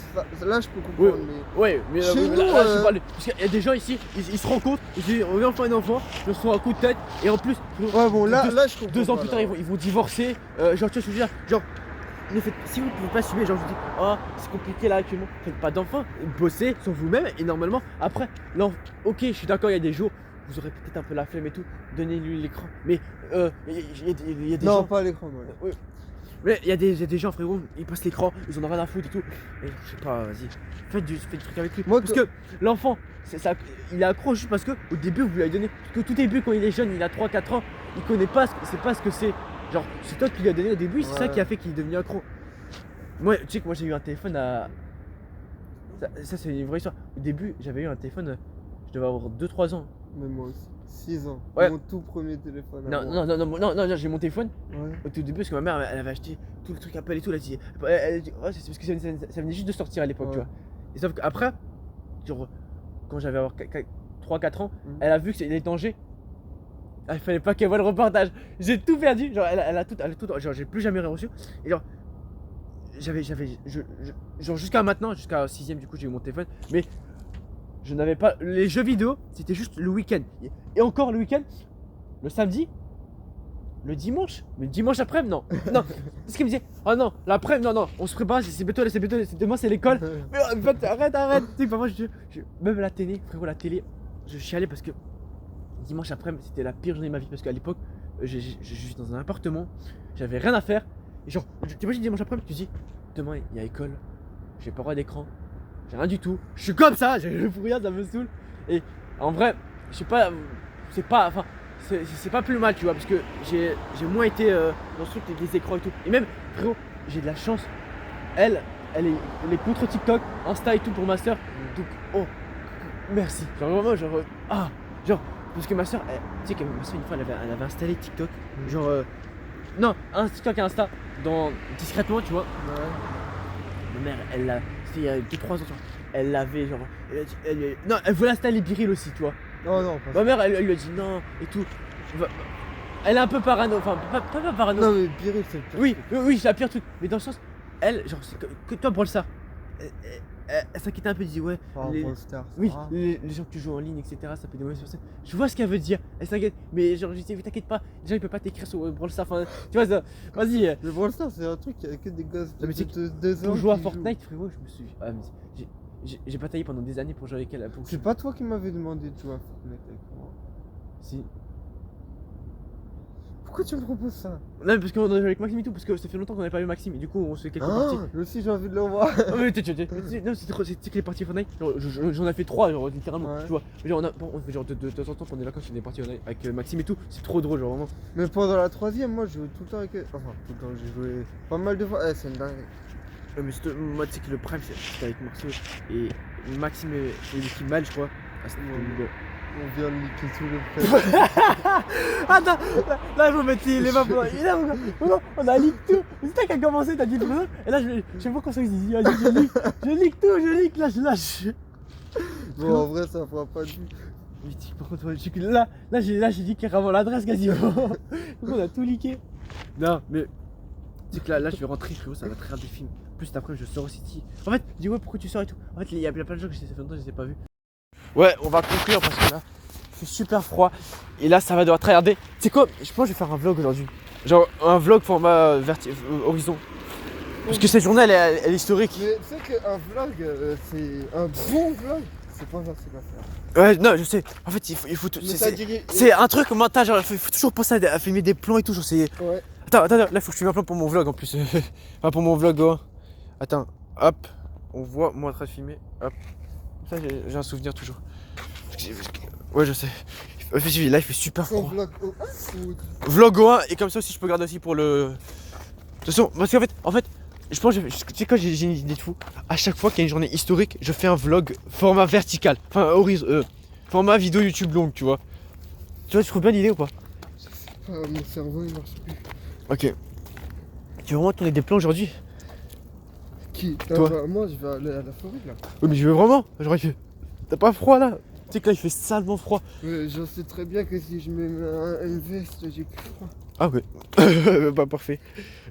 [SPEAKER 1] là je peux
[SPEAKER 3] Oui,
[SPEAKER 1] comprendre. Mais...
[SPEAKER 3] ouais, mais
[SPEAKER 1] Chez
[SPEAKER 3] là,
[SPEAKER 1] nous,
[SPEAKER 3] je parle. Parce qu'il y a des gens ici, ils se rencontrent, ils se disent on est enfant et un enfant, ils se font un coup de tête, et en plus,
[SPEAKER 1] Ouais, bon, là,
[SPEAKER 3] deux-
[SPEAKER 1] là, je comprends.
[SPEAKER 3] 2 ans
[SPEAKER 1] pas,
[SPEAKER 3] plus
[SPEAKER 1] là.
[SPEAKER 3] tard, ils vont divorcer. Genre, tu vois ce que je veux dire? Genre, si vous ne pouvez pas assumer, genre, je vous dis, oh, c'est compliqué là actuellement, faites pas d'enfants, bossez sur vous-même, et normalement, après, ok, je suis d'accord, il y a des jours, vous aurez peut-être un peu la flemme et tout, donnez-lui l'écran. Mais il y a des
[SPEAKER 1] Non,
[SPEAKER 3] gens.
[SPEAKER 1] pas à l'écran, moi.
[SPEAKER 3] Oui. Mais il y a des gens, frérot, ils passent l'écran, ils en ont rien à foutre et tout. Et je sais pas, vas-y, faites du truc avec lui.
[SPEAKER 1] Moi,
[SPEAKER 3] parce que l'enfant, il est accro juste parce que au début vous lui avez donné. Parce que tout début, quand il est jeune, il a 3-4 ans, il connaît pas, c'est pas ce que c'est. Genre, c'est toi qui lui as donné au début, c'est ça
[SPEAKER 1] Ouais.
[SPEAKER 3] qui a fait qu'il est devenu accro. Moi, tu sais que moi j'ai eu un téléphone à. Ça c'est une vraie histoire. Au début, j'avais eu un téléphone, je devais avoir 2-3 ans.
[SPEAKER 1] Mais moi aussi. 6 ans.
[SPEAKER 3] Ouais.
[SPEAKER 1] Mon tout premier téléphone. à
[SPEAKER 3] Non,
[SPEAKER 1] moi.
[SPEAKER 3] non, j'ai mon téléphone.
[SPEAKER 1] Ouais.
[SPEAKER 3] Au tout début, parce que ma mère, elle avait acheté tout le truc Apple et tout, elle a dit, oh, c'est parce que ça venait juste de sortir à l'époque,
[SPEAKER 1] Ouais.
[SPEAKER 3] tu vois. Et sauf qu'après, genre, quand j'avais 3-4 ans,
[SPEAKER 1] Mhm.
[SPEAKER 3] elle a vu que c'était les dangers. Il fallait pas qu'elle voie le reportage. J'ai tout perdu, genre, elle a tout, genre, j'ai plus jamais rien reçu. Et genre, genre, jusqu'à maintenant, jusqu'à 6ème, du coup, j'ai eu mon téléphone, mais je n'avais pas. Les jeux vidéo, c'était juste le week-end. Et encore le week-end, le samedi. Le dimanche? Mais le dimanche après-midi, non. Non. C'est ce qu'il me disait. Oh non, l'après-midi, non, on se prépare, c'est bientôt, demain c'est l'école. Mais en fait, arrête. Tu sais, moi, même la télé, frérot, la télé, je chialais parce que dimanche après-midi, c'était la pire journée de ma vie. Parce qu'à l'époque, je suis dans un appartement, j'avais rien à faire. Et genre, t'imagines dimanche après-midi, tu te dis, demain il y a école, j'ai pas le droit d'écran, j'ai rien du tout. Je suis comme ça, j'ai le rien, ça me saoule. Et en vrai, je sais pas, c'est pas. Enfin, c'est pas plus mal, tu vois, parce que j'ai moins été dans ce truc des écrans et tout. Et même, frérot, j'ai de la chance. Elle est contre TikTok, Insta et tout pour ma soeur. Donc, oh, merci. Genre, vraiment, genre, parce que ma soeur, tu sais que ma soeur, une fois, elle avait installé TikTok. Genre, non, un TikTok et Insta, discrètement, tu vois.
[SPEAKER 1] Ouais.
[SPEAKER 3] Ma mère, elle l'a, c'était il y a 2-3 ans, tu vois. Elle l'avait, genre, non, elle voulait installer Biril aussi, tu vois.
[SPEAKER 1] Non, non, pas
[SPEAKER 3] Ma mère, elle lui a dit non et tout. Elle est un peu parano, enfin pas parano.
[SPEAKER 1] Non, mais Biril, c'est le pire.
[SPEAKER 3] Oui, c'est la pire truc. Mais dans le sens, elle, genre, que toi, Brawl Stars, elle s'inquiétait un peu, elle dit ouais,
[SPEAKER 1] Oh,
[SPEAKER 3] les,
[SPEAKER 1] Brawl Stars, c'est
[SPEAKER 3] oui,
[SPEAKER 1] grave.
[SPEAKER 3] les gens que tu joues en ligne, etc., ça peut des mauvaises personnes. Je vois ce qu'elle veut dire, elle s'inquiète, mais genre, je dis, t'inquiète pas, les gens ils peuvent pas t'écrire sur Brawl Stars, enfin, tu vois, ça, vas-y.
[SPEAKER 1] Mais Brawl Stars, c'est un truc, il y a que des gosses
[SPEAKER 3] Non, mais tu sais
[SPEAKER 1] de 2 ans.
[SPEAKER 3] Pour jouer à
[SPEAKER 1] qui jouent.
[SPEAKER 3] Fortnite, frérot, je me suis. Ah, mais j'ai bataillé pendant des années pour jouer avec elle.
[SPEAKER 1] C'est pas toi qui m'avais demandé de jouer à Fortnite avec moi.
[SPEAKER 3] Si.
[SPEAKER 1] Pourquoi tu me proposes ça?
[SPEAKER 3] Non, mais parce qu'on a joué avec Maxime et tout, parce que ça fait longtemps qu'on n'avait pas vu Maxime, et du coup, on se fait quelques parties.
[SPEAKER 1] Ah, moi aussi j'ai envie de le voir.
[SPEAKER 3] Ah mais non, c'est trop, c'est que les parties Fortnite, genre, j'en ai fait 3, genre littéralement,
[SPEAKER 1] Ouais.
[SPEAKER 3] tu vois. Genre, on fait genre de temps en temps pendant les vacances, on fait des parties avec Maxime et tout, c'est trop drôle, genre vraiment.
[SPEAKER 1] Mais pendant la 3ème, moi je jouais tout le temps avec elle. Enfin, tout le temps, j'ai joué pas mal de fois. C'est une dingue.
[SPEAKER 3] Mais moi, tu sais que le prime, c'était avec Marceau et Maxime et l'équipe Mal, je crois. Ah, c'était
[SPEAKER 1] Ouais. On vient de niquer tout le prêt.
[SPEAKER 3] Attends, là, il faut mettre les mains pour. Et là, on a leak tout. C'est toi qui a commencé, t'as dit le truc. Et là, je sais pas comment ça se dit. Je leak tout, je leak. Là, je lâche.
[SPEAKER 1] Bon, en vrai, ça fera pas de vue.
[SPEAKER 3] Mais par contre, j'ai dit carrément l'adresse quasiment. Donc, on a tout leaké. Non, mais. Tu sais que là, je vais rentrer, frérot, ça va très des films. Plus après, je sors au City. En fait, dis ouais, pourquoi tu sors et tout. En fait, il y a plein de gens que ça fait longtemps que je les ai pas vus. Ouais, on va conclure parce que là, il fait super froid. Et là, ça va devoir tryharder. Tu sais quoi, je pense que je vais faire un vlog aujourd'hui. Genre, un vlog format horizon. Parce que cette journée, elle est historique.
[SPEAKER 1] Mais tu sais qu'un vlog, c'est un bon vlog. c'est pas facile à faire.
[SPEAKER 3] Ouais, non, je sais. En fait, il faut tout.
[SPEAKER 1] Mais ça dirait-
[SPEAKER 3] C'est un truc mental, genre, faut toujours penser à filmer des plans et tout. Genre, c'est.
[SPEAKER 1] Ouais.
[SPEAKER 3] Attends, là, faut que je filme un plan pour mon vlog en plus. Enfin, pour mon vlog, oh. Attends, hop. On voit moi en train de filmer. Hop. Ça, j'ai un souvenir toujours. Ouais, je sais. Là, il fait super
[SPEAKER 1] Ton
[SPEAKER 3] froid.
[SPEAKER 1] vlog au 1 ou...
[SPEAKER 3] Vlog au 1 et comme ça aussi, je peux garder aussi pour le. De toute façon, parce qu'en fait, je pense, tu sais quoi, j'ai une idée de fou. À chaque fois qu'il y a une journée historique, je fais un vlog format vertical. Enfin, format vidéo YouTube longue, tu vois. Tu vois, tu trouves bien l'idée ou pas?
[SPEAKER 1] Mon cerveau il marche plus.
[SPEAKER 3] Ok. Tu veux vraiment tourner des plans aujourd'hui?
[SPEAKER 1] Qui?
[SPEAKER 3] Toi.
[SPEAKER 1] Bah, moi je vais aller à la forêt là.
[SPEAKER 3] Oui, mais je veux vraiment. Genre, t'as pas froid là? Tu sais que là, il fait salement froid.
[SPEAKER 1] Mais je sais très bien que si je mets une veste, j'ai plus froid.
[SPEAKER 3] Ah, ouais. Bah, parfait.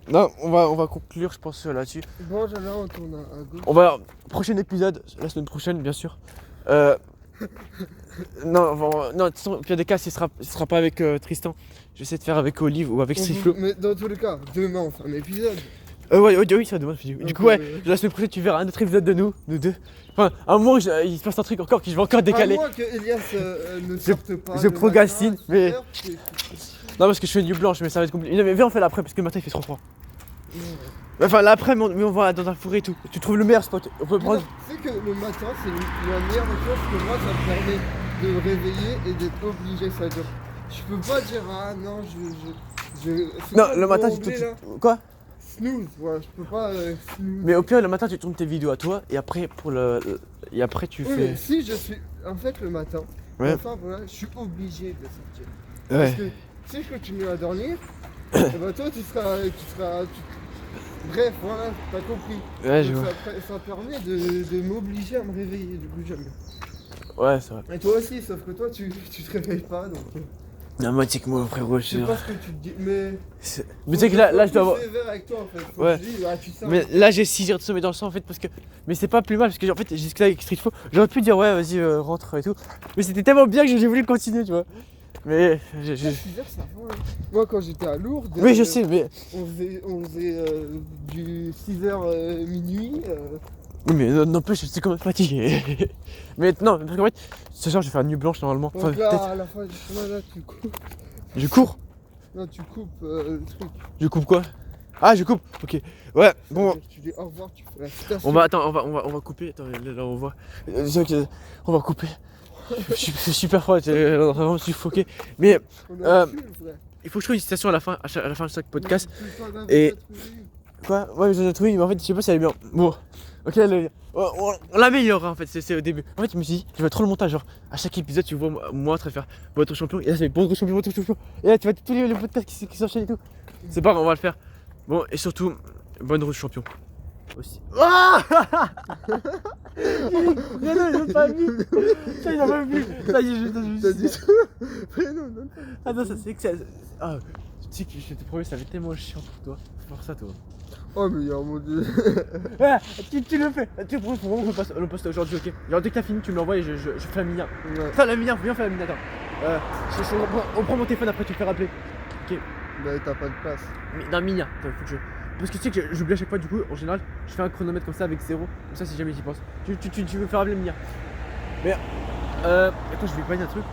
[SPEAKER 3] Non, on va conclure, je pense, là-dessus.
[SPEAKER 1] Bon, là on tourne à gauche.
[SPEAKER 3] On va. Prochain épisode, la semaine prochaine, bien sûr. Non, non, de toute façon, au pire des cas, ce sera pas avec Tristan. Je vais essayer de faire avec Olive ou avec Striflo.
[SPEAKER 1] Mais dans tous les cas, demain on fait un épisode.
[SPEAKER 3] Ouais, oui, ça demande. Du
[SPEAKER 1] Donc,
[SPEAKER 3] coup, ouais, la semaine prochaine, tu verras un autre épisode de nous deux. Enfin, à un moment, il se passe un truc encore que je vais encore décaler.
[SPEAKER 1] À moins que Elias ne sorte pas.
[SPEAKER 3] je
[SPEAKER 1] le
[SPEAKER 3] procrastine,
[SPEAKER 1] matin à
[SPEAKER 3] mais-
[SPEAKER 1] 6 heures, c'est-
[SPEAKER 3] Non, parce que je fais une nuit blanche, mais ça va être compliqué. Mais viens, on fait l'après parce que le matin, il fait trop froid. Enfin, l'après, mais on va dans un forêt et tout. Tu trouves le meilleur spot. On peut prendre.
[SPEAKER 1] Tu sais que le matin, c'est la meilleure chose que moi, ça me permet de me réveiller et d'être obligé. Ça veut dire, je peux pas dire, ah non, c'est
[SPEAKER 3] Non,
[SPEAKER 1] quoi
[SPEAKER 3] le matin,
[SPEAKER 1] mot
[SPEAKER 3] tu
[SPEAKER 1] anglais, là
[SPEAKER 3] Quoi?
[SPEAKER 1] Snooze, ouais, je peux pas snooze.
[SPEAKER 3] Mais au pire, le matin, tu tournes tes vidéos à toi et après, et après tu
[SPEAKER 1] Oui, mais
[SPEAKER 3] fais.
[SPEAKER 1] si je suis. En fait, le matin,
[SPEAKER 3] Ouais.
[SPEAKER 1] enfin, voilà, je suis obligé de sortir.
[SPEAKER 3] Ouais.
[SPEAKER 1] Parce que si je continue à dormir, eh ben toi, tu seras. Bref, voilà, t'as compris.
[SPEAKER 3] Ouais, je
[SPEAKER 1] Donc,
[SPEAKER 3] vois.
[SPEAKER 1] ça permet de m'obliger à me réveiller, du coup, j'aime bien.
[SPEAKER 3] Ouais, c'est vrai.
[SPEAKER 1] Et toi aussi, sauf que toi, tu te réveilles pas, donc.
[SPEAKER 3] Non, moi, tu sais que moi, frérot,
[SPEAKER 1] Je sais pas ce que tu te dis, mais.
[SPEAKER 3] Mais tu sais que là, je dois avoir.
[SPEAKER 1] Faut que je sois plus sévère avec toi, en fait. Faut
[SPEAKER 3] Ouais.
[SPEAKER 1] que je dise, ah, tu sens.
[SPEAKER 3] Mais là, j'ai 6 heures de sommeil dans le sang en fait, parce que. Mais c'est pas plus mal, parce que en fait, j'ai discuté avec Streetfo. J'aurais pu dire, ouais, vas-y, rentre et tout. Mais c'était tellement bien que j'ai voulu continuer, tu vois. Mais.
[SPEAKER 1] 6 heures, ça va. Hein. Moi, quand j'étais à Lourdes.
[SPEAKER 3] Oui, je sais, mais.
[SPEAKER 1] On faisait du 6h minuit.
[SPEAKER 3] Oui, mais n'empêche, j'étais quand même fatigué. Mais non, parce qu'en fait, ce soir, je vais faire une nuit blanche normalement. Enfin,
[SPEAKER 1] Donc là,
[SPEAKER 3] peut-être.
[SPEAKER 1] à la fin du chemin, là, tu coupes.
[SPEAKER 3] Je cours.
[SPEAKER 1] Non, tu coupes le truc.
[SPEAKER 3] Je coupe quoi? Ah, je coupe. Ok. Ouais, bon.
[SPEAKER 1] Tu dis au revoir, tu fais la station.
[SPEAKER 3] On va couper. Attends, là, on voit. On va couper. Je suis super froid, j'ai vraiment suffoqué. Mais
[SPEAKER 1] On a un pull, frère.
[SPEAKER 3] il faut que je trouve une citation à la fin de chaque podcast.
[SPEAKER 1] Mais tu peux pas
[SPEAKER 3] Et-
[SPEAKER 1] la trouver.
[SPEAKER 3] Quoi? Ouais, je l'ai trouvé, mais en fait, je sais pas si elle est bien. Bon, ok, on l'améliore en fait, c'est au début. En fait, je me suis dit, je vais trop le montage. Genre, à chaque épisode, tu vois moi en train de faire votre champion. Et là, c'est votre champion, votre champion. Et là, tu vois tous les podcasts qui s'enchaînent et tout. C'est pas grave, on va le faire. Bon, et surtout, bonne route champion. Aussi. Ah! Mais non, ils ont pas vu. Ça, ils ont pas vu. Ça y est,
[SPEAKER 1] T'as dit ça? Prénom, non?
[SPEAKER 3] Ah non, ça c'est que ça. Ah, tu sais que je te promets, ça va être tellement chiant pour toi. C'est pour ça, toi.
[SPEAKER 1] Oh, mais il y a un mot de.
[SPEAKER 3] Ouais, tu le fais. Tu faut vraiment qu'on le poste aujourd'hui, ok? Genre, dès que t'as fini, tu me l'envoies et je fais la mini.
[SPEAKER 1] Ouais.
[SPEAKER 3] Enfin, la mini, viens faire la mini, attends. On prend mon téléphone après, tu me fais rappeler.
[SPEAKER 1] Bah, t'as pas de place.
[SPEAKER 3] Non, mini, attends, faut que je. Parce que tu sais que j'oublie à chaque fois, du coup, en général, je fais un chronomètre comme ça avec 0. Comme ça, si jamais j'y pense. Tu veux faire rappeler le mini. Mais. Attends, je vais pas dire un truc.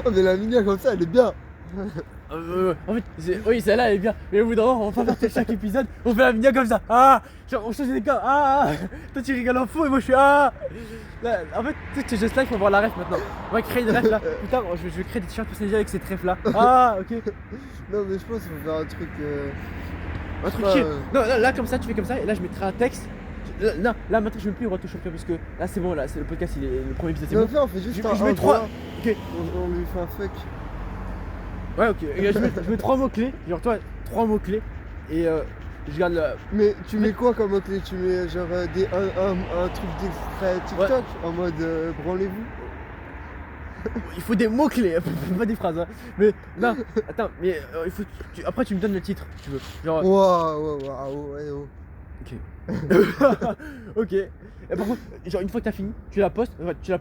[SPEAKER 1] Oh, mais la mini comme ça, elle est bien.
[SPEAKER 3] En fait, oui, celle-là elle est bien, mais au bout d'un moment, on va pas faire chaque épisode, on fait la vidéo comme ça. Ah, genre, on change les cas. Ah, toi tu rigoles en fou et moi je suis ah. Là, en fait, tu sais, ce geste-là, il faut voir la ref maintenant. On va créer une ref là. Putain, je vais créer des t-shirts personnalisés avec cette ref là. Ah, ok.
[SPEAKER 1] Non, mais je pense qu'il faut faire un truc.
[SPEAKER 3] Un truc
[SPEAKER 1] pas,
[SPEAKER 3] chill. Non, là, comme ça, tu fais comme ça, et là, je mettrai un texte. Non, là maintenant, je mets plus le retour champion parce que là, c'est bon, là, c'est le podcast, le premier épisode, c'est
[SPEAKER 1] Non,
[SPEAKER 3] bon.
[SPEAKER 1] viens, on fait juste
[SPEAKER 3] Je
[SPEAKER 1] un
[SPEAKER 3] mets 3.
[SPEAKER 1] voir.
[SPEAKER 3] Ok.
[SPEAKER 1] On lui fait un fuck.
[SPEAKER 3] Ouais, ok. Et là, je mets 3 mots-clés. Genre, toi, 3 mots-clés. Et je garde le.
[SPEAKER 1] Mais tu mets quoi comme mot-clé? Tu mets genre un truc d'extrait TikTok en mode branlez-vous?
[SPEAKER 3] Il faut des mots-clés, pas des phrases. Hein. Mais non, attends, mais il faut. Après, tu me donnes le titre, si tu veux. Genre.
[SPEAKER 1] Waouh, waouh, ouais, oh.
[SPEAKER 3] Ok. Ok. Et par contre, genre, une fois que t'as fini, tu la postes, tu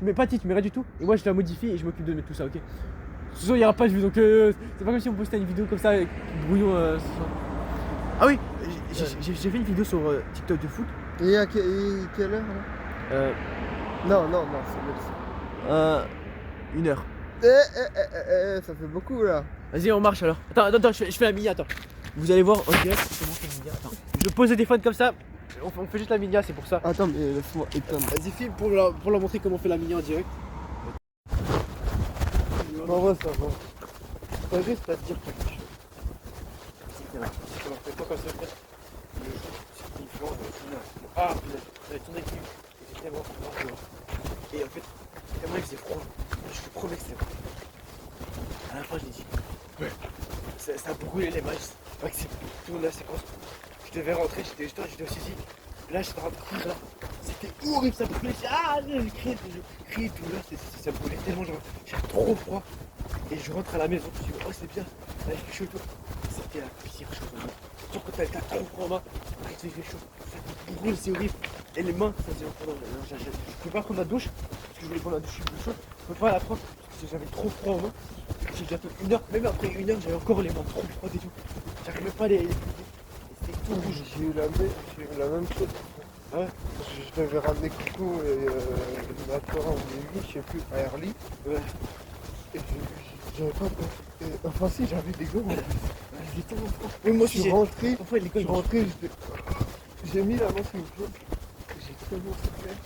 [SPEAKER 3] mets pas de titre, tu mets rien du tout. Et moi, je la modifie et je m'occupe de mettre tout ça, ok? De toute façon, il y aura pas de vue, donc c'est pas comme si on postait une vidéo comme ça avec brouillon. Ce soir. Ah oui, j'ai fait une vidéo sur TikTok de foot.
[SPEAKER 1] Et à quelle heure là? Non, non, non, c'est Belsi.
[SPEAKER 2] 1 heure.
[SPEAKER 1] Ça fait beaucoup là.
[SPEAKER 2] Vas-y, on marche alors. Attends, je fais la mini, attends. Vous allez voir en direct comment on fait la mini. Attends. Je pose le téléphone comme ça. On fait juste la mini, c'est pour ça.
[SPEAKER 1] Attends, mais laisse-moi éteindre.
[SPEAKER 3] Vas-y, filme pour leur montrer comment on fait la mini en direct.
[SPEAKER 1] Non, ouais, ça va. T'as juste à te dire quelque chose.
[SPEAKER 3] C'est pas comme ça, frère. Le jour, c'est une fois, ah, putain, ton équipe, c'était tellement froid. Et en fait, tellement il faisait froid. Je te promets que c'était froid. À la fin, je l'ai dit, ouais, ça a brûlé les matchs. C'est pas que c'est tout la séquence. Je devais rentrer, j'étais aussi ici. Là, j'étais en train de courir là. C'était horrible, ça brûlait. Je criais tout là, ça brûlait tellement. J'avais trop froid. Et je rentre à la maison, je me dis, oh, c'est bien, là, il fait chaud et tout. C'était la pire chose au monde. Surtout quand t'as trop froid en main, après il fait chaud, ça te brûle, c'est horrible. Et les mains, ça faisait encore. Je pouvais pas prendre la douche, parce que je voulais prendre la douche plus chaude. Je pouvais pas la prendre, parce que j'avais trop froid en main. J'ai déjà fait 1 heure, même après 1 heure, j'avais encore les mains trop froides et tout. J'arrivais pas à les plier. Et c'était tout rouge.
[SPEAKER 1] J'ai eu la même chose.
[SPEAKER 3] Ah ouais.
[SPEAKER 1] Je devais ramener Coco et Natora ou Lévi, je sais plus, à Erly.
[SPEAKER 3] Ouais.
[SPEAKER 1] Et j'avais pas peur. Enfin si, j'avais des gants en plus.
[SPEAKER 3] J'ai tellement froid. Oui, moi
[SPEAKER 1] Je
[SPEAKER 3] aussi,
[SPEAKER 1] suis rentré,
[SPEAKER 3] parfois les
[SPEAKER 1] je suis
[SPEAKER 3] gars,
[SPEAKER 1] rentré, j'ai mis la main sur le pied. J'ai tellement souffert.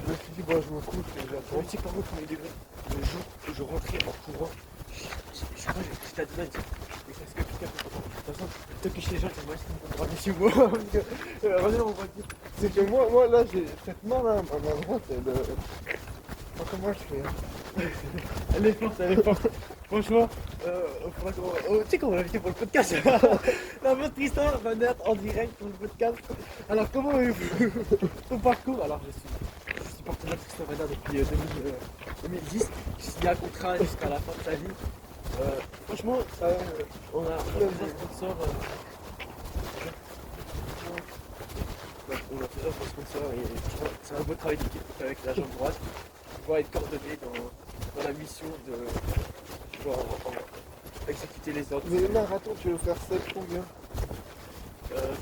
[SPEAKER 1] Je me suis dit, bon, je me couche et
[SPEAKER 3] tu
[SPEAKER 1] j'attends.
[SPEAKER 3] sais par contre combien de degrés. Le jour où je rentrais en courant, je crois que j'étais à 10 mètres. Mais ça se fait plus. De toute façon, toi qui chez les gens, tu vois, c'est pour chez moi. Vas-y, on va dire.
[SPEAKER 1] C'est que moi là, j'ai cette main là, ma main droite, elle. Enfin, comment je fais hein.
[SPEAKER 3] Elle est forte. Franchement, faudra tu sais qu'on va l'inviter pour le podcast. La bonne Tristan va naître en direct pour le podcast. Alors, comment ton parcours? Alors, je suis partenaire de Tristan Vanna depuis 2010. J'ai signé un contrat jusqu'à la fin de sa vie. Franchement, on a plusieurs sponsors. On a plusieurs sponsors et franchement, c'est un beau travail d'équipe avec la jambe droite. Pouvoir être coordonné dans la mission de pouvoir exécuter les ordres.
[SPEAKER 1] Mais marathon, tu veux faire 7 combien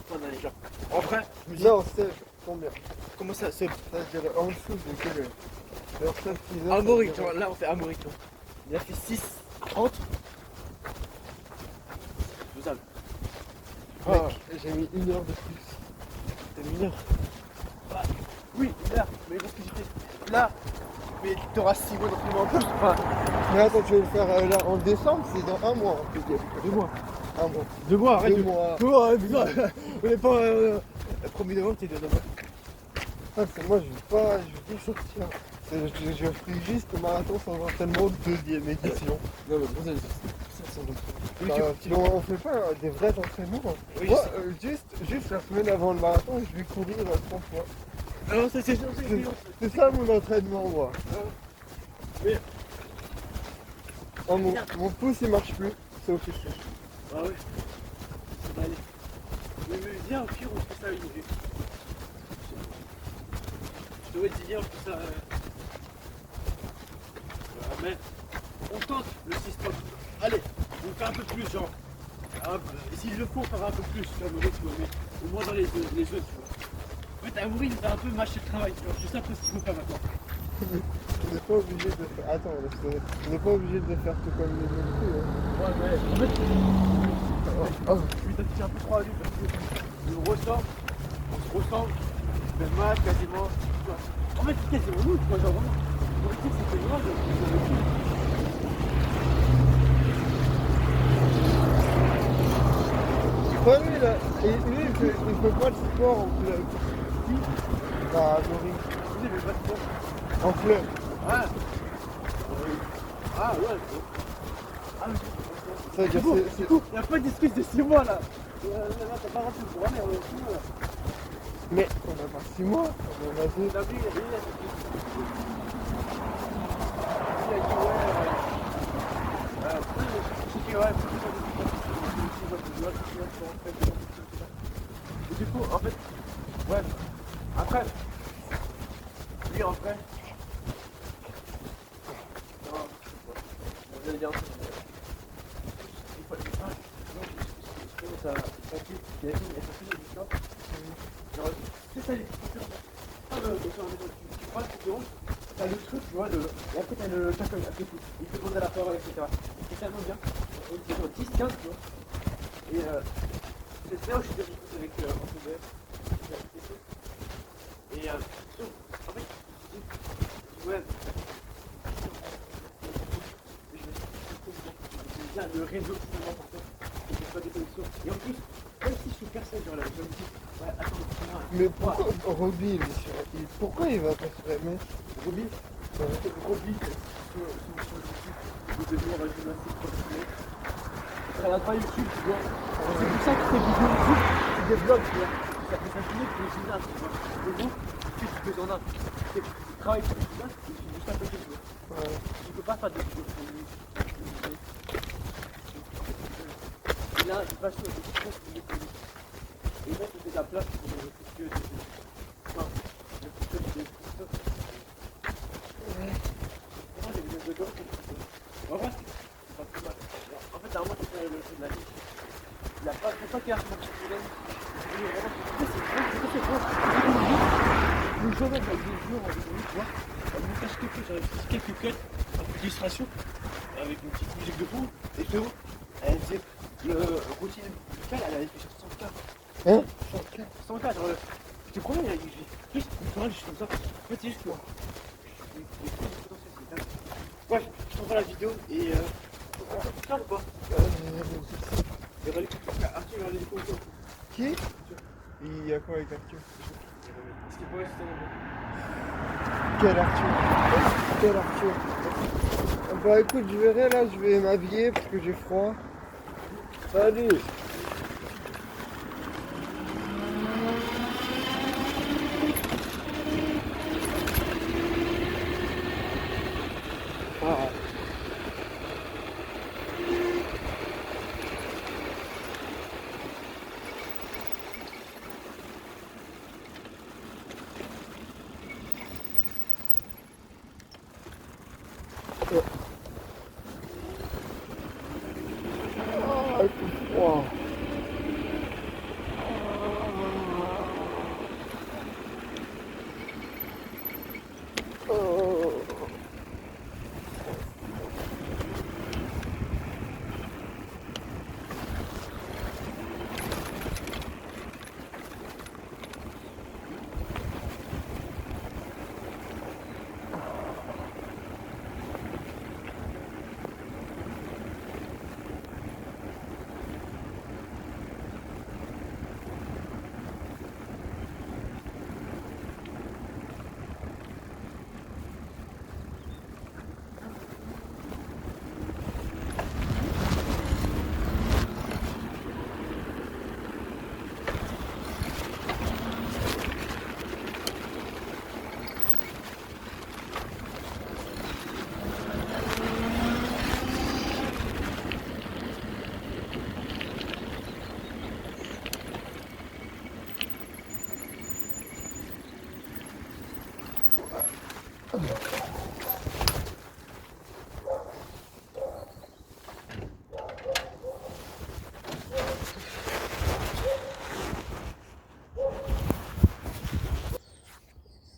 [SPEAKER 3] Fin d'année, genre. En vrai, je me dis,
[SPEAKER 1] Non, 7 combien
[SPEAKER 3] comment ça c'est
[SPEAKER 1] Ça veut dire en dessous de quelle heure Vers 7 6 heures.
[SPEAKER 3] Armorique, genre là on fait Armorique. Il a fait 6h30. Faisable.
[SPEAKER 1] Mec, j'ai mis 1 heure de plus.
[SPEAKER 3] T'as mis 1 heure. Bah, oui, 1 heure. Mais parce que j'étais là. Mais t'auras 6 mois d'entraînement en plus. Enfin,
[SPEAKER 1] Mais attends, tu veux le faire là en décembre, c'est dans 1 mois en plus.
[SPEAKER 3] 2 mois.
[SPEAKER 1] 1 mois.
[SPEAKER 3] 2 mois, arrête.
[SPEAKER 1] 2 mois.
[SPEAKER 3] 2 mois, putain. On est pas. 1er novembre, t'es 2 novembre.
[SPEAKER 1] Ah, c'est moi, je vais pas sortir. Je ferai juste le marathon sans entraînement 2ème édition.
[SPEAKER 3] Non, mais bon, ça semble.
[SPEAKER 1] Sinon, on fait pas des vrais entraînements.
[SPEAKER 3] Oui,
[SPEAKER 1] Moi, juste la semaine avant le marathon, je vais courir 3 fois.
[SPEAKER 3] non, c'est sûr,
[SPEAKER 1] C'est ça mon entraînement, moi.
[SPEAKER 3] Mais-
[SPEAKER 1] Oh, mon pouce il marche plus, c'est officiel.
[SPEAKER 3] Ah ouais. Ça va aller. Mais viens, au pire, on fait ça une vue. Je dois te dire, on fait ça. Mais on tente le 6 Allez, on fait un peu plus, genre. Si je le faut, on fera un peu plus, tu vois, mais au moins dans les jeux, tu vois. En fait, Amoury, il va un peu mâcher le travail, tu vois. Je sais un peu ce qu'il faut faire maintenant.
[SPEAKER 1] On n'est pas obligé de faire. Attends, on n'est pas obligé de faire tout comme les autres. Hein.
[SPEAKER 3] Ouais, mais en fait, je vais t'afficher un peu trop à lui parce que je me ressemble, on se ressemble, même mal quasiment. Tu vois. En fait, c'est quasiment nous, tu vois, genre vraiment. Moi, je sais que c'était moi,
[SPEAKER 1] Ouais, lui, là, et lui, il fait pas de sport en club.
[SPEAKER 3] Qui
[SPEAKER 1] Bah, Nori.
[SPEAKER 3] Je dis, mais pas de sport.
[SPEAKER 1] En club.
[SPEAKER 3] Ouais. Ah, ouais. Ah, mais
[SPEAKER 1] Ça veut dire
[SPEAKER 3] bon,
[SPEAKER 1] c'est.
[SPEAKER 3] il n'y a pas d'excuse de 6 mois là. Là, t'as pas rentré pour aller, on est 6 mois là.
[SPEAKER 1] Mais on a pas 6 mois, on en a 2.
[SPEAKER 3] T'as vu, il a dit, et du coup, en fait, ouais, après, lui en vrai, non, vous allez bien, il faut le faire, ça, il y a une, c'est ça, tu prends le t'as le truc, tu vois, et après t'as le chacun avec tout. Il te pose à la parole, etc. C'est tellement bien. C'est genre 10, 15, tu vois. Et c'est là où je suis devenu avec Antoine Bayer. Et en fait, ouais. Déjà, le réseau, c'est tellement important. Et c'est pas des connexions. Et en plus, même si je suis personne, genre là, je me dis, ouais, attends, moi,
[SPEAKER 1] Mais pourquoi Roby, pourquoi il va pas se remettre?
[SPEAKER 3] Roby, Roby, sur YouTube, il est devenu un gymnastique professionnel. Il regarde pas YouTube, tu vois. C'est pour ça que tes vidéos YouTube, tu développes, tu vois. Ça fait 5 minutes que le gymnase, tu vois. Et vous, tu fais ce que t'en as. Tu travailles sur le gymnase, et tu fais juste à côté, tu vois.
[SPEAKER 1] Ouais.
[SPEAKER 3] Tu peux pas faire des vidéos sur YouTube. Et là, il passe sur des choses qui les connaissent. Et là, tu fais ta place pour le futur de enfin, le futur de moi, j'ai besoin de gauche. En vrai, c'est pas plus mal. En fait, à un moment, tu fais le jeu de la vie. Il n'y a pas, c'est pas qu'il y a un match qui gagne. C'est bon. Le jour même, avec des jours, avec des tu vois, on me cache quelques cuts, un peu d'illustration, avec une petite musique de fond, et frérot, elle disait, routine musicale, elle avait fait sur 100K.
[SPEAKER 1] Hein?
[SPEAKER 3] 100K, genre, je te promets, juste, je suis comme ça. En fait, c'est juste moi. Bref, je t'envoie la vidéo et on se parle ou pas? Il y aura les coups. Arthur, il y aura les coups.
[SPEAKER 1] Qui? Il y a quoi avec Arthur?
[SPEAKER 3] Parce qu'il pourrait se
[SPEAKER 1] Quel Arthur? Quel Arthur? Bah écoute, je verrai là, je vais m'habiller parce que j'ai froid. Salut! Ah. Ah, c'est froid. Oh.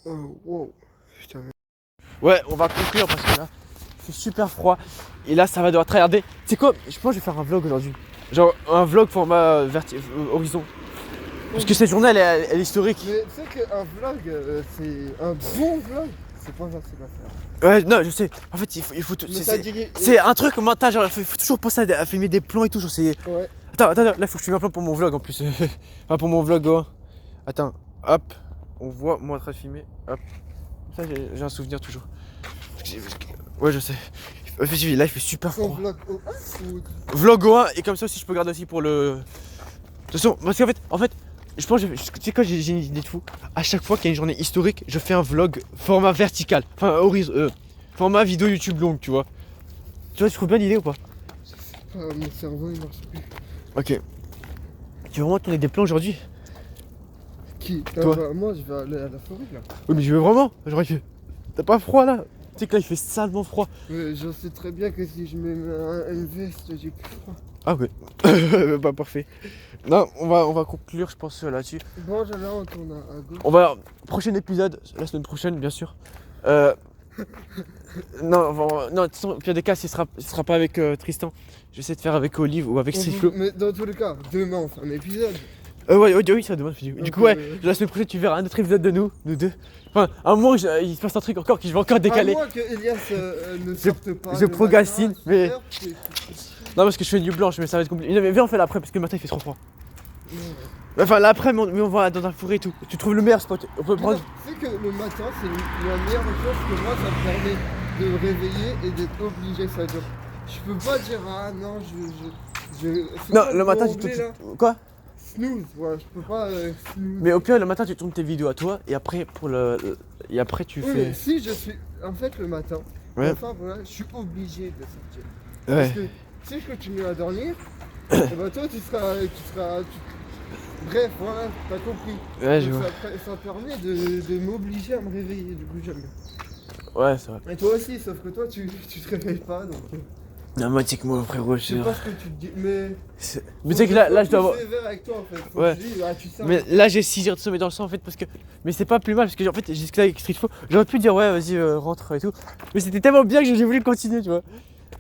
[SPEAKER 1] Oh, wow. Putain, mais...
[SPEAKER 3] Ouais, on va conclure parce que là, c'est super froid. Et là, ça va devoir tryharder. Tu sais quoi? Je pense que je vais faire un vlog aujourd'hui. Genre un vlog format horizon. Parce que cette journée, elle est historique.
[SPEAKER 1] Mais tu sais qu'un vlog, c'est un bon vlog. C'est pas facile à faire.
[SPEAKER 3] Ouais, non, je sais. En fait, il faut tout.
[SPEAKER 1] Mais ça dit...
[SPEAKER 3] C'est un truc mental. Genre, il faut toujours penser à filmer des plans et tout. Genre, c'est.
[SPEAKER 1] Ouais.
[SPEAKER 3] Attends, là, il faut que je filme un plan pour mon vlog en plus. Enfin, pour mon vlog, oh. Attends, hop. On voit moi en train de filmer. Hop. Ça, j'ai un souvenir toujours. Ouais, je sais. Là, il fait super
[SPEAKER 1] Ton
[SPEAKER 3] froid.
[SPEAKER 1] vlog au 1 ou...
[SPEAKER 3] Vlog au 1 et comme ça aussi, je peux garder aussi pour le. De toute façon, parce qu'en fait, je pense, tu sais quoi, j'ai une idée de fou. À chaque fois qu'il y a une journée historique, je fais un vlog format vertical. Enfin, format vidéo YouTube longue, tu vois. Tu vois, tu trouves bien l'idée ou pas?
[SPEAKER 1] mon cerveau il marche plus.
[SPEAKER 3] Ok. Tu veux vraiment tourner des plans aujourd'hui?
[SPEAKER 1] Qui?
[SPEAKER 3] Toi.
[SPEAKER 1] Bah, moi je vais aller à la forêt là.
[SPEAKER 3] Oui, mais je veux vraiment. Genre, t'as pas froid là? Tu sais que là, il fait salement froid.
[SPEAKER 1] Mais je sais très bien que si je mets une veste, j'ai plus froid.
[SPEAKER 3] Ah ouais. Bah, parfait. Non, on va conclure, je pense, là-dessus.
[SPEAKER 1] Bon, là on tourne à gauche.
[SPEAKER 3] On va. Prochain épisode, la semaine prochaine, bien sûr. Non, non, de toute façon, au pire des cas, ce sera pas avec Tristan. J'essaie de faire avec Olive ou avec Striflo.
[SPEAKER 1] Mais dans tous les cas, demain on fait un épisode.
[SPEAKER 3] Oui, ça demande. Du
[SPEAKER 1] Donc,
[SPEAKER 3] coup, ouais, la semaine prochaine, tu verras un autre épisode de nous deux. Enfin, à un moment, il se passe un truc encore que je vais encore décaler.
[SPEAKER 1] À moins que Elias ne sorte pas.
[SPEAKER 3] je
[SPEAKER 1] le
[SPEAKER 3] procrastine,
[SPEAKER 1] matin,
[SPEAKER 3] mais-
[SPEAKER 1] super, c'est-
[SPEAKER 3] Non, parce que je fais une nuit blanche, mais ça va être compliqué. Non, mais viens, on fait l'après, parce que le matin, il fait trop froid. Enfin, l'après, mais on va dans un forêt et tout. Tu trouves le meilleur spot. On peut
[SPEAKER 1] Mais
[SPEAKER 3] prendre.
[SPEAKER 1] non, tu sais que le matin, c'est la meilleure chose que moi, ça me permet de me réveiller et d'être obligé. Ça veut dire, je peux pas dire, ah non, c'est
[SPEAKER 3] Non,
[SPEAKER 1] quoi
[SPEAKER 3] le matin,
[SPEAKER 1] mot
[SPEAKER 3] tu
[SPEAKER 1] anglais, là
[SPEAKER 3] Quoi?
[SPEAKER 1] Snooze, ouais, je peux pas snooze.
[SPEAKER 3] Mais au pire, le matin, tu tournes tes vidéos à toi, et après, et après, tu
[SPEAKER 1] Oui, mais
[SPEAKER 3] fais.
[SPEAKER 1] si je suis. En fait, le matin,
[SPEAKER 3] Ouais.
[SPEAKER 1] enfin, voilà, je suis obligé de sortir.
[SPEAKER 3] Ouais.
[SPEAKER 1] Parce que si je continue à dormir, eh ben toi, bref, voilà, t'as compris.
[SPEAKER 3] Ouais, je
[SPEAKER 1] Donc,
[SPEAKER 3] vois.
[SPEAKER 1] ça permet de m'obliger à me réveiller, du coup, j'aime bien.
[SPEAKER 3] Ouais, c'est vrai.
[SPEAKER 1] Et toi aussi, sauf que toi, tu te réveilles pas, donc.
[SPEAKER 3] Non, moi, tu sais que moi, frérot,
[SPEAKER 1] Je sais pas ce que tu te dis, mais.
[SPEAKER 3] Mais tu sais que là, je dois avoir.
[SPEAKER 1] Faut que je sois sévère avec toi, en fait. Faut
[SPEAKER 3] Ouais.
[SPEAKER 1] que je dise, ah, tu sais.
[SPEAKER 3] Mais là, j'ai 6 heures de sommeil dans le sang, en fait, parce que. Mais c'est pas plus mal, parce que, en fait, j'ai discuté avec Streetfo. J'aurais pu dire, ouais, vas-y, rentre et tout. Mais c'était tellement bien que j'ai voulu continuer, tu vois.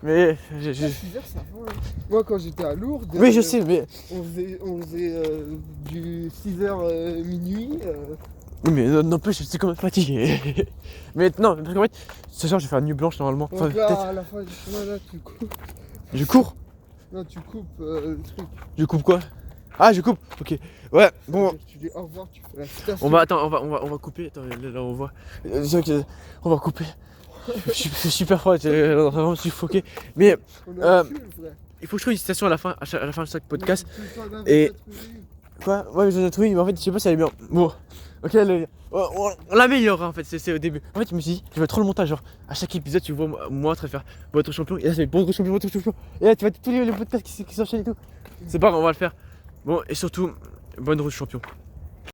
[SPEAKER 3] Mais.
[SPEAKER 1] Ah, 6 heures, ça va. Hein. Moi, quand j'étais à Lourdes.
[SPEAKER 3] Oui, je sais, mais.
[SPEAKER 1] On faisait du 6h minuit.
[SPEAKER 3] Oui, mais n'empêche, je suis quand même fatigué. Mais non, parce qu'en fait, ce soir, je vais faire une nuit blanche normalement. Enfin,
[SPEAKER 1] Donc là,
[SPEAKER 3] peut-être.
[SPEAKER 1] à la fin du chemin, là, tu coupes.
[SPEAKER 3] Je cours.
[SPEAKER 1] Non, tu coupes le truc.
[SPEAKER 3] Je coupe quoi? Ah, je coupe. Ok. Ouais, bon.
[SPEAKER 1] Tu dis au revoir, tu fais la citation.
[SPEAKER 3] On va couper. Attends, là, on voit. C'est vrai que on va couper. Je suis super froid, j'ai vraiment suffoqué. Mais
[SPEAKER 1] On a su, frère.
[SPEAKER 3] il faut que je trouve une citation à la fin, à la fin de chaque podcast.
[SPEAKER 1] Tout le temps,
[SPEAKER 3] Et-
[SPEAKER 1] on a trouvé.
[SPEAKER 3] Quoi? Ouais, j'en ai trouvé, mais en fait, je sais pas si elle est bien. Bon, ok, on l'améliorera en fait, c'est au début. En fait, je me suis dit, je vais trop le montage. Genre, à chaque épisode, tu vois moi en train de faire votre champion. Et là, c'est votre champion, votre champion. Et là, tu vois tous les podcasts qui s'enchaînent et tout. C'est pas grave, on va le faire. Bon, et surtout, bonne route champion.